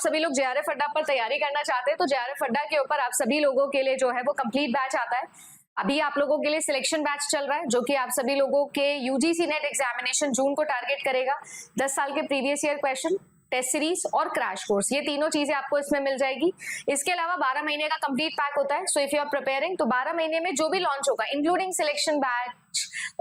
सभी लोग जेआरएफ अड्डा पर तैयारी करना चाहते हैं तो जेआरएफ अड्डा के ऊपर आप सभी लोगों के लिए जो है वो कंप्लीट बैच आता है। अभी आप लोगों के लिए सिलेक्शन बैच चल रहा है जो कि आप सभी लोगों के यूजीसी नेट एग्जामिनेशन जून को टारगेट करेगा। 10 साल के previous year question, test series और क्रैश कोर्स, ये तीनों चीजें आपको इसमें मिल जाएगी। इसके अलावा 12 महीने का कंप्लीट पैक होता है। So if you are preparing तो 12 महीने में जो भी लॉन्च होगा इंक्लूडिंग सिलेक्शन बैच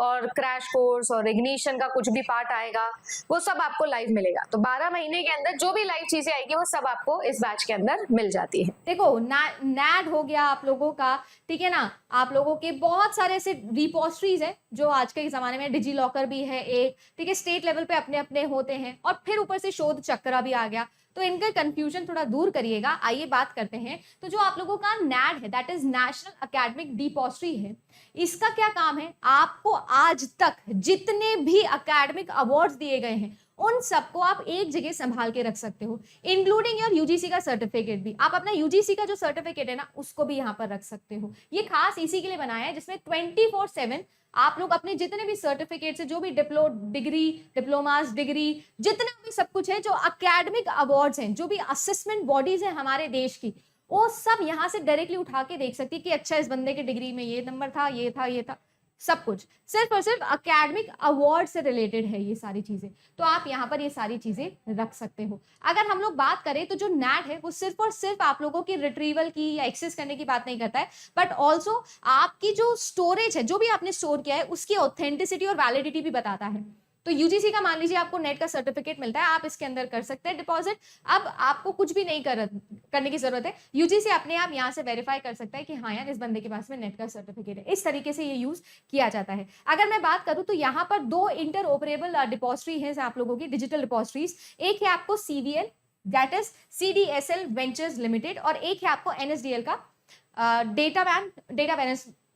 और क्रैश कोर्स और इग्निशन का कुछ भी पार्ट आएगा वो सब आपको लाइव मिलेगा। तो 12 महीने के अंदर जो भी लाइव चीजें आएगी वो सब आपको इस बैच के अंदर मिल जाती है। देखो नैड हो गया आप लोगों का, ठीक है ना, आप लोगों के बहुत सारे ऐसे रिपोजिटरीज हैं जो आज के जमाने में, डिजी लॉकर भी है एक, ठीक है, स्टेट लेवल पे अपने अपने होते हैं और फिर ऊपर से शोध चक्र भी आ गया, तो इनका कंफ्यूजन थोड़ा दूर करिएगा। आइए बात करते हैं। तो जो आप लोगों का नैड है, that is national academic depository है, इसका क्या काम है? आपको आज तक जितने भी एकेडमिक अवार्ड्स दिए गए हैं उन सबको आप एक जगह संभाल के रख सकते हो, इंक्लूडिंग योर यूजीसी का सर्टिफिकेट भी। आप अपना यूजीसी का जो सर्टिफिकेट है ना उसको भी यहाँ पर रख सकते हो। ये खास इसी के लिए बनाया है जिसमें 24/7 आप लोग अपने जितने भी सर्टिफिकेट से, जो भी डिग्री, डिप्लोमास, डिग्री, जितना भी सब कुछ है, जो एकेडमिक अवार्ड्स हैं, जो भी असेसमेंट बॉडीज हैं हमारे देश की, वो सब यहाँ से डायरेक्टली उठा के देख सकती है कि अच्छा इस बंदे के डिग्री में ये नंबर था, ये था, ये था, सब कुछ सिर्फ और सिर्फ एकेडमिक अवार्ड से रिलेटेड है ये सारी चीजें। तो आप यहाँ पर ये सारी चीजें रख सकते हो। अगर हम लोग बात करें तो जो नैट है वो सिर्फ और सिर्फ आप लोगों की रिट्रीवल की या एक्सेस करने की बात नहीं करता है, बट ऑल्सो आपकी जो स्टोरेज है, जो भी आपने स्टोर किया है, उसकी ऑथेंटिसिटी और वैलिडिटी भी बताता है। तो यूजीसी का मान लीजिए आपको नेट का सर्टिफिकेट मिलता है, आप इसके अंदर कर सकते हैं डिपॉजिट। अब आपको कुछ भी नहीं करने की जरूरत है, यूजीसी अपने आप यहाँ से वेरीफाई कर सकता है कि हाँ यार इस बंदे के पास में नेट का सर्टिफिकेट है। इस तरीके से ये यूज किया जाता है। अगर मैं बात करूं तो यहाँ पर 2 इंटरऑपरेबल डिपॉजिटरी है आप लोगों की, डिजिटल डिपॉजिटरीज। एक है आपको CVL, that is CDSL ventures limited, और एक है आपको एनएसडीएल का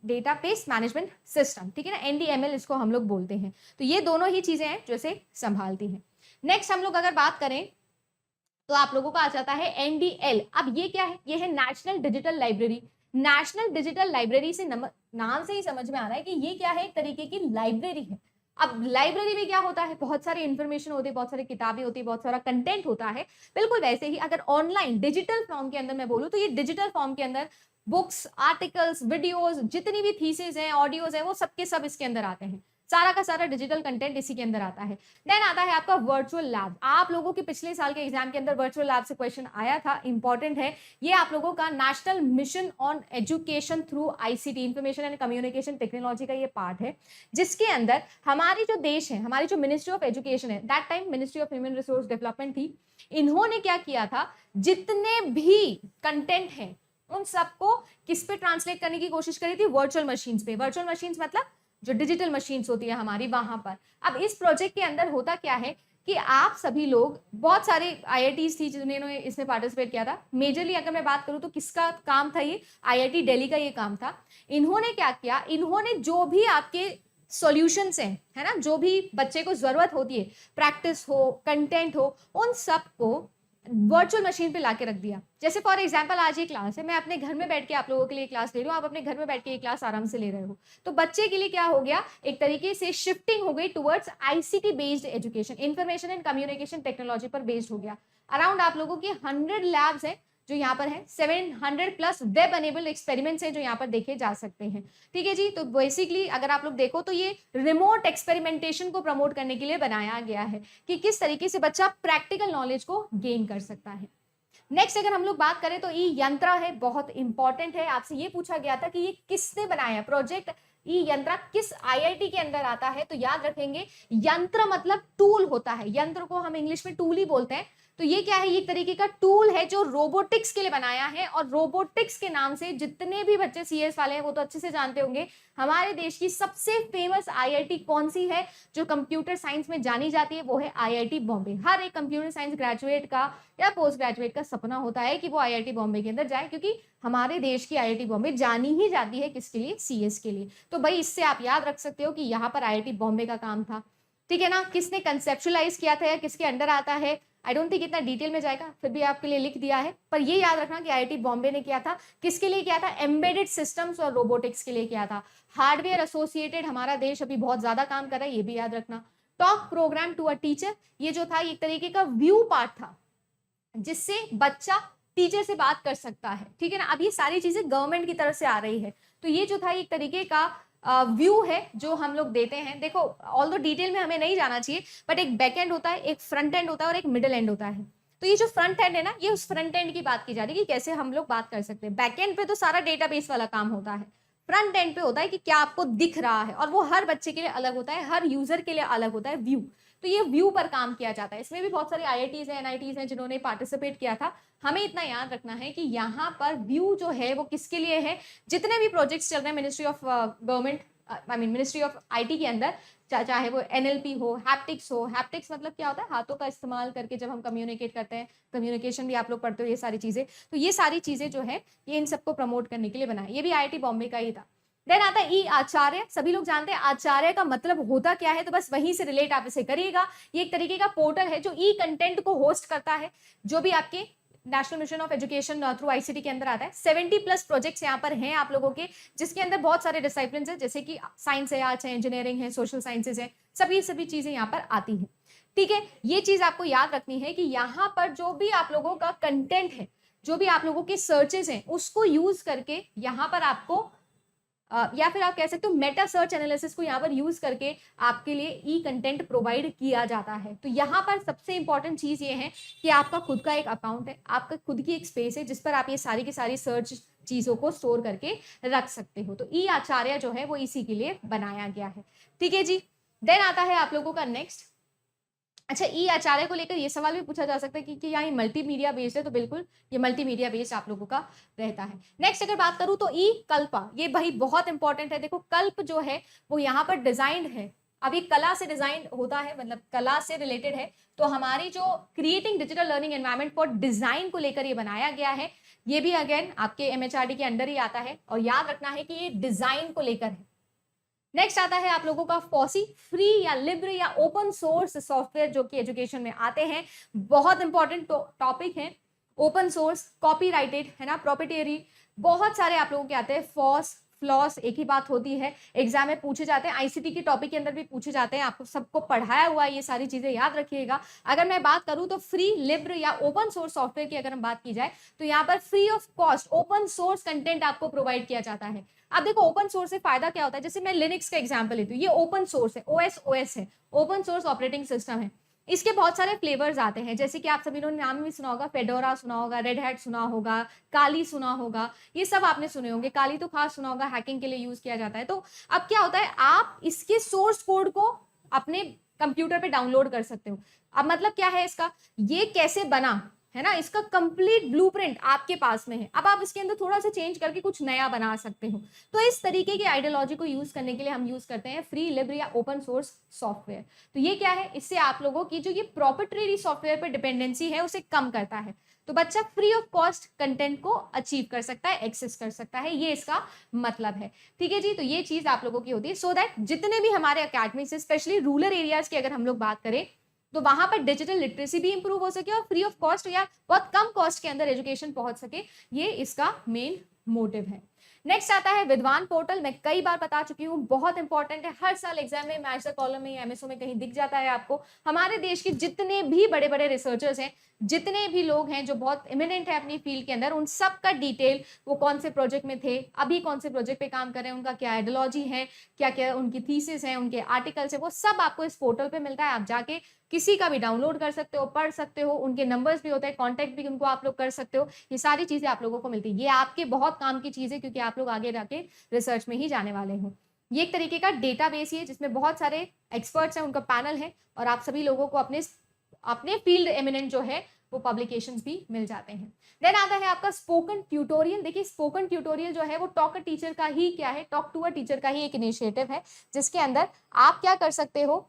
डेटाबेस मैनेजमेंट सिस्टम, ठीक है ना, एनडीएमएल इसको हम लोग बोलते हैं। तो ये दोनों ही चीजें हैं जो इसे संभालती हैं। नेक्स्ट हम लोग अगर बात करें तो आप लोगों का आ जाता है एनडीएल। अब ये क्या है? ये है national digital library. National digital library से नाम से ही समझ में आ रहा है कि ये क्या है, एक तरीके की लाइब्रेरी है। अब लाइब्रेरी में क्या होता है? बहुत सारी इंफॉर्मेशन होती है, बहुत सारी किताबें होती है, बहुत सारा कंटेंट होता है। बिल्कुल वैसे ही अगर ऑनलाइन डिजिटल फॉर्म के अंदर मैं बोलूँ तो ये डिजिटल फॉर्म के अंदर बुक्स, आर्टिकल्स, वीडियोस, जितनी भी थीसिस हैं, ऑडियोज हैं, वो सबके सब इसके अंदर आते हैं। सारा का सारा डिजिटल कंटेंट इसी के अंदर आता है। देन आता है आपका वर्चुअल लैब। आप लोगों के पिछले साल के एग्जाम के अंदर वर्चुअल लैब से क्वेश्चन आया था, इंपॉर्टेंट है। ये आप लोगों का national mission on education through ICT, information and communication technology का ये पार्ट है, जिसके अंदर हमारी जो देश है, हमारी जो मिनिस्ट्री ऑफ एजुकेशन है, that time ministry of human resource development थी, इन्होंने क्या किया था, जितने भी कंटेंट है उन सबको किस पे ट्रांसलेट करने की कोशिश करी थी? वर्चुअल मशीन्स पे। वर्चुअल मशीन्स मतलब जो डिजिटल मशीन्स होती है हमारी, वहां पर। अब इस प्रोजेक्ट के अंदर होता क्या है कि आप सभी लोग, बहुत सारे आईआईटीज थी जिन्होंने इसमें पार्टिसिपेट किया था। मेजरली अगर मैं बात करूं तो किसका काम था ये? आईआईटी दिल्ली का ये काम था। इन्होंने क्या किया, इन्होंने जो भी आपके सॉल्यूशंस हैं, है ना, जो भी बच्चे को जरूरत होती है, प्रैक्टिस हो, कंटेंट हो, उन सबको वर्चुअल मशीन पे लाके रख दिया। जैसे फॉर एग्जांपल आज ये क्लास है, मैं अपने घर में बैठ के आप लोगों के लिए क्लास ले रही हूँ, आप अपने घर में बैठ के ये क्लास आराम से ले रहे हो। तो बच्चे के लिए क्या हो गया, एक तरीके से शिफ्टिंग हो गई towards ICT based education, information and communication technology पर बेस्ड हो गया। अराउंड आप लोगों की 100 लैब्स है जो यहाँ पर है, 700+ वेब एनेबल्ड एक्सपेरिमेंट्स हैं जो यहाँ पर देखे जा सकते हैं। ठीक है जी। तो बेसिकली अगर आप लोग देखो तो ये रिमोट एक्सपेरिमेंटेशन को प्रमोट करने के लिए बनाया गया है कि किस तरीके से बच्चा प्रैक्टिकल नॉलेज को गेन कर सकता है। नेक्स्ट अगर हम लोग बात करें तो ई यंत्रा है, बहुत इंपॉर्टेंट है। आपसे ये पूछा गया था कि ये किसने बनाया प्रोजेक्ट, ई यंत्रा किस आईआईटी के अंदर आता है? तो याद रखेंगे यंत्र मतलब टूल होता है, यंत्र को हम इंग्लिश में टूल ही बोलते हैं। तो ये क्या है, ये एक तरीके का टूल है जो रोबोटिक्स के लिए बनाया है। और रोबोटिक्स के नाम से जितने भी बच्चे सीएस वाले हैं वो तो अच्छे से जानते होंगे, हमारे देश की सबसे फेमस आईआईटी कौन सी है जो कंप्यूटर साइंस में जानी जाती है? वो है आईआईटी बॉम्बे। हर एक कंप्यूटर साइंस ग्रेजुएट का या पोस्ट ग्रेजुएट का सपना होता है कि वो आईआईटी बॉम्बे के अंदर जाए, क्योंकि हमारे देश की आईआईटी बॉम्बे जानी ही जाती है किसके लिए? सीएस के लिए। तो भाई इससे आप याद रख सकते हो कि यहाँ पर आईआईटी बॉम्बे का काम था। ठीक है ना। किसने कंसेप्चुलाइज किया था या किसके अंडर आता है? आई डोंट थिंक इतना डिटेल में जाएगा, फिर भी आपके लिए लिख दिया है। पर ये याद रखना कि आईआईटी बॉम्बे ने किया था, किसके लिए किया था? एम्बेडेड सिस्टम्स और रोबोटिक्स के लिए किया था। हार्डवेयर एसोसिएटेड हमारा देश अभी बहुत ज्यादा काम कर रहा है, ये भी याद रखना। Talk programme to a teacher, ये जो था एक तरीके का व्यू पार्ट था जिससे बच्चा टीचर से बात कर सकता है, ठीक है ना। अब ये सारी चीजें गवर्नमेंट की तरफ से आ रही है, तो ये जो था एक तरीके का व्यू है जो हम लोग देते हैं। देखो ऑल्दो डिटेल में हमें नहीं जाना चाहिए, बट एक बैक एंड होता है, एक फ्रंट एंड होता है और एक मिडिल एंड होता है। तो ये जो फ्रंट एंड है ना, ये उस फ्रंट एंड की बात की जा रही है कि कैसे हम लोग बात कर सकते हैं। बैक एंड पे तो सारा डेटाबेस वाला काम होता है, फ्रंट एंड पे होता है कि क्या आपको दिख रहा है, और वो हर बच्चे के लिए अलग होता है, हर यूजर के लिए अलग होता है व्यू। तो ये व्यू पर काम किया जाता है। इसमें भी बहुत सारे IITs हैं, NITs हैं जिन्होंने पार्टिसिपेट किया था। हमें इतना याद रखना है कि यहाँ पर व्यू जो है वो किसके लिए है, जितने भी प्रोजेक्ट्स चल रहे हैं ministry of government, I mean ministry of IT के अंदर, चाहे वो NLP हो, हैप्टिक्स हो। हैप्टिक्स मतलब क्या होता है, हाथों का इस्तेमाल करके जब हम कम्युनिकेट करते हैं, कम्युनिकेशन भी आप लोग पढ़ते हो, ये सारी चीजें। तो ये सारी चीजें जो है ये इन सबको प्रमोट करने के लिए बना है। ये भी IIT बॉम्बे का ही था। देन आता है ई आचार्य। सभी लोग जानते हैं आचार्य का मतलब होता क्या है, तो बस वहीं से रिलेट आप इसे करिएगा। ये एक तरीके का पोर्टल है जो ई कंटेंट को होस्ट करता है, जो भी आपके national mission of education through ICT के अंदर आता है। 70+ प्रोजेक्ट्स यहाँ पर हैं आप लोगों के, जिसके अंदर बहुत सारे डिसिप्लिन है, जैसे कि साइंस है, आर्ट्स है, इंजीनियरिंग है, सोशल साइंसेज है, सभी चीजें यहाँ पर आती हैं, ठीक है। ये चीज आपको याद रखनी है कि यहाँ पर जो भी आप लोगों का कंटेंट है, जो भी आप लोगों के सर्चेस हैं, उसको यूज करके यहाँ पर आपको या फिर आप कह सकते हो मेटा सर्च एनालिसिस को यहाँ पर यूज करके आपके लिए ई कंटेंट प्रोवाइड किया जाता है। तो यहाँ पर सबसे इंपॉर्टेंट चीज ये है कि आपका खुद का एक अकाउंट है, आपका खुद की एक स्पेस है जिस पर आप ये सारी की सारी सर्च चीजों को स्टोर करके रख सकते हो। तो ई आचार्य जो है वो इसी के लिए बनाया गया है, ठीक है जी। देन आता है आप लोगों का नेक्स्ट। अच्छा, ई आचार्य को लेकर ये सवाल भी पूछा जा सकता है कि यहाँ ये मल्टीमीडिया बेस्ड है, तो बिल्कुल ये मल्टीमीडिया बेस्ड आप लोगों का रहता है। नेक्स्ट अगर बात करूं तो ई कल्पा, ये भाई बहुत इंपॉर्टेंट है। देखो कल्प जो है वो यहाँ पर डिजाइंड है, अब ये कला से डिजाइन होता है, मतलब कला से रिलेटेड है। तो हमारी जो creating digital learning environment for design को लेकर ये बनाया गया है। ये भी अगेन आपके MHRD के अंडर ही आता है, और याद रखना है कि ये डिजाइन को लेकर है। नेक्स्ट आता है आप लोगों का फॉसी, फ्री या लिब्र या ओपन सोर्स सॉफ्टवेयर जो कि एजुकेशन में आते हैं। बहुत इंपॉर्टेंट टॉपिक है। ओपन सोर्स, कॉपीराइटेड है ना, प्रॉपर्टी, बहुत सारे आप लोगों के आते हैं। फॉस, फ्लॉस एक ही बात होती है, एग्जाम में पूछे जाते हैं, ICT के टॉपिक के अंदर भी पूछे जाते हैं। आपको सबको पढ़ाया हुआ है, ये सारी चीजें याद रखिएगा। अगर मैं बात करूं तो फ्री, लिब्र या ओपन सोर्स सॉफ्टवेयर की अगर हम बात की जाए तो यहाँ पर free of cost open source content आपको प्रोवाइड किया जाता है। अब देखो ओपन सोर्स से फायदा क्या होता है, जैसे मैं लिनक्स का एग्जांपल लेती हूँ, ये ओपन सोर्स है, OS है, ओपन सोर्स ऑपरेटिंग सिस्टम है। इसके बहुत सारे फ्लेवर्स आते हैं, जैसे कि आप सभी लोगों ने नाम भी सुना होगा, फेडोरा सुना होगा, रेड हैट सुना होगा, काली सुना होगा, ये सब आपने सुने होंगे। काली तो खास सुना होगा, हैकिंग के लिए यूज किया जाता है। तो अब क्या होता है, आप इसके सोर्स कोड को अपने कंप्यूटर पे डाउनलोड कर सकते हो। अब मतलब क्या है इसका, ये कैसे बना है ना, इसका कंप्लीट ब्लूप्रिंट आपके पास में है। अब आप इसके अंदर थोड़ा सा चेंज करके कुछ नया बना सकते हो। तो इस तरीके की आइडियोलॉजी को यूज करने के लिए हम यूज करते हैं फ्री, लिब्र या ओपन सोर्स सॉफ्टवेयर। तो ये क्या है, इससे आप लोगों की जो ये प्रॉप्राइटरी सॉफ्टवेयर पर डिपेंडेंसी है उसे कम करता है। तो बच्चा फ्री ऑफ कॉस्ट कंटेंट को अचीव कर सकता है, एक्सेस कर सकता है, ये इसका मतलब है, ठीक है जी। तो ये चीज आप लोगों की होती है, सो दैट जितने भी हमारे अकेडमी से, स्पेशली रूरल एरियाज की अगर हम लोग बात करें, तो वहां पर डिजिटल लिटरेसी भी इंप्रूव हो सके और फ्री ऑफ कॉस्ट या बहुत कम कॉस्ट के अंदर एजुकेशन पहुंच सके, ये इसका मेन मोटिव है। नेक्स्ट आता है विद्वान पोर्टल। मैं कई बार बता चुकी हूँ, बहुत इंपॉर्टेंट है, हर साल एग्जाम में मैच द कॉलम में, MSO में कहीं दिख जाता है आपको। हमारे देश के जितने भी बड़े बड़े रिसर्चर्स हैं, जितने भी लोग हैं जो बहुत इमिनेंट है अपनी फील्ड के अंदर, उन सब का डिटेल, वो कौन से प्रोजेक्ट में थे, अभी कौन से प्रोजेक्ट पे काम कर रहे हैं, उनका क्या आइडियोलॉजी है, क्या क्या उनकी थीसिस है, उनके आर्टिकल्स है, वो सब आपको इस पोर्टल पे मिलता है। आप जाके किसी का भी डाउनलोड कर सकते हो, पढ़ सकते हो, उनके नंबर्स भी होते हैं, कॉन्टैक्ट भी उनको आप लोग कर सकते हो। ये सारी चीजें आप लोगों को मिलती है, ये आपके बहुत काम की चीज है, क्योंकि आप लोग आगे जाके रिसर्च में ही जाने वाले हो। ये एक तरीके का डेटाबेस ही है जिसमें बहुत सारे एक्सपर्ट्स हैं, उनका पैनल है, और आप सभी लोगों को अपने फील्ड एमिनेंट जो है वो पब्लिकेशंस भी मिल जाते हैं। देन आता है आपका स्पोकन ट्यूटोरियल। देखिए स्पोकन ट्यूटोरियल जो है वो टॉक अ टीचर का ही क्या है, टॉक टू अ टीचर का ही एक इनिशिएटिव है, जिसके अंदर आप क्या कर सकते हो,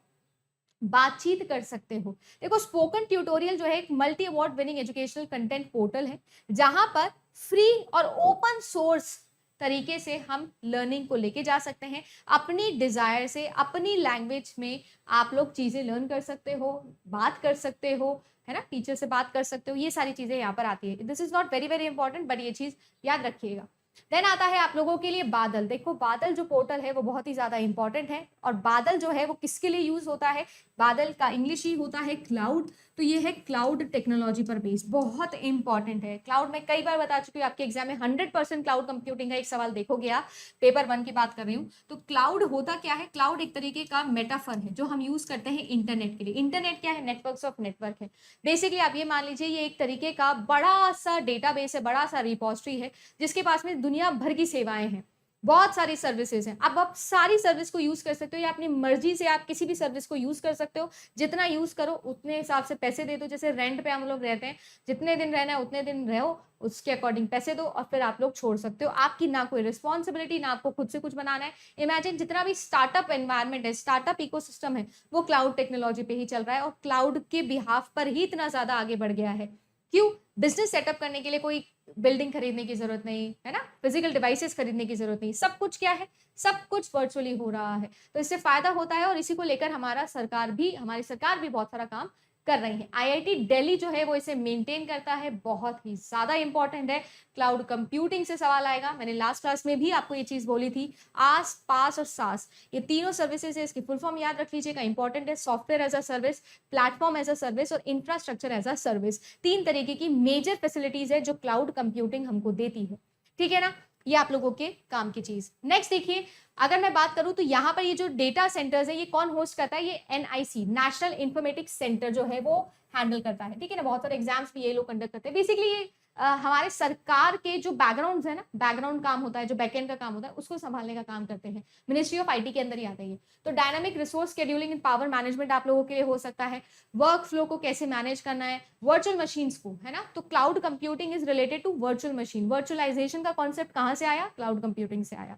बातचीत कर सकते हो। देखो स्पोकन ट्यूटोरियल जो है एक multi award winning educational content portal है, जहां पर फ्री और ओपन सोर्स तरीके से हम लर्निंग को लेके जा सकते हैं। अपनी डिजायर से, अपनी लैंग्वेज में आप लोग चीजें लर्न कर सकते हो, बात कर सकते हो, है ना, टीचर से बात कर सकते हो। ये सारी चीजें यहाँ पर आती है। This is not very very important, but ये चीज याद रखिएगा। देन आता है आप लोगों के लिए बादल। देखो बादल जो पोर्टल है वो बहुत ही ज्यादा इंपॉर्टेंट है, और बादल जो है वो किसके लिए यूज होता है, बादल का इंग्लिश ही होता है क्लाउड। तो ये है क्लाउड टेक्नोलॉजी पर बेस्ड, बहुत इंपॉर्टेंट है। क्लाउड में कई बार बता चुकी हूँ, आपके एग्जाम में 100% क्लाउड कंप्यूटिंग का एक सवाल देखोगे आप, पेपर 1 की बात कर रही हूँ। तो क्लाउड होता क्या है, क्लाउड एक तरीके का मेटाफर है जो हम यूज करते हैं इंटरनेट के लिए। इंटरनेट क्या है, नेटवर्क्स ऑफ नेटवर्क है। बेसिकली आप ये मान लीजिए ये एक तरीके का बड़ा सा डेटाबेस है, बड़ा सा रिपोजिटरी है, जिसके पास में दुनिया भर की सेवाएं हैं, बहुत सारी सर्विसेज हैं। अब आप सारी सर्विस को यूज कर सकते हो, या अपनी मर्जी से आप किसी भी सर्विस को यूज कर सकते हो। जितना यूज करो उतने हिसाब से पैसे दे दो। जैसे रेंट पे हम लोग रहते हैं, जितने दिन रहना है उतने दिन रहो, उसके अकॉर्डिंग पैसे दो और फिर आप लोग छोड़ सकते हो। आपकी ना कोई रिस्पॉन्सिबिलिटी, ना आपको खुद से कुछ बनाना है। इमेजिन जितना भी स्टार्टअप एनवायरमेंट है, स्टार्टअप इकोसिस्टम है, वो क्लाउड टेक्नोलॉजी पे ही चल रहा है, और क्लाउड के बिहाफ पर ही इतना ज्यादा आगे बढ़ गया है। क्यों, बिजनेस सेटअप करने के लिए कोई बिल्डिंग खरीदने की जरूरत नहीं है ना, फिजिकल डिवाइसेस खरीदने की जरूरत नहीं, सब कुछ क्या है, सब कुछ वर्चुअली हो रहा है। तो इससे फायदा होता है, और इसी को लेकर हमारी सरकार भी बहुत सारा काम कर रही है। आईआईटी दिल्ली जो है वो इसे मेंटेन करता है, बहुत ही ज्यादा इंपॉर्टेंट है। क्लाउड कंप्यूटिंग से सवाल आएगा, मैंने लास्ट क्लास में भी आपको ये चीज बोली थी। आस पास और सास, ये तीनों सर्विसेज है, इसकी फुल फॉर्म याद रख लीजिएगा, इंपॉर्टेंट है। Software as a service, platform as a service और इंफ्रास्ट्रक्चर एज अ सर्विस, 3 तरीके की मेजर फैसिलिटीज है जो क्लाउड कंप्यूटिंग हमको देती है। ठीक है ना, ये आप लोगों के काम की चीज। नेक्स्ट देखिए, अगर मैं बात करूं तो यहाँ पर ये जो डेटा सेंटर्स है, ये कौन होस्ट करता है, ये एनआईसी, नेशनल इंफॉर्मेटिक्स सेंटर जो है वो हैंडल करता है। ठीक है ना, बहुत सारे एग्जाम्स भी ये लोग कंडक्ट करते हैं। बेसिकली ये हमारे सरकार के जो बैकग्राउंड है ना, बैकग्राउंड काम होता है, जो बैकएंड का काम होता है, उसको संभालने का काम करते हैं। मिनिस्ट्री ऑफ आईटी के अंदर ही आता है ये। तो dynamic resource scheduling and power management आप लोगों के लिए हो सकता है। वर्क फ्लो को कैसे मैनेज करना है, वर्चुअल मशीन्स को, है ना। तो cloud computing is related to virtual machine. Virtualization का कॉन्सेप्ट कहाँ से आया, क्लाउड कंप्यूटिंग से आया।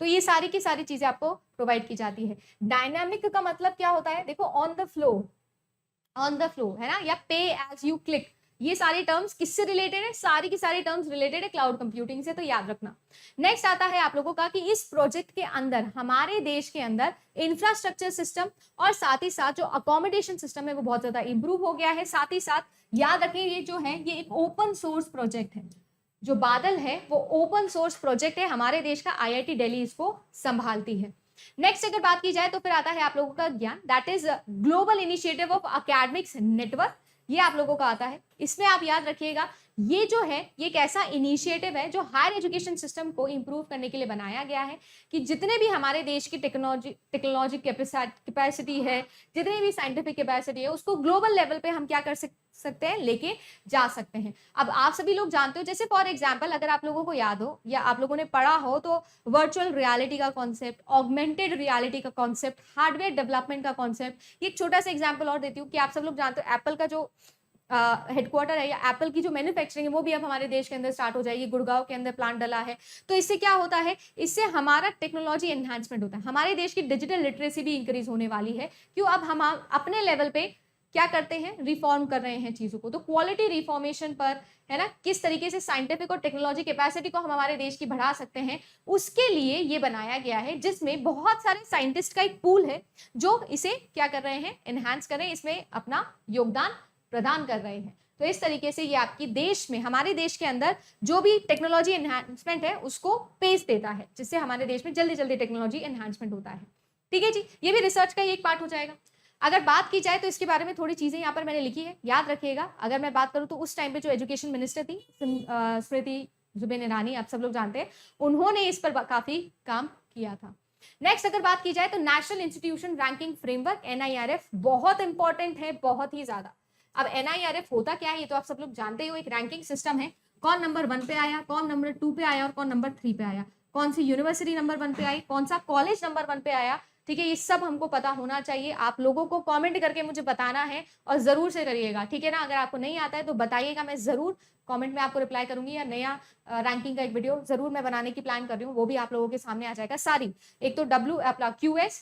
तो ये सारी की सारी चीजें आपको प्रोवाइड की जाती है। डायनामिक का मतलब क्या होता है, देखो ऑन द फ्लो है ना, या पे एज यू क्लिक, ये सारे टर्म्स किससे रिलेटेड है, सारी की सारी टर्म्स रिलेटेड है क्लाउड कंप्यूटिंग से, तो याद रखना। नेक्स्ट आता है आप लोगों का कि इस प्रोजेक्ट के अंदर, हमारे देश के अंदर इंफ्रास्ट्रक्चर सिस्टम और साथ ही साथ जो अकोमोडेशन सिस्टम है वो बहुत ज्यादा इंप्रूव हो गया है। साथ ही साथ याद रखें, ये जो है ये एक ओपन सोर्स प्रोजेक्ट है। जो बादल है वो ओपन सोर्स प्रोजेक्ट है, हमारे देश का आईआईटी दिल्ली इसको संभालती है। नेक्स्ट अगर बात की जाए तो फिर आता है आप लोगों का ज्ञान, that is global initiative of academics network, ये आप लोगों का आता है। इसमें आप याद रखिएगा, ये जो है ये एक ऐसा इनिशिएटिव है जो हायर एजुकेशन सिस्टम को इंप्रूव करने के लिए बनाया गया है, कि जितने भी हमारे देश की टेक्नोलॉजी कैपेसिटी है, जितनी भी साइंटिफिक कैपेसिटी है, उसको ग्लोबल लेवल पे हम क्या कर सकते हैं, लेके जा सकते हैं। अब आप सभी लोग जानते हो, जैसे फॉर एग्जांपल अगर आप लोगों को याद हो या आप लोगों ने पढ़ा हो, तो वर्चुअल रियलिटी का कॉन्सेप्ट, ऑगमेंटेड रियलिटी का कॉन्सेप्ट, हार्डवेयर डेवलपमेंट का कॉन्सेप्ट। एक छोटा सा एग्जांपल और देती हूँ कि आप सब लोग जानते हो एप्पल का जो हेडक्वार्टर है, या एप्पल की जो मैन्युफैक्चरिंग है वो भी अब हमारे देश के अंदर स्टार्ट हो जाएगी। गुड़गांव के अंदर प्लांट डला है। तो इससे क्या होता है, इससे हमारा टेक्नोलॉजी एनहांसमेंट होता है, हमारे देश की डिजिटल लिटरेसी भी इंक्रीज होने वाली है। क्यों, अब हम अपने लेवल पे क्या करते हैं, रिफॉर्म कर रहे हैं चीजों को। तो क्वालिटी रिफॉर्मेशन पर, है ना, किस तरीके से साइंटिफिक और टेक्नोलॉजी कैपेसिटी को हम हमारे देश की बढ़ा सकते हैं, उसके लिए ये बनाया गया है, जिसमें बहुत सारे साइंटिस्ट का एक पूल है जो इसे क्या कर रहे हैं, एनहांस कर रहे हैं, इसमें अपना योगदान प्रदान कर रहे हैं। तो इस तरीके से ये आपकी देश में, हमारे देश के अंदर जो भी टेक्नोलॉजी एनहांसमेंट है उसको पेस देता है, जिससे हमारे देश में जल्दी जल्दी टेक्नोलॉजी एनहांसमेंट होता है। ठीक है जी, ये भी रिसर्च का ही एक पार्ट हो जाएगा। अगर बात की जाए तो इसके बारे में थोड़ी चीजें यहाँ पर मैंने लिखी है, याद रखिएगा। अगर मैं बात करूँ तो उस टाइम पे जो एजुकेशन मिनिस्टर थी स्मृति जुबिन ईरानी, आप सब लोग जानते हैं, उन्होंने इस पर काफी काम किया था। नेक्स्ट अगर बात की जाए तो national institution ranking framework, NIRF, बहुत इंपॉर्टेंट है, बहुत ही ज्यादा। अब एनआईआरएफ होता क्या है, ये तो आप सब लोग जानते हो, एक रैंकिंग सिस्टम है। कौन नंबर 1 पे आया, कौन नंबर 2 पे आया और कौन नंबर 3 पे आया, कौन सी यूनिवर्सिटी नंबर 1 पे आई, कौन सा कॉलेज नंबर 1 पे आया। ठीक है, ये सब हमको पता होना चाहिए। आप लोगों को कमेंट करके मुझे बताना है, और जरूर से करिएगा। ठीक है ना, अगर आपको नहीं आता है तो बताइएगा, मैं जरूर कमेंट में आपको रिप्लाई करूंगी, या नया रैंकिंग का एक वीडियो जरूर मैं बनाने की प्लान कर रही हूँ, वो भी आप लोगों के सामने आ जाएगा सारी। एक तो QS,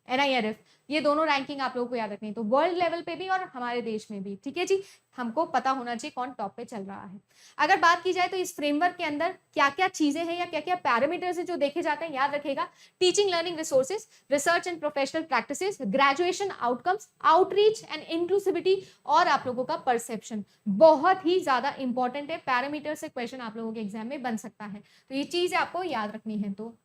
NIRF, ये दोनों रैंकिंग आप लोगों को याद रखनी है। तो वर्ल्ड लेवल पे भी और हमारे देश में भी, ठीक है जी, हमको पता होना चाहिए कौन टॉप पे चल रहा है। अगर बात की जाए तो इस फ्रेमवर्क के अंदर क्या क्या चीजें हैं या क्या क्या पैरामीटर्स हैं जो देखे जाते हैं, याद रखेगा, teaching learning resources, research and professional practices, graduation outcomes, outreach and inclusivity, और आप लोगों का परसेप्शन बहुत ही ज्यादा इंपॉर्टेंट है। पैरामीटर से क्वेश्चन आप लोगों के एग्जाम में बन सकता है, तो ये चीज आपको याद रखनी है। तो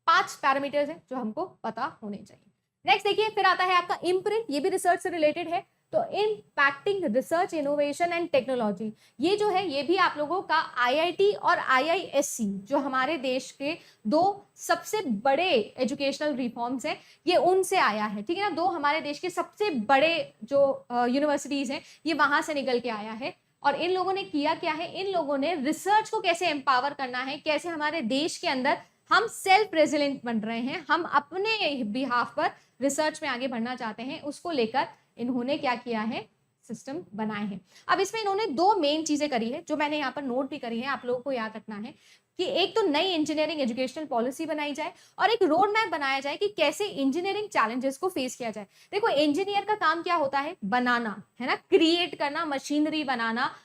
5 पैरामीटर्स हैं जो हमको पता होने चाहिए। नेक्स्ट देखिए, फिर आता है आपका इम्प्रिंट, ये भी रिसर्च से रिलेटेड है। तो impacting research innovation and technology, ये जो है ये भी आप लोगों का IIT और IISc जो हमारे देश के 2 सबसे बड़े एजुकेशनल रिफॉर्म्स हैं, ये उनसे आया है, ठीक है ना। 2 हमारे देश के सबसे बड़े जो यूनिवर्सिटीज हैं, ये वहां से निकल के आया है। और इन लोगों ने किया क्या है, इन लोगों ने रिसर्च को कैसे एम्पावर करना है, कैसे हमारे देश के अंदर हम सेल्फ रेजिलेंट बन रहे हैं, हम अपने बिहाफ पर रिसर्च में आगे बढ़ना चाहते हैं, उसको लेकर इन्होंने क्या किया है, सिस्टम बनाए हैं। अब इसमें इन्होंने 2 मेन चीजें करी है जो मैंने यहाँ पर नोट भी करी है, आप लोगों को याद रखना है कि एक तो नई इंजीनियरिंग एजुकेशनल पॉलिसी बनाई जाए और एक रोड मैप बनाया जाए कि कैसे इंजीनियरिंग चैलेंजेस को फेस किया जाए। देखो, इंजीनियर का काम क्या होता है, बनाना, है ना, क्रिएट करना, मशीनरी बनाना,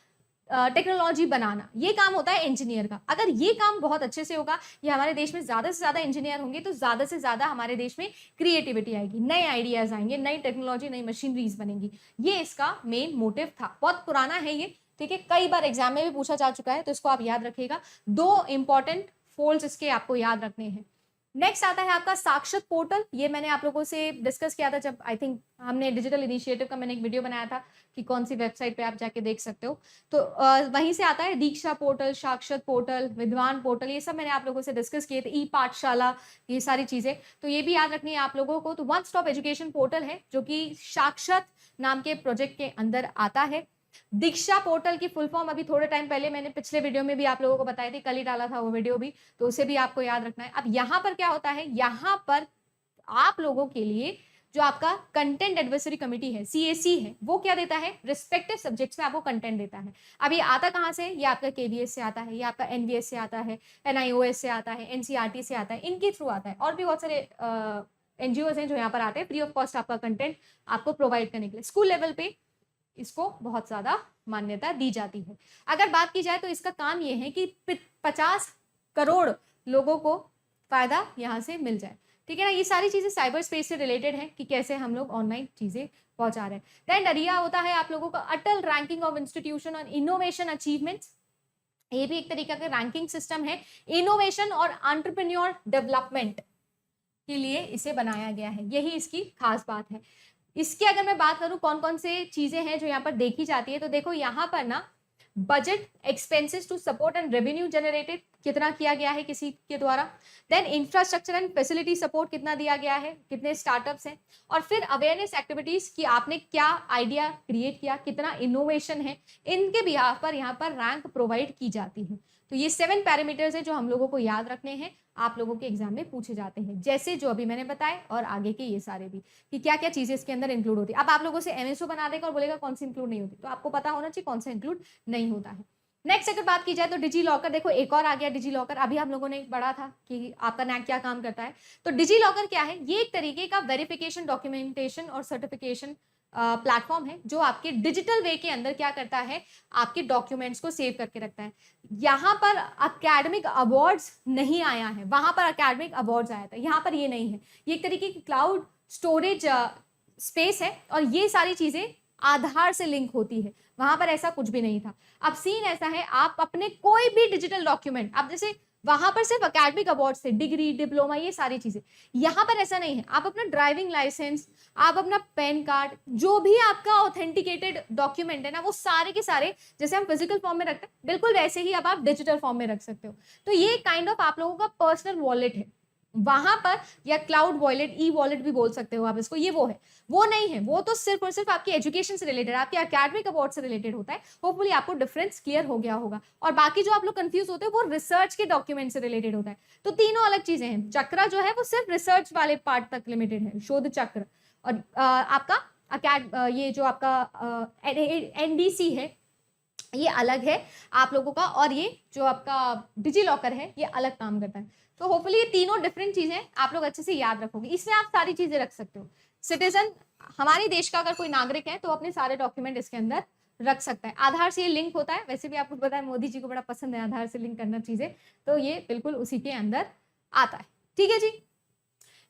टेक्नोलॉजी बनाना, ये काम होता है इंजीनियर का। अगर ये काम बहुत अच्छे से होगा, ये हमारे देश में ज्यादा से ज्यादा इंजीनियर होंगे तो ज्यादा से ज्यादा हमारे देश में क्रिएटिविटी आएगी, नए आइडियाज आएंगे, नई टेक्नोलॉजी, नई मशीनरीज बनेंगी। ये इसका मेन मोटिव था, बहुत पुराना है ये, ठीक है, कई बार एग्जाम में भी पूछा जा चुका है, तो इसको आप याद रखिएगा। 2 इंपॉर्टेंट फोल्ड्स इसके आपको याद रखने हैं। नेक्स्ट आता है आपका साक्षात पोर्टल, ये मैंने आप लोगों से डिस्कस किया था जब आई थिंक हमने डिजिटल इनिशिएटिव का मैंने एक वीडियो बनाया था कि कौन सी वेबसाइट पे आप जाके देख सकते हो। तो वहीं से आता है दीक्षा पोर्टल, साक्षात पोर्टल, विद्वान पोर्टल, ये सब मैंने आप लोगों से डिस्कस किए थे, ई पाठशाला, ये सारी चीजें, तो ये भी याद रखनी है आप लोगों को। तो वन स्टॉप एजुकेशन पोर्टल है जो कि साक्षात नाम के प्रोजेक्ट के अंदर आता है। दीक्षा पोर्टल की फुल फॉर्म अभी थोड़े टाइम पहले मैंने पिछले वीडियो में भी आप लोगों को बताई थी, कल ही डाला था वो वीडियो भी, तो उसे भी आपको याद रखना है। अब यहाँ पर क्या होता है, यहाँ पर आप लोगों के लिए जो आपका कंटेंट एडवाइजरी कमेटी है, CAC है, वो क्या देता है, रिस्पेक्टिव सब्जेक्ट्स में आपको कंटेंट देता है। अब ये आता कहाँ से, ये आपका KVS से आता है, ये आपका NVS से आता है, NIOS से आता है, NCERT से आता है, इनके थ्रू आता है। और भी बहुत सारे NGOs हैं जो यहाँ पर आते हैं फ्री ऑफ कॉस्ट आपका कंटेंट आपको प्रोवाइड करने के लिए। स्कूल लेवल पे इसको बहुत ज्यादा मान्यता दी जाती है। अगर बात की जाए तो इसका काम ये है कि 50 करोड़ लोगों को फायदा यहाँ से मिल जाए, ठीक है ना। ये सारी चीजें साइबर स्पेस से रिलेटेड है कि कैसे हम लोग ऑनलाइन चीजें पहुंचा रहे हैं। देन अरिया होता है आप लोगों का Atal ranking of institution on innovation achievements, ये भी एक तरीका का रैंकिंग सिस्टम है इनोवेशन और एंटरप्रेन्योर डेवलपमेंट के लिए इसे बनाया गया है, यही इसकी खास बात है। इसके अगर मैं बात करूं कौन कौन से चीजें हैं जो यहाँ पर देखी जाती है, तो देखो यहाँ पर ना budget expenses to support and revenue generated कितना किया गया है किसी के द्वारा, then infrastructure and facility support कितना दिया गया है, कितने स्टार्टअप्स हैं, और फिर अवेयरनेस एक्टिविटीज कि आपने क्या आइडिया क्रिएट किया, कितना इनोवेशन है, इनके बिहाफ पर यहाँ पर रैंक प्रोवाइड की जाती है। तो ये 7 पैरामीटर्स हैं जो हम लोगों को याद रखने हैं, आप लोगों के एग्जाम में पूछे जाते हैं, जैसे जो अभी मैंने बताए और आगे के ये सारे भी कि क्या क्या चीजें इसके अंदर इंक्लूड होती है। अब आप लोगों से MSO बना देगा और बोलेगा कौन सी इंक्लूड नहीं होती, तो आपको पता होना चाहिए कौन सा इंक्लूड नहीं होता है। नेक्स्ट अगर बात की जाए तो डिजी लॉकर, देखो एक और आ गया डिजी लॉकर, अभी हम लोगों ने पढ़ा था कि आपका NAC क्या काम करता है। तो डिजी लॉकर क्या है, ये एक तरीके का वेरिफिकेशन, डॉक्यूमेंटेशन और सर्टिफिकेशन प्लेटफॉर्म है जो आपके डिजिटल वे के अंदर क्या करता है, आपके डॉक्यूमेंट्स को सेव करके रखता है। यहाँ पर अकेडमिक अवार्ड्स नहीं आया है, वहां पर अकेडमिक अवार्ड्स आया था, यहाँ पर ये नहीं है। ये एक तरीके की क्लाउड स्टोरेज स्पेस है और ये सारी चीजें आधार से लिंक होती है, वहां पर ऐसा कुछ भी नहीं था। अब सीन ऐसा है, आप अपने कोई भी डिजिटल डॉक्यूमेंट, आप जैसे वहां पर सिर्फ अकेडमिक अवार्ड से डिग्री, डिप्लोमा, ये सारी चीजें, यहाँ पर ऐसा नहीं है। आप अपना ड्राइविंग लाइसेंस, आप अपना पैन कार्ड, जो भी आपका ऑथेंटिकेटेड डॉक्यूमेंट है ना, वो सारे के सारे जैसे हम फिजिकल फॉर्म में रखते हैं, बिल्कुल वैसे ही अब आप डिजिटल फॉर्म में रख सकते हो। तो ये काइंड ऑफ आप लोगों का पर्सनल वॉलेट है वहां पर, या क्लाउड वॉलेट, ई वॉलेट भी बोल सकते हो आप इसको, ये वो है, वो नहीं है। वो तो सिर्फ और सिर्फ आपकी एजुकेशन से रिलेटेड, आपके एकेडमिक अवार्ड से रिलेटेड होता है। होपफुली आपको डिफरेंस क्लियर हो गया होगा। और बाकी जो आप लोग कंफ्यूज होते हैं वो रिसर्च के डॉक्यूमेंट से रिलेटेड होता है। तो तीनों अलग चीजें हैं। चक्र जो है वो सिर्फ रिसर्च वाले पार्ट तक लिमिटेड है, शोध चक्र, और आपका ये जो आपका NDC है, ये अलग है आप लोगों का, और ये जो आपका डिजी लॉकर है ये अलग काम करता है। तो होपफुली ये तीनों डिफरेंट चीजें आप लोग अच्छे से याद रखोगे, इसमें आप सारी चीजें रख सकते हो। सिटीजन हमारे देश का अगर कोई नागरिक है तो अपने सारे डॉक्यूमेंट इसके अंदर रख सकता है। आधार से ये लिंक होता है, वैसे भी आपको पता है मोदी जी को बड़ा पसंद है आधार से लिंक करना चीजें, तो ये बिल्कुल उसी के अंदर आता है। ठीक है जी।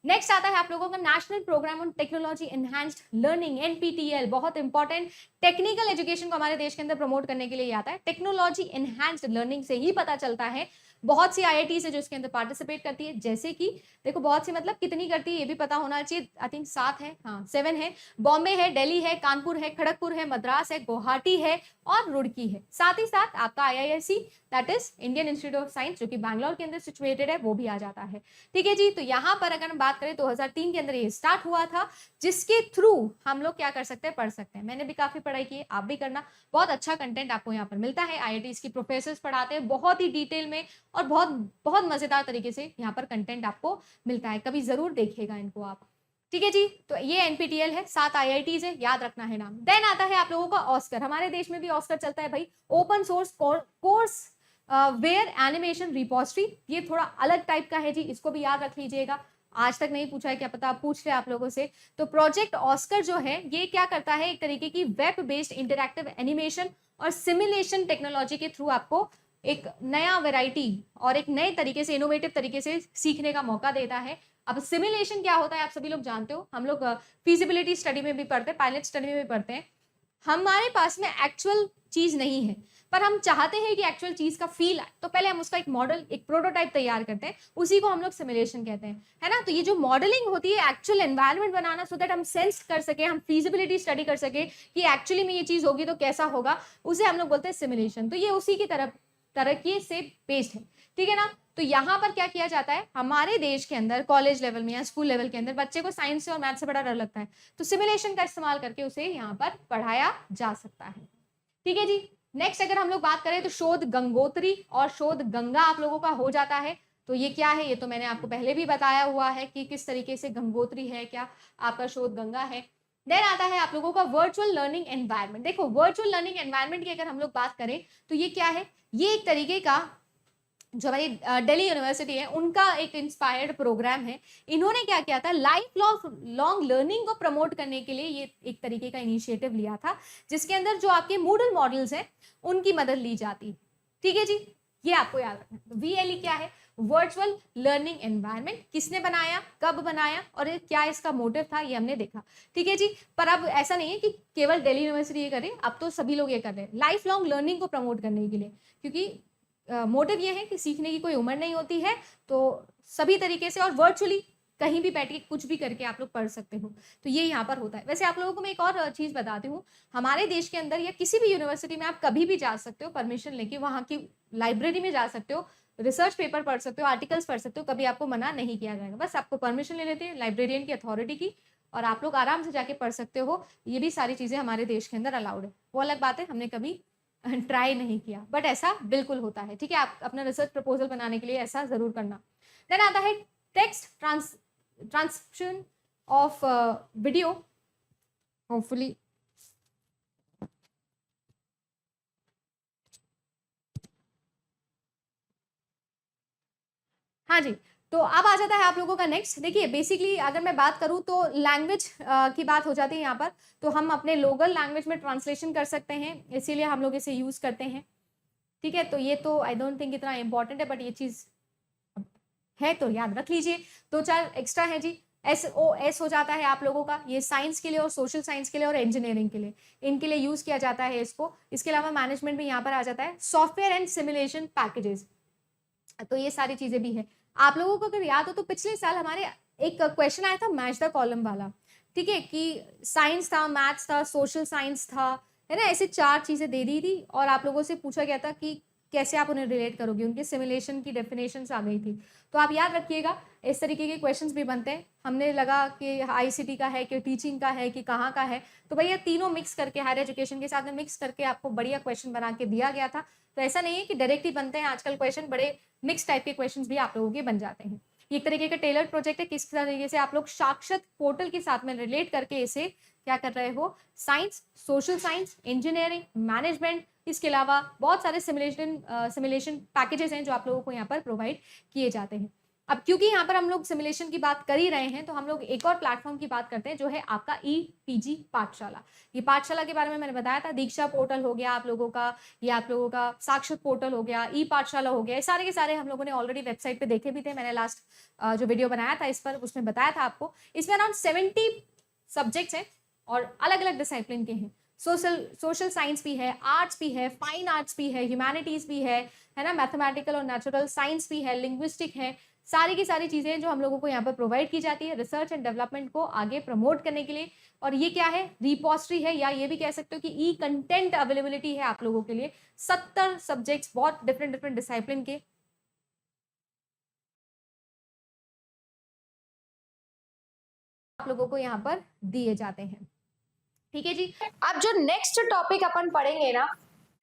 नेक्स्ट आता है आप लोगों का national programme on technology enhanced learning, NPTEL, बहुत इंपॉर्टेंट। टेक्निकल एजुकेशन को हमारे देश के अंदर प्रमोट करने के लिए आता है। टेक्नोलॉजी एनहांस्ड लर्निंग से ही पता चलता है। बहुत सी आईआईटीज है जो इसके अंदर पार्टिसिपेट करती है, जैसे कि देखो बहुत सी मतलब कितनी करती है ये भी पता होना चाहिए, आई थिंक 7 है, हाँ 7 है। बॉम्बे है, दिल्ली है, कानपुर है, खड़गपुर है, मद्रास है, गुवाहाटी है और रुड़की है। साथ ही साथ आपका IISc that is Indian institute of science जो कि बैंगलोर के अंदर सिचुएटेड है, वो भी आ जाता है। ठीक है जी। तो यहाँ पर अगर हम बात करें 2003 के अंदर ये स्टार्ट हुआ था, जिसके थ्रू हम लोग क्या कर सकते हैं, पढ़ सकते हैं। मैंने भी काफी पढ़ाई की है, आप भी करना। बहुत अच्छा कंटेंट आपको यहाँ पर मिलता है। आईआईटीज की प्रोफेसर्स पढ़ाते हैं बहुत ही डिटेल में और बहुत बहुत मजेदार तरीके से यहाँ पर कंटेंट आपको मिलता है, कभी जरूर देखिएगा इनको आप। ठीक है जी। तो ये एनपीटीएल है, 7 आईआईटीज है, याद रखना है नाम। देन आता है आप लोगों का ऑस्कर। हमारे देश में भी ऑस्कर चलता है भाई, open source courseware animation repository. ये थोड़ा अलग टाइप का है जी, इसको भी याद रख लीजिएगा। आज तक नहीं पूछा है, क्या पता आप पूछ ले आप लोगों से। तो प्रोजेक्ट ऑस्कर जो है ये क्या करता है, एक तरीके की वेब बेस्ड इंटरैक्टिव एनिमेशन और सिमुलेशन टेक्नोलॉजी के थ्रू आपको एक नया वैरायटी और एक नए तरीके से, इनोवेटिव तरीके से सीखने का मौका देता है। अब सिमुलेशन क्या होता है आप सभी लोग जानते हो, हम लोग फिजिबिलिटी स्टडी में भी पढ़ते हैं, पायलट स्टडी में भी पढ़ते हैं। हमारे पास में एक्चुअल चीज नहीं है, पर हम चाहते हैं कि एक्चुअल चीज का फील आए, तो पहले हम उसका एक मॉडल, एक प्रोटोटाइप तैयार करते हैं, उसी को हम लोग सिमुलेशन कहते हैं, है ना। तो ये जो मॉडलिंग होती है, actual environment banana, so that हम सेंस कर सके, हम फिजिबिलिटी स्टडी कर सके कि एक्चुअली में ये चीज होगी तो कैसा होगा, उसे हम लोग बोलते हैं सिमुलेशन। तो ये उसी की तरक्की से बेस्ड है। ठीक है ना। तो यहाँ पर क्या किया जाता है, हमारे देश के अंदर कॉलेज लेवल में या स्कूल लेवल के अंदर बच्चे को साइंस से और मैथ से बड़ा डर लगता है, तो सिमुलेशन का इस्तेमाल करके उसे यहाँ पर पढ़ाया जा सकता है। ठीक है जी। नेक्स्ट अगर हम लोग बात करें तो शोध गंगोत्री और शोध गंगा आप लोगों का हो जाता है। तो ये क्या है, ये तो मैंने आपको पहले भी बताया हुआ है कि किस तरीके से गंगोत्री है, क्या आपका शोध गंगा है। देन आता है आप लोगों का वर्चुअल लर्निंग एनवायरनमेंट। देखो वर्चुअल लर्निंग एनवायरनमेंट की अगर हम लोग बात करें तो ये क्या है, ये एक तरीके का जो हमारी दिल्ली यूनिवर्सिटी है उनका एक इंस्पायर्ड प्रोग्राम है। इन्होंने क्या किया था, लाइफ लॉन्ग लर्निंग को प्रमोट करने के लिए ये एक तरीके का इनिशिएटिव लिया था, जिसके अंदर जो आपके मूडल मॉडल्स हैं उनकी मदद ली जाती। ठीक है जी। ये आपको याद रखना है। VLE क्या है, वर्चुअल लर्निंग एनवायरनमेंट। किसने बनाया, कब बनाया और क्या इसका मोटिव था, ये हमने देखा। ठीक है जी। पर अब ऐसा नहीं है कि केवल दिल्ली यूनिवर्सिटी ये करे, अब तो सभी लोग ये कर रहे हैं लाइफ लॉन्ग लर्निंग को प्रमोट करने के लिए, क्योंकि मोटिव ये है कि सीखने की कोई उम्र नहीं होती है, तो सभी तरीके से और वर्चुअली कहीं भी बैठ के कुछ भी करके आप लोग पढ़ सकते हो। तो ये यहाँ पर होता है। वैसे आप लोगों को मैं एक और चीज बताती हूँ, हमारे देश के अंदर या किसी भी यूनिवर्सिटी में आप कभी भी जा सकते हो, परमिशन लेके वहाँ की लाइब्रेरी में जा सकते हो, रिसर्च पेपर पढ़ सकते हो, आर्टिकल्स पढ़ सकते हो, कभी आपको मना नहीं किया जाएगा। बस आपको परमिशन ले लेते हैं लाइब्रेरियन की, अथॉरिटी की, और आप लोग आराम से जाके पढ़ सकते हो। ये भी सारी चीजें हमारे देश के अंदर अलाउड है। वो अलग बात है, हमने कभी ट्राई नहीं किया, बट ऐसा बिल्कुल होता है। ठीक है। आप अपना रिसर्च प्रपोजल बनाने के लिए ऐसा जरूर करना। देन आता है text transcription of video, hopefully हाँ जी। तो अब आ जाता है आप लोगों का नेक्स्ट। देखिए बेसिकली अगर मैं बात करूं तो लैंग्वेज की बात हो जाती है यहाँ पर, तो हम अपने लोकल लैंग्वेज में ट्रांसलेशन कर सकते हैं, इसीलिए हम लोग इसे यूज करते हैं। ठीक है। तो ये तो आई डोंट थिंक इतना इंपॉर्टेंट है, बट ये चीज है तो याद रख लीजिए। 2-4 एक्स्ट्रा है जी। SOS हो जाता है आप लोगों का, ये साइंस के लिए और सोशल साइंस के लिए और इंजीनियरिंग के लिए, इनके लिए यूज किया जाता है इसको। इसके अलावा मैनेजमेंट भी यहाँ पर आ जाता है। सॉफ्टवेयर एंड सिमुलेशन पैकेजेस, तो ये सारी चीजें भी है। आप लोगों को अगर याद हो तो पिछले साल हमारे एक क्वेश्चन आया था मैच द कॉलम वाला। ठीक है, कि साइंस था, मैथ्स था, सोशल साइंस था, है ना, ऐसे 4 चीजें दे दी थी और आप लोगों से पूछा गया था कि कैसे आप उन्हें रिलेट करोगे, उनके सिमुलेशन की डेफिनेशंस आ गई थी। तो आप याद रखिएगा इस तरीके के क्वेश्चंस भी बनते हैं। हमने लगा कि ICT का है कि टीचिंग का है कि कहाँ का है, तो भैया तीनों मिक्स करके हायर एजुकेशन के साथ में मिक्स करके आपको बढ़िया क्वेश्चन बना के दिया गया था। तो ऐसा नहीं है कि डायरेक्ट ही बनते हैं, आजकल क्वेश्चन बड़े मिक्स टाइप के क्वेश्चन भी आप लोगों के बन जाते हैं। एक तरीके का टेलर प्रोजेक्ट है, किस तरीके से आप लोग साक्षात पोर्टल के साथ में रिलेट करके इसे क्या कर रहे हो, science, social science, engineering, management, इसके अलावा बहुत सारे सिमुलेशन पैकेजेस हैं जो आप लोगों को यहाँ पर प्रोवाइड किए जाते हैं। अब क्योंकि यहाँ पर हम लोग सिमुलेशन की बात कर ही रहे हैं तो हम लोग एक और प्लेटफॉर्म की बात करते हैं जो है आपका EPG पाठशाला। ये पाठशाला के बारे में मैंने बताया था, दीक्षा पोर्टल हो गया आप लोगों का, ये आप लोगों का साक्षात पोर्टल हो गया, पाठशाला हो गया, ये सारे के सारे हम लोगों ने ऑलरेडी वेबसाइट पे देखे भी थे। मैंने लास्ट जो वीडियो बनाया था इस पर उसमें बताया था आपको। इसमें अराउंड 70 सब्जेक्ट्स हैं और अलग अलग डिसिप्लिन के हैं। सोशल साइंस भी है, आर्ट्स भी है, फाइन आर्ट्स भी है, ह्यूमैनिटीज भी है ना, मैथमेटिकल और नेचुरल साइंस भी है, लिंग्विस्टिक है, सारी की सारी चीजें जो हम लोगों को यहाँ पर प्रोवाइड की जाती है रिसर्च एंड डेवलपमेंट को आगे प्रमोट करने के लिए। और ये क्या है, रिपोजिटरी है, या ये भी कह सकते हो कि ई कंटेंट अवेलेबिलिटी है आप लोगों के लिए। 70 सब्जेक्ट्स, बहुत डिफरेंट डिसिप्लिन के आप लोगों को यहाँ पर दिए जाते हैं। ठीक है जी। अब जो नेक्स्ट टॉपिक अपन पढ़ेंगे ना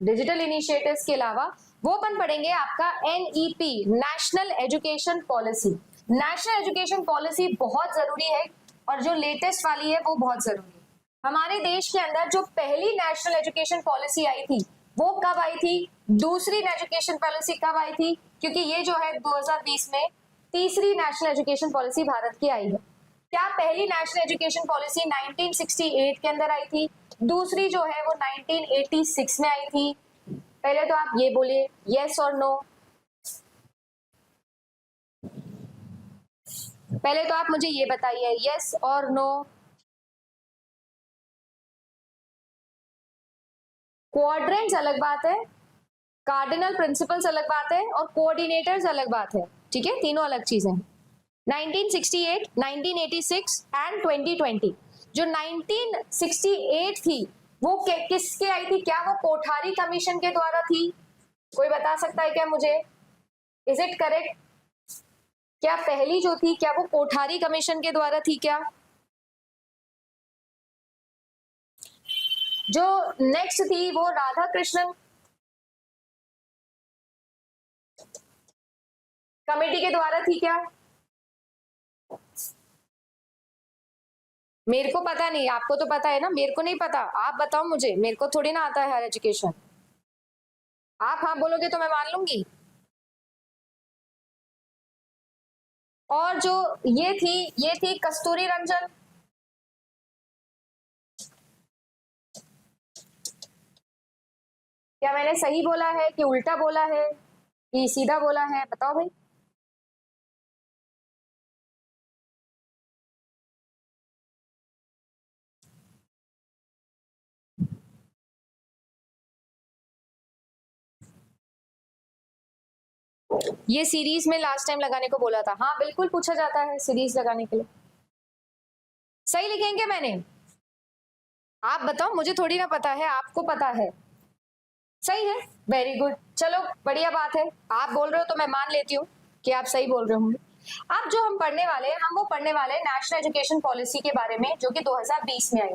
डिजिटल इनिशिएटिव्स के अलावा, वो अपन पढ़ेंगे आपका NEP, national education policy. National education policy बहुत जरूरी है और जो लेटेस्ट वाली है वो बहुत जरूरी है। हमारे देश के अंदर जो पहली नेशनल एजुकेशन पॉलिसी आई थी वो कब आई थी, दूसरी एजुकेशन पॉलिसी कब आई थी, क्योंकि ये जो है 2020 में तीसरी नेशनल एजुकेशन पॉलिसी भारत की आई है। क्या पहली नेशनल एजुकेशन पॉलिसी 1968 के अंदर आई थी, दूसरी जो है वो 1986 में आई थी? पहले तो आप ये बोलिए यस और नो। पहले तो आप मुझे ये बताइए यस और नो। क्वाड्रेंट्स अलग बात है, कार्डिनल प्रिंसिपल्स अलग बात है और कोऑर्डिनेटर्स अलग बात है। ठीक है, तीनों अलग चीजें हैं। 1968, 1986 एंड 2020। जो 1968 थी वो किसके आई थी? क्या वो कोठारी कमीशन के द्वारा थी? कोई बता सकता है क्या मुझे? Is it correct? क्या पहली जो थी क्या वो कोठारी कमीशन के द्वारा थी क्या? जो नेक्स्ट थी वो राधा कृष्णन कमेटी के द्वारा थी क्या? मेरे को पता नहीं, आपको तो पता है ना, मेरे को नहीं पता। आप बताओ मुझे, मेरे को थोड़ी ना आता है हायर एजुकेशन। आप हाँ बोलोगे तो मैं मान लूंगी। और जो ये थी कस्तूरी रंजन। क्या मैंने सही बोला है कि उल्टा बोला है कि सीधा बोला है? बताओ भाई। ये सीरीज में लास्ट टाइम लगाने को बोला था। हाँ बिल्कुल पूछा जाता है सीरीज लगाने के लिए। सही लिखेंगे मैंने? आप बताओ, मुझे थोड़ी ना पता है, आपको पता है। सही है, वेरी गुड। चलो बढ़िया बात है, आप बोल रहे हो तो मैं मान लेती हूँ कि आप सही बोल रहे होंगे। अब जो हम पढ़ने वाले हैं, हम वो पढ़ने वाले हैं नेशनल एजुकेशन पॉलिसी के बारे में जो कि 2020 में आई,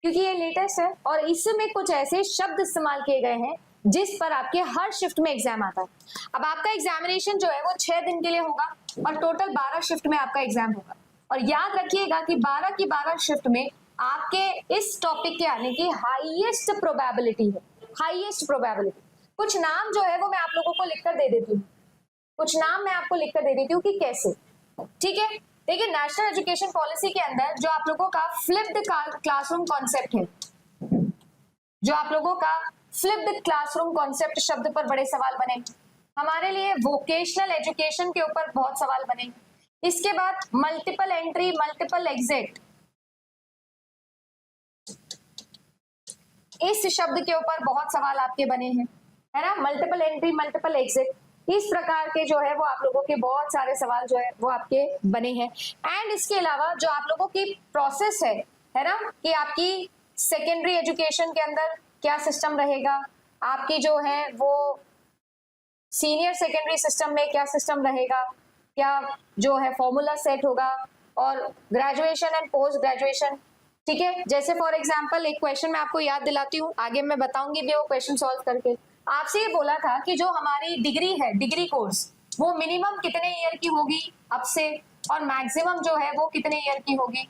क्योंकि ये लेटेस्ट है और इसमें कुछ ऐसे शब्द इस्तेमाल किए गए हैं जिस पर आपके हर शिफ्ट में एग्जाम आता है। अब आपका एग्जामिनेशन जो है वो 6 दिन के लिए होगा और टोटल 12 शिफ्ट में आपका एग्जाम होगा। और याद रखिएगा कि 12 की 12 शिफ्ट में आपके इस टॉपिक के आने की हाईएस्ट प्रोबेबिलिटी है, हाईएस्ट प्रोबेबिलिटी। कुछ नाम जो है वो मैं आप लोगों को लिखकर दे देती हूँ, कुछ नाम मैं आपको लिखकर दे देती हूँ कि कैसे। ठीक है, देखिए नेशनल एजुकेशन पॉलिसी के अंदर जो आप लोगों का फ्लिप्ड क्लासरूम कॉन्सेप्ट है, जो आप लोगों का फ्लिप्ड क्लासरूम कॉन्सेप्ट शब्द पर बड़े सवाल बने। हमारे लिए वोकेशनल एजुकेशन के ऊपर बहुत सवाल बने। इसके बाद मल्टीपल एंट्री मल्टीपल एग्जिट, इस शब्द के ऊपर बहुत सवाल आपके बने हैं, है ना। मल्टीपल एंट्री मल्टीपल एग्जिट, इस प्रकार के जो है वो आप लोगों के बहुत सारे सवाल जो है वो आपके बने हैं। एंड इसके अलावा जो आप लोगों की प्रोसेस है ना, कि आपकी सेकेंडरी एजुकेशन के अंदर क्या सिस्टम रहेगा, आपकी जो है वो सीनियर सेकेंडरी सिस्टम में क्या सिस्टम रहेगा, क्या जो है फॉर्मूला सेट होगा, और ग्रेजुएशन एंड पोस्ट ग्रेजुएशन। ठीक है, जैसे फॉर एग्जांपल एक क्वेश्चन मैं आपको याद दिलाती हूँ, आगे मैं बताऊंगी भी वो क्वेश्चन सॉल्व करके। आपसे ये बोला था कि जो हमारी डिग्री है, डिग्री कोर्स, वो मिनिमम कितने ईयर की होगी अब से, और मैक्सिमम जो है वो कितने ईयर की होगी।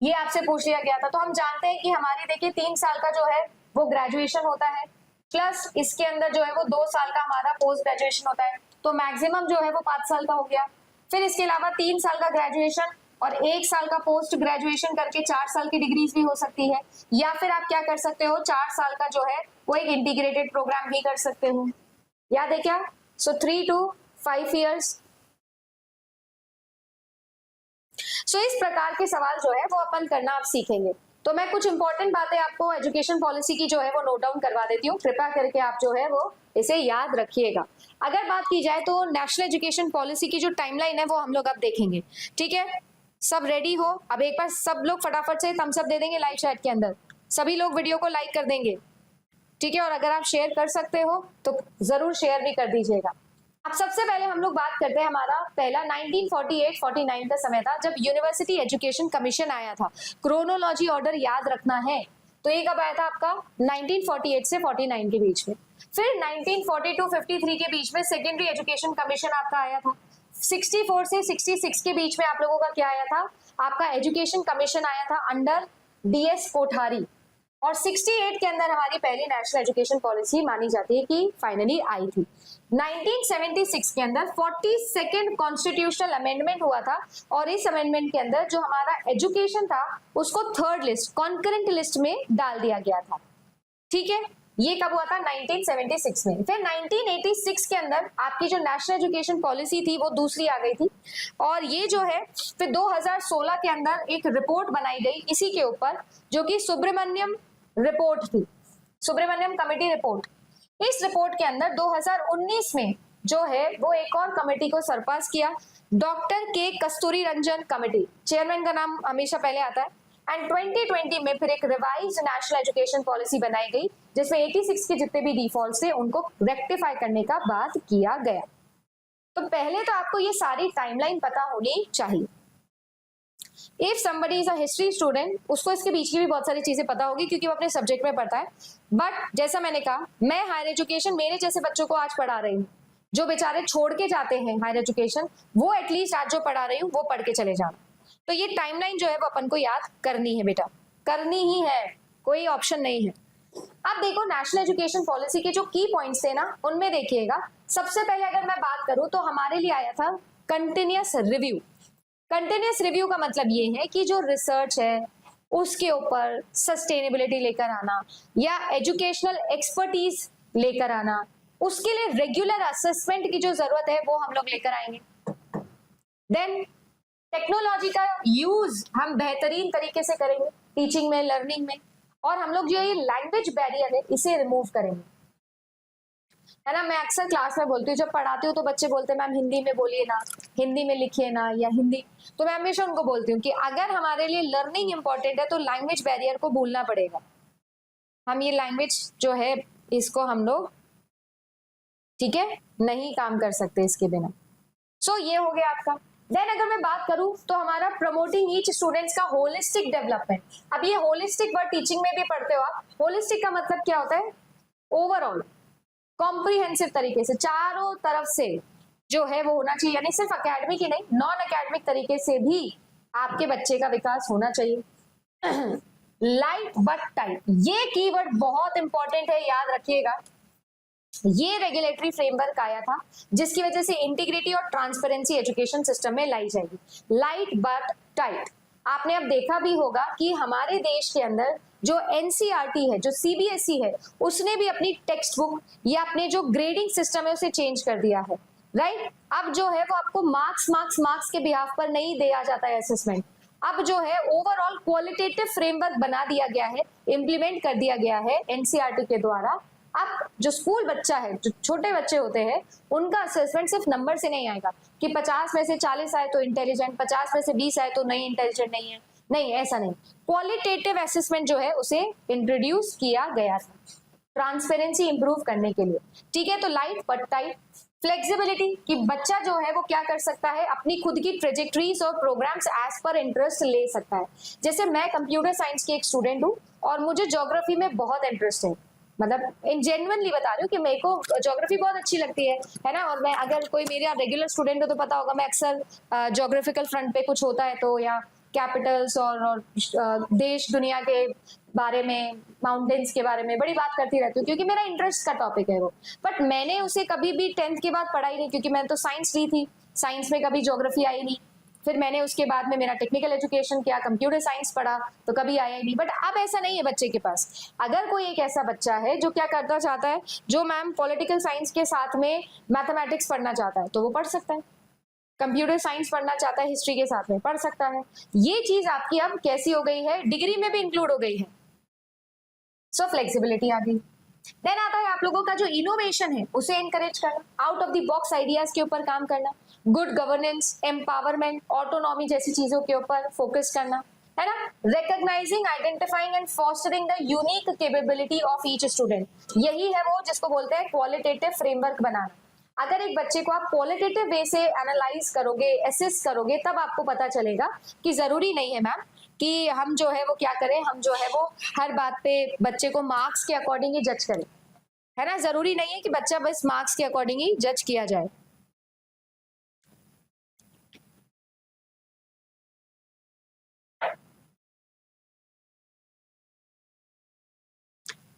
ये आपसे पूछ लिया गया था। तो हम जानते हैं कि हमारी देखिए 3 साल का जो है वो ग्रेजुएशन होता है, प्लस इसके अंदर जो है वो 2 साल का हमारा पोस्ट ग्रेजुएशन होता है, तो मैक्सिमम जो है वो 5 साल का हो गया। फिर इसके अलावा 3 साल का ग्रेजुएशन और 1 साल का पोस्ट ग्रेजुएशन करके 4 साल की डिग्रीज भी हो सकती है, या फिर आप क्या कर सकते हो 4 साल का जो है वो एक इंटीग्रेटेड प्रोग्राम भी कर सकते हो। याद है क्या? सो 3 to 5 years। सो इस प्रकार के सवाल जो है वो अपन करना आप सीखेंगे। तो मैं कुछ इंपॉर्टेंट बातें आपको एजुकेशन पॉलिसी की जो है वो नोट डाउन करवा देती हूँ, कृपया करके आप जो है वो इसे याद रखिएगा। अगर बात की जाए तो नेशनल एजुकेशन पॉलिसी की जो टाइमलाइन है वो हम लोग अब देखेंगे, ठीक है? सब रेडी हो? अब एक बार सब लोग फटाफट से थम्स अप दे देंगे लाइव चैट के अंदर, सभी लोग वीडियो को लाइक कर देंगे, ठीक है? और अगर आप शेयर कर सकते हो तो जरूर शेयर भी कर दीजिएगा। अब सबसे पहले हम लोग बात करते हैं, हमारा पहला 1948-49 का समय था जब यूनिवर्सिटी एजुकेशन कमीशन आया था। क्रोनोलॉजी ऑर्डर याद रखना है, तो ये कब आया था आपका? 1948 से 49 के बीच में। फिर 1942-53 के बीच में सेकेंडरी एजुकेशन कमीशन आपका आया था। 64 से 66 के बीच में आप लोगों का क्या आया था? आपका एजुकेशन कमीशन आया था अंडर DS कोठारी। और 68 के अंदर हमारी पहली नेशनल एजुकेशन पॉलिसी मानी जाती है कि फाइनली आई थी। 1976 के अंदर 42nd कॉन्स्टिट्यूशनल अमेंडमेंट हुआ था, और इस अमेंडमेंट के अंदर जो हमारा एजुकेशन था उसको थर्ड लिस्ट, कॉन्करेंट लिस्ट में डाल दिया गया था, ठीक है? ये कब हुआ था? 1976 में। फिर 1986 के अंदर आपकी जो नेशनल एजुकेशन पॉलिसी थी वो दूसरी आ गई थी, और ये जो है फिर 2016 के अंदर एक रिपोर्ट बनाई गई इसी के ऊपर, जो कि सुब्रमण्यम रिपोर्ट थी, सुब्रमण्यम कमेटी रिपोर्ट। इस रिपोर्ट के अंदर 2019 में जो है वो एक और कमेटी को सरपास किया, डॉक्टर के कस्तूरी रंजन कमेटी, चेयरमैन का नाम हमेशा पहले आता है। एंड 2020 में फिर एक रिवाइज्ड नेशनल एजुकेशन पॉलिसी बनाई गई जिसमें 86 के जितने भी डिफॉल्ट्स थे उनको रेक्टिफाई करने का बात किया गया। तो पहले तो आपको ये सारी टाइमलाइन पता होनी चाहिए। If somebody is a history student, उसको इसके बीच की भी बहुत सारी चीजें पता होगी क्योंकि वो अपने सब्जेक्ट में पढ़ता है। बट जैसा मैंने कहा, मैं हायर एजुकेशन मेरे जैसे बच्चों को आज पढ़ा रही हूँ, जो बेचारे छोड़ के जाते हैं हायर एजुकेशन, वो एटलीस्ट आज जो पढ़ा रही हूँ वो पढ़ के चले जाना। तो ये टाइमलाइन जो है वो अपन को याद करनी है बेटा, करनी ही है, कोई ऑप्शन नहीं है। अब देखो नेशनल एजुकेशन पॉलिसी के जो की पॉइंट्स थे ना, उनमें देखिएगा, सबसे पहले अगर मैं बात करूं तो हमारे लिए आया था कंटिन्यूअस रिव्यू। कंटिन्यूअस रिव्यू का मतलब ये है कि जो रिसर्च है उसके ऊपर सस्टेनेबिलिटी लेकर आना या एजुकेशनल एक्सपर्टीज लेकर आना, उसके लिए रेगुलर असेसमेंट की जो जरूरत है वो हम लोग लेकर आएंगे। देन टेक्नोलॉजी का यूज हम बेहतरीन तरीके से करेंगे टीचिंग में, लर्निंग में, और हम लोग जो ये लैंग्वेज बैरियर है इसे रिमूव करेंगे, है ना? मैं अक्सर क्लास में बोलती हूँ, जब पढ़ाती हूँ तो बच्चे बोलते हैं मैम हिंदी में बोलिए ना, हिंदी में लिखिए ना, या हिंदी, तो मैं हमेशा उनको बोलती हूँ कि अगर हमारे लिए लर्निंग इंपॉर्टेंट है तो लैंग्वेज बैरियर को भूलना पड़ेगा। हम ये लैंग्वेज जो है इसको हम लोग, ठीक है, नहीं काम कर सकते इसके बिना। सो ये हो गया आपका। देन अगर मैं बात करूं तो हमारा प्रमोटिंग ईच स्टूडेंट्स का होलिस्टिक डेवलपमेंट। अब ये होलिस्टिक वर्ड टीचिंग में भी पढ़ते हो आप। होलिस्टिक का मतलब क्या होता है? ओवरऑल, कॉम्प्रिहेंसिव तरीके से, चारों तरफ से जो है वो होना चाहिए, यानी सिर्फ एकेडमिक ही नहीं, नॉन एकेडमिक तरीके से भी आपके बच्चे का विकास होना चाहिए। लाइट बट टाइट, ये कीवर्ड बहुत इंपॉर्टेंट है, याद रखिएगा। ये रेगुलेटरी फ्रेमवर्क आया था जिसकी वजह से इंटीग्रिटी और ट्रांसपेरेंसी एजुकेशन सिस्टम में लाई जाएगी। लाइट बट टाइट, आपने अब देखा भी होगा कि हमारे देश के अंदर जो एनसीईआरटी है, जो सीबीएसई है, उसने भी अपनी टेक्स्ट बुक या अपने जो ग्रेडिंग सिस्टम है उसे चेंज कर दिया है, राइट? अब जो है वो आपको मार्क्स के बिहाफ पर नहीं दिया जाता है असेसमेंट। अब जो है ओवरऑल क्वालिटेटिव फ्रेमवर्क बना दिया गया है, इम्प्लीमेंट कर दिया गया है एनसीईआरटी के द्वारा। अब जो स्कूल बच्चा है, जो छोटे बच्चे होते हैं, उनका असेसमेंट सिर्फ नंबर से नहीं आएगा कि 50 में से 40 आए तो इंटेलिजेंट, 50 में से 20 आए तो नहीं इंटेलिजेंट नहीं है, नहीं, ऐसा नहीं। क्वालिटेटिव असेसमेंट जो है उसे इंट्रोड्यूस किया गया था ट्रांसपेरेंसी इंप्रूव करने के लिए, ठीक है? तो लाइट बट टाइट। फ्लेक्सिबिलिटी, कि बच्चा जो है वो क्या कर सकता है, अपनी खुद की ट्रेजेक्टरीज और प्रोग्राम्स एज पर इंटरेस्ट ले सकता है। जैसे मैं कंप्यूटर साइंस की एक स्टूडेंट हूँ और मुझे ज्योग्राफी में बहुत इंटरेस्ट है, मतलब इन जेन्युइनली बता रही हूँ कि मेरे को ज्योग्राफी बहुत अच्छी लगती है ना? और मैं, अगर कोई मेरा रेगुलर स्टूडेंट हो तो पता होगा, मैं अक्सर ज्योग्राफिकल फ्रंट पे कुछ होता है तो, या कैपिटल्स और देश दुनिया के बारे में, माउंटेन्स के बारे में बड़ी बात करती रहती हूँ क्योंकि मेरा इंटरेस्ट का टॉपिक है वो। बट मैंने उसे कभी भी 10th के बाद पढ़ाई नहीं, क्योंकि मैंने तो साइंस ली थी, साइंस में कभी ज्योग्राफी आई नहीं। फिर मैंने उसके बाद में मेरा टेक्निकल एजुकेशन किया, कंप्यूटर साइंस पढ़ा, तो कभी आया ही नहीं। बट अब ऐसा नहीं है बच्चे के पास। अगर कोई एक ऐसा बच्चा है जो क्या करना चाहता है, जो मैम पॉलिटिकल साइंस के साथ में मैथमेटिक्स पढ़ना चाहता है, तो वो पढ़ सकता है। कंप्यूटर साइंस पढ़ना चाहता है, हिस्ट्री के साथ में पढ़ सकता है। ये चीज आपकी अब कैसी हो गई है, डिग्री में भी इंक्लूड हो गई है। सो फ्लेक्सिबिलिटी आ गई। देन आता है आप लोगों का जो इनोवेशन है उसे एनकरेज करना, out of the box ideas के ऊपर काम करना, गुड गवर्नेंस, एम्पावरमेंट, ऑटोनॉमी जैसी चीजों के ऊपर फोकस करना, है ना। Recognising, identifying and fostering the unique capability of each student, यही है वो जिसको बोलते हैं क्वालिटेटिव फ्रेमवर्क बनाना। अगर एक बच्चे को आप क्वालिटेटिव वे से एनालाइज करोगे, असेस करोगे, तब आपको पता चलेगा कि जरूरी नहीं है मैम कि हम जो है वो क्या करें, हम जो है वो हर बात पे बच्चे को मार्क्स के अकॉर्डिंग ही जज करें, है ना। जरूरी नहीं है कि बच्चा बस मार्क्स के अकॉर्डिंग ही जज किया जाए।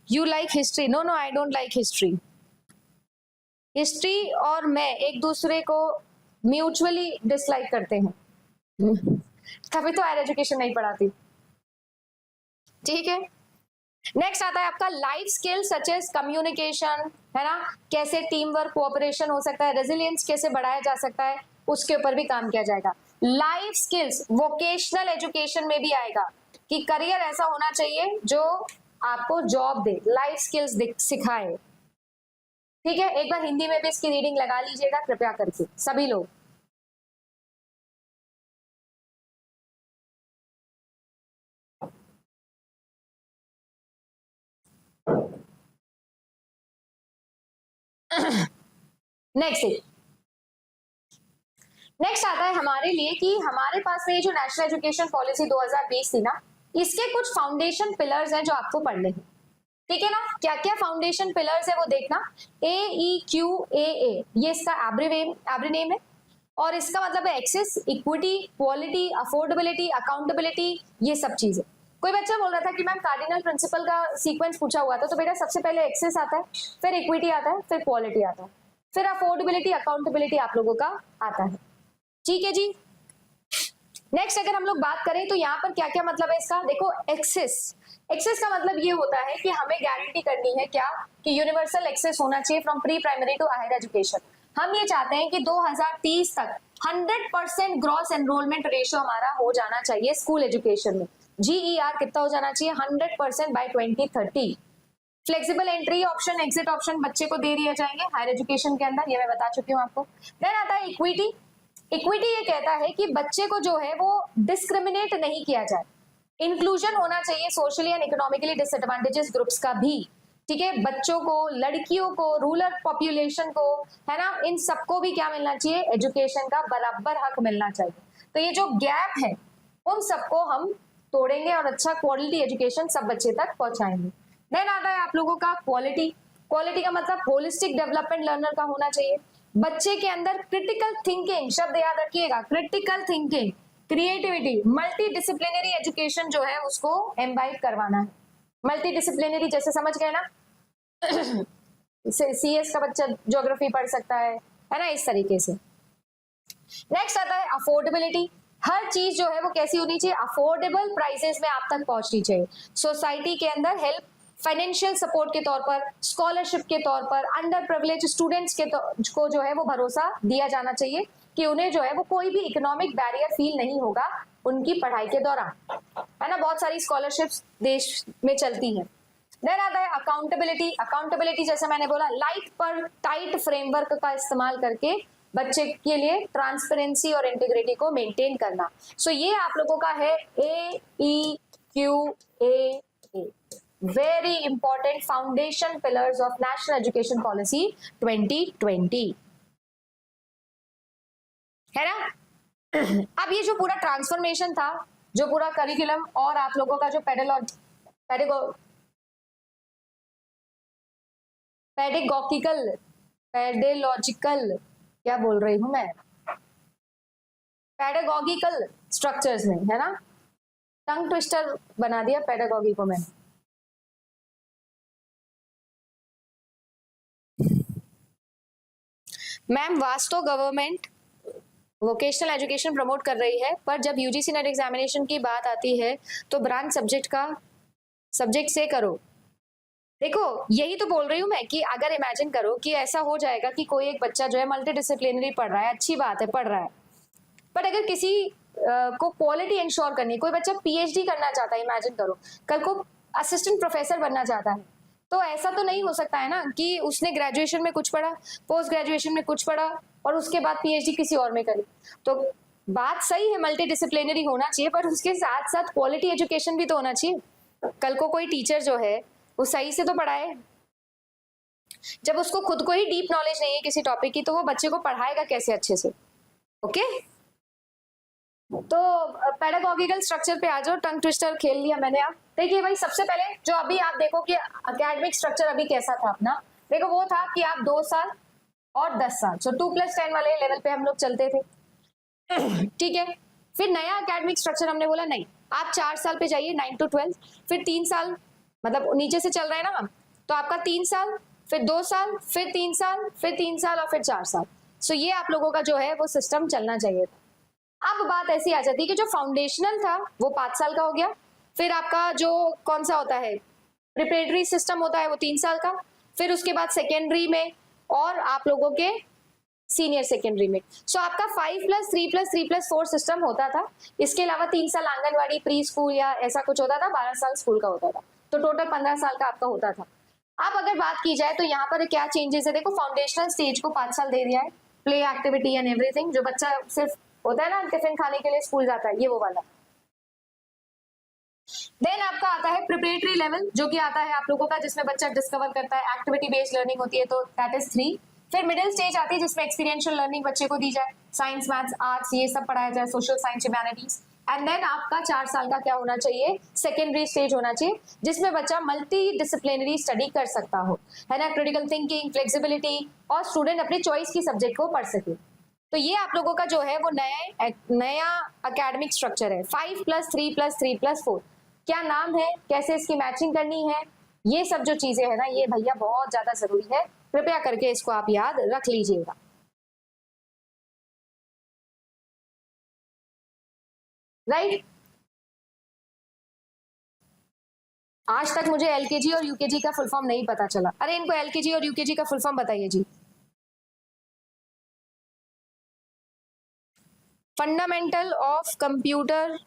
You like history? No no, I don't like history. History और मैं एक दूसरे को म्यूचुअली डिसलाइक करते हैं, तभी तो हायर एजुकेशन नहीं पढ़ाती। ठीक है। नेक्स्ट आता है आपका life skill such as communication, है ना, कैसे टीम वर्क, कोऑपरेशन हो सकता है, रेजिलियंस कैसे बढ़ाया जा सकता है, उसके ऊपर भी काम किया जाएगा। लाइफ स्किल्स वोकेशनल एजुकेशन में भी आएगा कि करियर ऐसा होना चाहिए जो आपको जॉब दे, लाइफ स्किल्स सिखाए। ठीक है, एक बार हिंदी में भी इसकी रीडिंग लगा लीजिएगा कृपया करके सभी लोग। नेक्स्ट आता है हमारे लिए कि हमारे पास में ये जो नेशनल एजुकेशन पॉलिसी 2020 थी ना, इसके कुछ फाउंडेशन पिलर्स हैं जो आपको पढ़ने हैं। ठीक है ना, क्या क्या फाउंडेशन पिलर्स है वो देखना। AEQAA, ये इसका एब्रीनेम है और इसका मतलब है access, equity, quality, affordability, accountability, ये सब चीजें। कोई बच्चा बोल रहा था कि मैम कार्डिनल प्रिंसिपल का सीक्वेंस पूछा हुआ था, तो बेटा सबसे पहले एक्सेस आता है, फिर इक्विटी आता है, फिर क्वालिटी आता है, फिर अफोर्डेबिलिटी, अकाउंटेबिलिटी आप लोगों का आता है। ठीक है जी। नेक्स्ट अगर हम लोग बात करें तो यहाँ पर क्या क्या मतलब है इसका, देखो एक्सेस का मतलब ये होता है कि हमें गारंटी करनी है क्या, कि यूनिवर्सल एक्सेस होना चाहिए from pre primary to higher education. हम ये चाहते हैं कि 2030 तक 100% ग्रॉस एनरोलमेंट रेशियो हमारा हो जाना चाहिए स्कूल एजुकेशन में। GER कितना हो जाना चाहिए, 100% by 2030। Flexible entry option, exit option बच्चे को दे दिए जाएंगे हायर एजुकेशन के अंदर, ये मैं बता चुकी हूँ आपको। देन आता है इक्विटी। इक्विटी ये कहता है कि बच्चे को जो है वो डिस्क्रिमिनेट नहीं किया जाए, इंक्लूजन होना चाहिए socially and economically disadvantages groups का भी। ठीक है, बच्चों को, लड़कियों को, रूरल पॉपुलेशन को, है ना, इन सबको भी क्या मिलना चाहिए, एजुकेशन का बराबर हक मिलना चाहिए। तो ये जो गैप है उन सबको हम तोड़ेंगे और अच्छा क्वालिटी एजुकेशन सब बच्चे तक पहुंचाएंगे। देन आता है आप लोगों का क्वालिटी। क्वालिटी का मतलब होलिस्टिक डेवलपमेंट लर्नर का होना चाहिए। बच्चे के अंदर क्रिटिकल थिंकिंग, शब्द याद रखिएगा, critical thinking, creativity, multi disciplinary education जो है उसको एम्बाइब करवाना है। मल्टी डिसिप्लिनरी जैसे समझ गए ना, CS का बच्चा ज्योग्राफी पढ़ सकता है ना, इस तरीके से। नेक्स्ट आता है अफोर्डेबिलिटी। हर चीज जो है वो कैसी होनी चाहिए, अफोर्डेबल प्राइसेस में आप तक पहुंचनी चाहिए। सोसाइटी के अंदर हेल्प, फाइनेंशियल सपोर्ट के तौर पर, स्कॉलरशिप के तौर पर, अंडर प्रिविलेज स्टूडेंट्स को जो है वो भरोसा दिया जाना चाहिए कि उन्हें जो है वो कोई भी इकोनॉमिक बैरियर फील नहीं होगा उनकी पढ़ाई के दौरान, है ना। बहुत सारी स्कॉलरशिप्स देश में चलती हैं। देन आता है अकाउंटेबिलिटी। अकाउंटेबिलिटी जैसे मैंने बोला, लाइट पर टाइट फ्रेमवर्क का इस्तेमाल करके बच्चे के लिए ट्रांसपेरेंसी और इंटीग्रिटी को मेंटेन करना। सो ये आप लोगों का है AEQAA, very important foundation pillars of national education policy 2020, है ना। अब ये जो पूरा ट्रांसफॉर्मेशन था, जो पूरा करिकुलम और आप लोगों का जो पेडेगॉजिकल, क्या बोल रही हूं मैं, पेडागॉगिकल स्ट्रक्चर्स में, है ना, टंग ट्विस्टर बना दिया पेडागॉगी को मैंने। मैम वास्तव गवर्नमेंट वोकेशनल एजुकेशन प्रमोट कर रही है, पर जब यूजीसी नेट एग्जामिनेशन की बात आती है तो ब्रांच सब्जेक्ट से करो। देखो यही तो बोल रही हूँ मैं कि अगर इमेजिन करो कि ऐसा हो जाएगा कि कोई एक बच्चा जो है मल्टी डिसिप्लिनरी पढ़ रहा है, अच्छी बात है पढ़ रहा है, बट अगर किसी को क्वालिटी इंश्योर करनी, कोई बच्चा पीएचडी करना चाहता है, इमेजिन करो कल को असिस्टेंट प्रोफेसर बनना चाहता है, तो ऐसा तो नहीं हो सकता है ना कि उसने ग्रेजुएशन में कुछ पढ़ा, पोस्ट ग्रेजुएशन में कुछ पढ़ा और उसके बाद पीएचडी किसी और में करी। तो बात सही है मल्टी डिसिप्लिनरी होना चाहिए, पर उसके साथ साथ क्वालिटी एजुकेशन भी तो होना चाहिए। कल को कोई टीचर जो है वो सही से तो पढ़ाए। जब उसको खुद को ही डीप नॉलेज नहीं है किसी टॉपिक की, तो वो बच्चे को पढ़ाएगा कैसे अच्छे से। ओके, तो पेडागॉगिकल स्ट्रक्चर पे आ जाओ। टंग ट्विस्टर खेल लिया मैंने। आप देखिए भाई, सबसे पहले जो अभी आप देखो कि एकेडमिक स्ट्रक्चर अभी कैसा था अपना, देखो वो था कि आप 2 साल और 10 साल, सो 2+10 वाले लेवल पे हम लोग चलते थे। ठीक है, फिर नया एकेडमिक स्ट्रक्चर हमने बोला नहीं, आप 4 साल पे जाइए 9 to 12, फिर 3 साल, मतलब नीचे से चल रहे हैं ना हम, तो आपका 3 साल, फिर 2 साल, फिर 3 साल, फिर 3 साल और फिर 4 साल। सो ये आप लोगों का जो है वो सिस्टम चलना चाहिए था। अब बात ऐसी आ जाती है कि जो फाउंडेशनल था वो 5 साल का हो गया, फिर आपका जो कौन सा होता है प्रिपरेटरी सिस्टम होता है वो 3 साल का, फिर उसके बाद सेकेंडरी में और आप लोगों के सीनियर सेकेंडरी में। सो आपका 5+3+3+4 सिस्टम होता था। इसके अलावा 3 साल आंगनवाड़ी, प्री स्कूल या ऐसा कुछ होता था, 12 साल स्कूल का होता था, तो टोटल 15 साल का आपका होता था। अब अगर बात की जाए तो यहाँ पर क्या चेंजेस है, देखो फाउंडेशनल स्टेज को 5 साल दे दिया है, प्ले एक्टिविटी एंड एवरीथिंग, जो बच्चा सिर्फ होता है ना टिफिन खाने के लिए स्कूल जाता है, ये वो वाला। देन आपका आता है प्रिपरेटरी लेवल, जो कि आता है आप लोगों का जिसमें बच्चा डिस्कवर करता है, एक्टिविटी बेस्ड लर्निंग होती है, तो दैट इज 3। फिर मिडिल स्टेज आती है जिसमें एक्सपीरियंशियल लर्निंग बच्चे को दी जाए, साइंस, मैथ्स, आर्ट्स ये सब पढ़ाया जाए, social science, humanities. And then आपका 4 साल का क्या होना चाहिए, सेकेंडरी स्टेज होना चाहिए, जिसमें बच्चा मल्टी डिसिप्लिनरी स्टडी कर सकता हो, है ना, क्रिटिकल थिंकिंग, फ्लेक्सिबिलिटी, और स्टूडेंट अपने चॉइस की सब्जेक्ट को पढ़ सके। तो ये आप लोगों का जो है वो नया एकेडमिक स्ट्रक्चर है, 5+3+3+4। क्या नाम है, कैसे इसकी मैचिंग करनी है, ये सब जो चीजें है ना, ये भैया बहुत ज्यादा जरूरी है, कृपया करके इसको आप याद रख लीजिएगा। राइट, आज तक मुझे एलकेजी और यूकेजी का फुल फॉर्म नहीं पता चला। अरे इनको एलकेजी और यूकेजी का फुल फॉर्म बताइए जी। फंडामेंटल ऑफ कंप्यूटर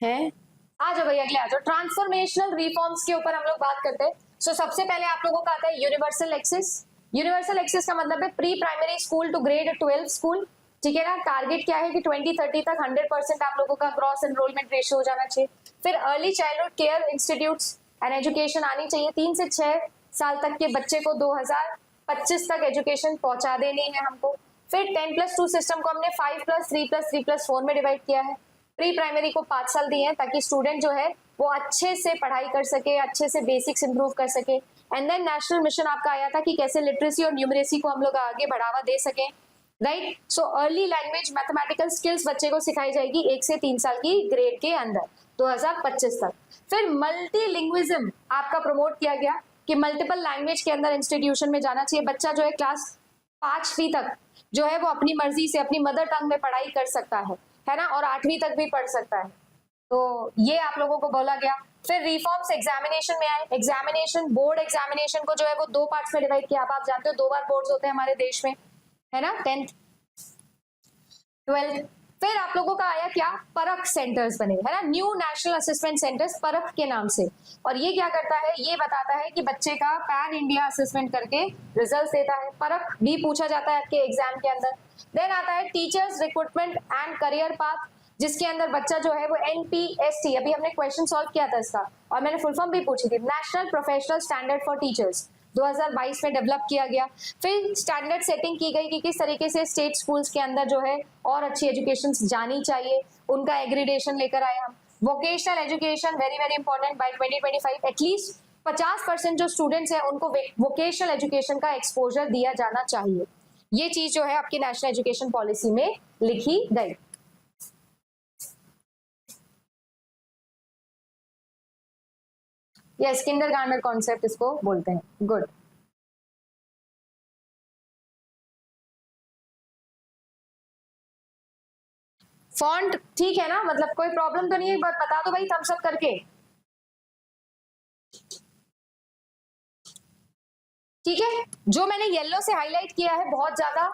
है। आ जाओ भैया, अगले आ जाओ। ट्रांसफॉर्मेशनल रिफॉर्म्स के ऊपर हम लोग बात करते हैं। सो सबसे पहले आप लोगों का आता है यूनिवर्सल एक्सेस। यूनिवर्सल एक्सेस का मतलब है pre primary school to grade 12 school, ठीक है ना। टारगेट क्या है कि 2030 तक 100% आप लोगों का ग्रॉस एनरोलमेंट रेशियो हो जाना चाहिए। फिर early childhood care institutes and education आनी चाहिए, 3 से 6 साल तक के बच्चे को 2025 तक एजुकेशन पहुंचा देनी है हमको। फिर 10+2 सिस्टम को हमने 5+3+3+4 में डिवाइड किया है। प्री प्राइमरी को 5 साल दिए हैं ताकि स्टूडेंट जो है वो अच्छे से पढ़ाई कर सके, अच्छे से बेसिक्स इंप्रूव कर सके। एंड देन नेशनल मिशन आपका आया था कि कैसे लिटरेसी और न्यूमरेसी को हम लोग आगे बढ़ावा दे सकें, right. So early language, mathematical skills बच्चे को सिखाई जाएगी 1 से 3 साल की ग्रेड के अंदर 2025 तक। फिर मल्टीलिंग्विज्म आपका प्रमोट किया गया कि मल्टीपल लैंग्वेज के अंदर इंस्टीट्यूशन में जाना चाहिए। बच्चा जो है क्लास 5वीं तक जो है वो अपनी मर्जी से अपनी मदर टंग में पढ़ाई कर सकता है ना, और 8वीं तक भी पढ़ सकता है। तो ये आप लोगों को बोला गया। फिर रिफॉर्म्स एग्जामिनेशन में आए। एग्जामिनेशन, बोर्ड एग्जामिनेशन को जो है वो 2 पार्ट्स में डिवाइड किया। आप जानते हो 2 बार बोर्ड्स होते हैं हमारे देश में, है ना, 10th 12th। फिर आप लोगों का आया क्या, परख सेंटर्स बने, है ना, न्यू नेशनल असेसमेंट सेंटर्स, परख के नाम से। और ये क्या करता है, ये बताता है कि बच्चे का पैन इंडिया असेसमेंट करके रिजल्ट देता है। परख भी पूछा जाता है आपके एग्जाम के अंदर। देन आता है teachers recruitment and career path, जिसके अंदर बच्चा जो है वो NPST, अभी हमने क्वेश्चन सॉल्व किया था इसका और मैंने फुल फॉर्म भी पूछी थी, national professional standard for teachers, 2022 में डेवलप किया गया। फिर स्टैंडर्ड सेटिंग की गई कि किस तरीके से स्टेट स्कूल्स के अंदर जो है और अच्छी एजुकेशन जानी चाहिए, उनका एग्रीडेशन लेकर आए हम। Vocational education very very important, by 2025 at least 50% जो स्टूडेंट्स हैं उनको वोकेशनल एजुकेशन का एक्सपोजर दिया जाना चाहिए। ये चीज जो है आपकी नेशनल एजुकेशन पॉलिसी में लिखी गई। यस, किंडरगार्टनर कॉन्सेप्ट इसको बोलते हैं। गुड। फॉन्ट ठीक है ना, मतलब कोई प्रॉब्लम तो नहीं है? बता दो भाई थम्स अप करके। ठीक है, जो मैंने येलो से हाईलाइट किया है बहुत ज्यादा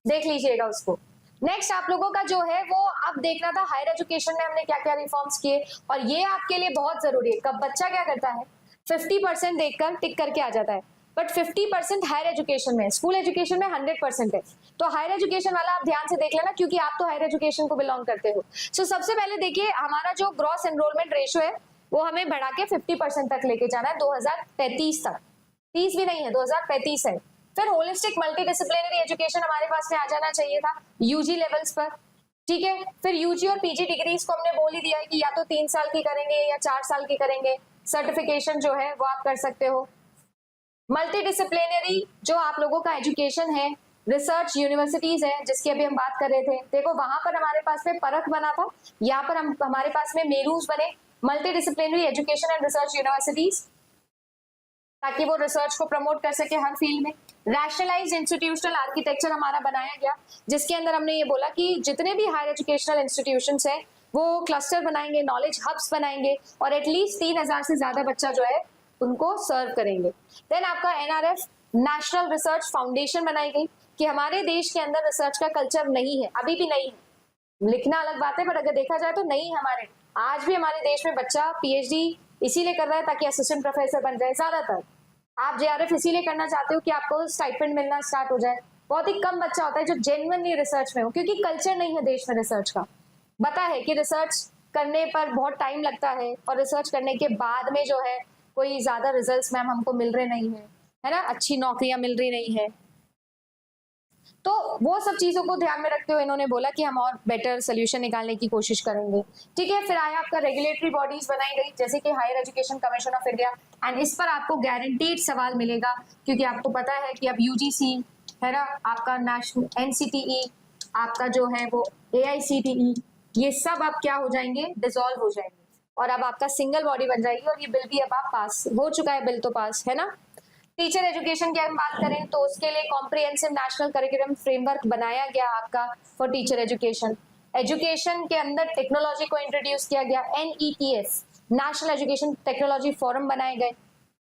देख लीजिएगा उसको। नेक्स्ट आप लोगों का जो है वो अब देखना था हायर एजुकेशन में हमने क्या क्या रिफॉर्म्स किए, और ये आपके लिए बहुत जरूरी है। कब बच्चा क्या करता है, 50% देखकर टिक करके आ जाता है, बट 50% हायर एजुकेशन में, स्कूल एजुकेशन में 100% है। तो हायर एजुकेशन वाला आप ध्यान से देख लेना, क्योंकि आप तो हायर एजुकेशन को बिलोंग करते हो। सो सबसे पहले देखिए, हमारा जो ग्रॉस एनरोलमेंट रेशियो है वो हमें बढ़ा के 50% तक लेके जाना है 2033 तक। 30 भी नहीं है, 2035 है। फिर होलिस्टिक मल्टी डिसिप्लिनरी एजुकेशन हमारे पास में आ जाना चाहिए था यूजी लेवल्स पर। ठीक है, फिर यूजी और पीजी डिग्रीज को हमने बोल ही दिया है कि या तो 3 साल की करेंगे या 4 साल की करेंगे। सर्टिफिकेशन जो है वो आप कर सकते हो। मल्टी डिसिप्लिनरी जो आप लोगों का एजुकेशन है, रिसर्च यूनिवर्सिटीज है जिसकी अभी हम बात कर रहे थे, देखो वहां पर हमारे पास में परख बना था, यहाँ पर हमारे पास में मेरूज बने, multi disciplinary education and research universities, ताकि वो रिसर्च को प्रमोट कर सके हर फील्ड में। रैशनलाइज्ड इंस्टीट्यूशनल आर्किटेक्चर हमारा बनाया गया, जिसके अंदर हमने ये बोला कि जितने भी हायर एजुकेशनल इंस्टीट्यूशंस हैं वो क्लस्टर बनाएंगे, नॉलेज हब्स बनाएंगे, और एटलीस्ट 3000 से ज्यादा बच्चा जो है उनको सर्व करेंगे। देन आपका एनआरएफ नेशनल रिसर्च फाउंडेशन बनाई गई, कि हमारे देश के अंदर रिसर्च का कल्चर नहीं है, अभी भी नहीं है। लिखना अलग बात है, पर अगर देखा जाए तो नहीं है हमारे। आज भी हमारे देश में बच्चा पीएचडी इसीलिए कर रहा है ताकि असिस्टेंट प्रोफेसर बन जाए। ज्यादातर आप जेआरएफ इसीलिए करना चाहते हो कि आपको स्टाइपेंड मिलना स्टार्ट हो जाए। बहुत ही कम बच्चा होता है जो जेन्युइनली रिसर्च में हो, क्योंकि कल्चर नहीं है देश में रिसर्च का। पता है कि रिसर्च करने पर बहुत टाइम लगता है, और रिसर्च करने के बाद में जो है कोई ज्यादा रिजल्ट्स मैम हमको मिल रहे नहीं है ना, अच्छी नौकरियां मिल रही नहीं है। तो वो सब चीजों को ध्यान में रखते हुए इन्होंने बोला कि हम और बेटर सोल्यूशन निकालने की कोशिश करेंगे। ठीक है, फिर आया आपका रेगुलेटरी बॉडीज बनाई गई, जैसे कि higher education commission of India, and इस पर आपको गारंटीड सवाल मिलेगा, क्योंकि आपको पता है कि अब यूजीसी है ना, आपका नेशनल एनसीटीई, आपका जो है वो एआईसीटीई, ये सब अब क्या हो जाएंगे, डिसॉल्व हो जाएंगे, और अब आपका सिंगल बॉडी बन जाएगी। और ये बिल भी अब आप पास हो चुका है, बिल तो पास है ना। टीचर एजुकेशन की हम बात करें तो उसके लिए कॉम्प्रिहेंसिव नेशनल करिकुलम फ्रेमवर्क बनाया गया आपका फॉर टीचर एजुकेशन। एजुकेशन के अंदर टेक्नोलॉजी को इंट्रोड्यूस किया गया, NETF national education technology forum बनाए गए।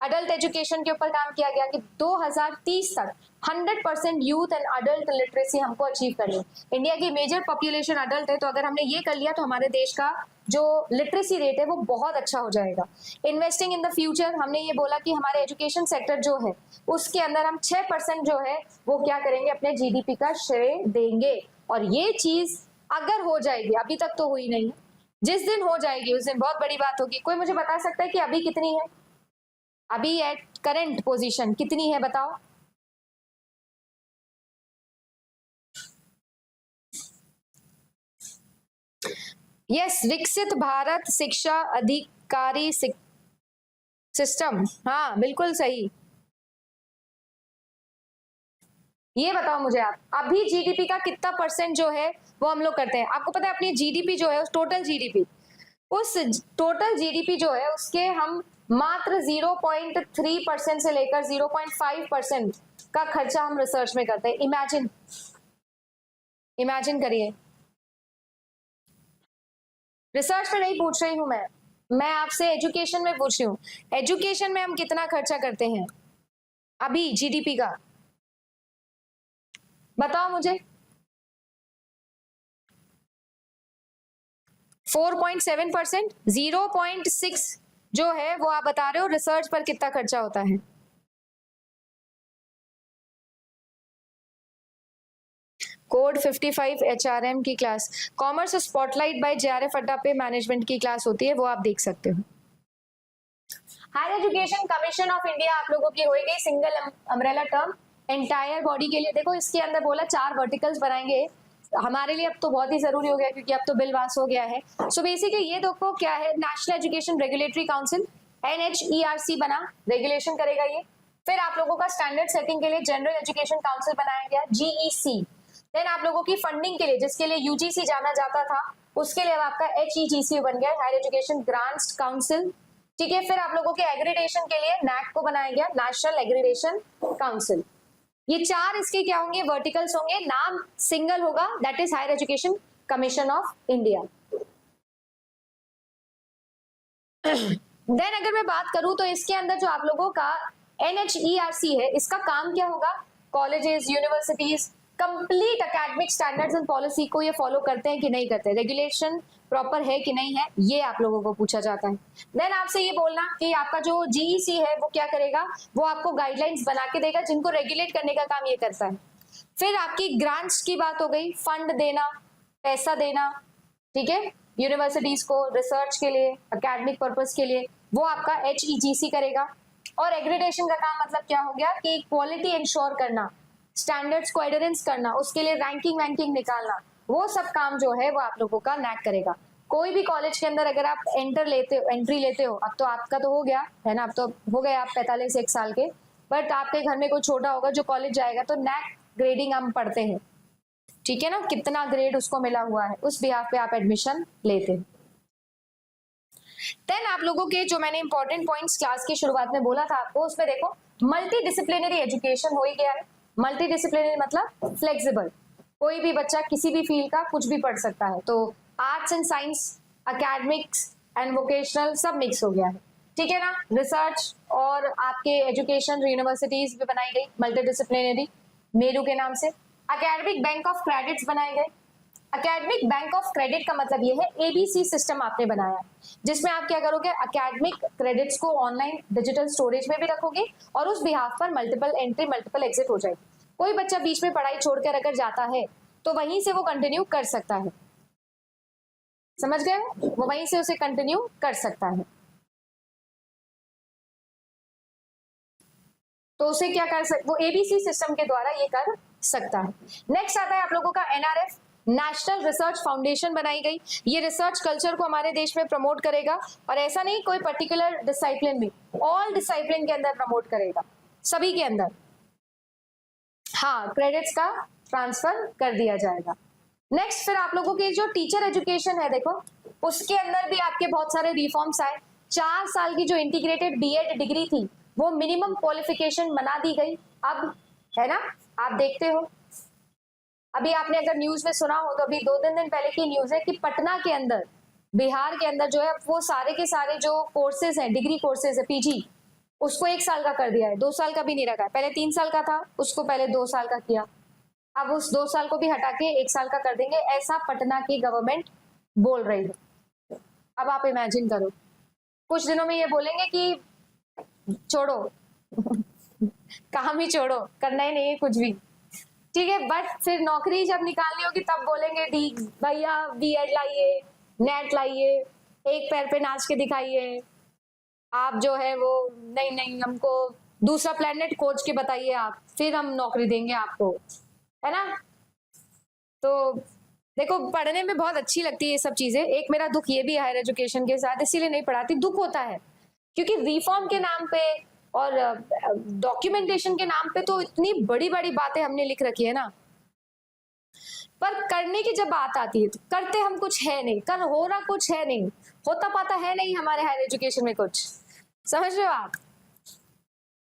अडल्ट एजुकेशन के ऊपर काम किया गया कि 2030 तक 100% यूथ एंड अडल्ट लिटरेसी हमको अचीव करनी है। इंडिया की मेजर पॉपुलेशन अडल्ट है, तो अगर हमने ये कर लिया तो हमारे देश का जो लिटरेसी रेट है वो बहुत अच्छा हो जाएगा। इन्वेस्टिंग इन द फ्यूचर, हमने ये बोला कि हमारे एजुकेशन सेक्टर जो है उसके अंदर हम 6% जो है वो क्या करेंगे, अपने जीडीपी का श्रेय देंगे। और ये चीज अगर हो जाएगी, अभी तक तो हुई नहीं, जिस दिन हो जाएगी उस दिन बहुत बड़ी बात होगी। कोई मुझे बता सकता है कि अभी कितनी है, अभी एट करंट पोजीशन कितनी है बताओ? यस, विकसित भारत शिक्षा अधिकारी सिस्टम, हाँ बिल्कुल सही। ये बताओ मुझे आप, अभी जीडीपी का कितना परसेंट जो है वो हम लोग करते हैं? आपको पता है अपनी जीडीपी जो है, उस टोटल जीडीपी, उस टोटल जीडीपी जो है उसके हम मात्र 0.3% से लेकर 0.5% का खर्चा हम रिसर्च में करते हैं। इमेजिन करिए। रिसर्च में नहीं पूछ रही हूं मैं आपसे एजुकेशन में पूछ रही हूँ। एजुकेशन में हम कितना खर्चा करते हैं अभी जीडीपी का, बताओ मुझे। 4.7%, 0.6 जो है वो आप बता रहे हो रिसर्च पर कितना खर्चा होता है। कोड 55 HRM की class, commerce spotlight by JRF Adda पे मैनेजमेंट की क्लास होती है, वो आप देख सकते हो। Higher education commission of India आप लोगों की हो गई single umbrella term entire body के लिए। देखो इसके अंदर बोला 4 वर्टिकल्स बनाएंगे, हमारे लिए अब तो बहुत ही जरूरी हो गया क्योंकि अब तो बिल पास हो गया है। सो बेसिकली ये देखो क्या है, national education regulatory council NHERC बना, रेगुलेशन करेगा ये। फिर आप लोगों का स्टैंडर्ड सेटिंग के लिए जनरल एजुकेशन काउंसिल बनाया गया, GEC। देन आप लोगों की फंडिंग के लिए, जिसके लिए UGC जाना जाता था, उसके लिए अब आपका HEGC बन गया, हायर एजुकेशन ग्रांट्स काउंसिल। ठीक है, फिर आप लोगों के एग्रीडेशन के लिए NAC को बनाया गया, नेशनल एग्रीडेशन काउंसिल। ये 4 इसके क्या होंगे, वर्टिकल्स होंगे, नाम सिंगल होगा, that is higher education commission of India. Then अगर मैं बात करूं तो इसके अंदर जो आप लोगों का NHERC है, इसका काम क्या होगा, colleges, universities complete academic standards and policy को ये फॉलो करते हैं कि नहीं करते, रेगुलेशन प्रॉपर है कि नहीं है, ये आप लोगों को पूछा जाता है। देन आपसे ये बोलना कि आपका जो GEC है वो क्या करेगा, वो आपको गाइडलाइंस बना के देगा, जिनको रेगुलेट करने का काम ये करता है। फिर आपकी ग्रांट्स की बात हो गई, फंड देना, पैसा देना, ठीक है, यूनिवर्सिटीज को रिसर्च के लिए, एकेडमिक पर्पस के लिए, वो आपका HEGC करेगा। और एग्रीडेशन का काम मतलब क्या हो गया कि क्वालिटी इंश्योर करना, स्टैंडर्ड्स को एडहेरेंस करना, उसके लिए रैंकिंग वैंकिंग निकालना, वो सब काम जो है वो आप लोगों का NAC करेगा। कोई भी कॉलेज के अंदर अगर आप एंट्री लेते हो, अब तो आपका तो हो गया है ना, अब तो हो गए आप 45 एक साल के, बट आपके घर में कोई छोटा होगा जो कॉलेज जाएगा, तो NAC ग्रेडिंग हम पढ़ते हैं, ठीक है ना, कितना ग्रेड उसको मिला हुआ है, उस बिहाफ पे आप एडमिशन लेते हैं। देन आप लोगों के जो मैंने इंपॉर्टेंट पॉइंट्स क्लास की शुरुआत में बोला था आपको, उसमें देखो मल्टी डिसिप्लिनरी एजुकेशन हो ही गया है। मल्टी डिसिप्लिनरी मतलब फ्लेक्सिबल, कोई भी बच्चा किसी भी फील्ड का कुछ भी पढ़ सकता है, तो arts and science, academics and vocational सब मिक्स हो गया है, ठीक है ना। रिसर्च और आपके एजुकेशन यूनिवर्सिटीज भी बनाई गई मल्टी डिसिप्लिनरी, मेरू के नाम से। एकेडमिक बैंक ऑफ क्रेडिट्स बनाए गए। एकेडमिक बैंक ऑफ क्रेडिट का मतलब ये है ABC सिस्टम आपने बनाया, जिसमें आप क्या करोगे, एकेडमिक क्रेडिट्स को ऑनलाइन डिजिटल स्टोरेज में भी रखोगे और उस बिहाफ पर मल्टीपल एंट्री मल्टीपल एग्जिट हो जाएगी। कोई बच्चा बीच में पढ़ाई छोड़कर अगर जाता है तो वहीं से वो कंटिन्यू कर सकता है, समझ गए, वो वहीं से उसे कंटिन्यू कर सकता है। तो उसे क्या कर सकते, वो ABC सिस्टम के द्वारा ये कर सकता है। नेक्स्ट आता है आप लोगों का NRF, नेशनल रिसर्च फाउंडेशन बनाई गई। ये रिसर्च कल्चर को हमारे देश में प्रमोट करेगा, और ऐसा नहीं कोई पर्टिकुलर डिसिप्लिन में, ऑल डिसिप्लिन के अंदर प्रमोट करेगा, सभी के अंदर। हाँ, क्रेडिट्स का ट्रांसफर कर दिया जाएगा। नेक्स्ट फिर आप लोगों के जो टीचर एजुकेशन है, देखो उसके अंदर भी आपके बहुत सारे रिफॉर्म्स आए। 4 साल की जो इंटीग्रेटेड B.Ed डिग्री थी वो मिनिमम क्वालिफिकेशन बना दी गई अब, है ना, आप देखते हो। अभी आपने अगर न्यूज में सुना हो तो अभी 2-3 दिन पहले की न्यूज है कि पटना के अंदर, बिहार के अंदर जो है वो सारे के सारे जो कोर्सेज हैं, डिग्री कोर्सेज है, PG, उसको 1 साल का कर दिया है, 2 साल का भी नहीं रखा है। पहले 3 साल का था, उसको पहले 2 साल का किया, अब उस 2 साल को भी हटा के 1 साल का कर देंगे, ऐसा पटना की गवर्नमेंट बोल रही है। अब आप इमेजिन करो, कुछ दिनों में ये बोलेंगे कि छोड़ो काम ही छोड़ो, करना ही नहीं है कुछ भी, ठीक है। बट फिर नौकरी जब निकालनी होगी तब बोलेंगे दी भैया B.Ed लाइए, नेट लाइए, एक पैर पे नाच के दिखाइए, आप जो है वो नहीं हमको दूसरा प्लेनेट खोज के बताइए आप, फिर हम नौकरी देंगे आपको, है ना। तो देखो पढ़ने में बहुत अच्छी लगती है ये सब चीजें। एक मेरा दुख ये भी है हायर एजुकेशन के साथ, इसीलिए नहीं पढ़ाती, दुख होता है क्योंकि रिफॉर्म के नाम पे और डॉक्यूमेंटेशन के नाम पे तो इतनी बड़ी बड़ी बातें हमने लिख रखी है ना, पर करने की जब बात आती है तो करते हम कुछ है नहीं, कर हो रहा कुछ है नहीं, होता पाता है नहीं हमारे हायर एजुकेशन में कुछ, समझ रहे हो आप।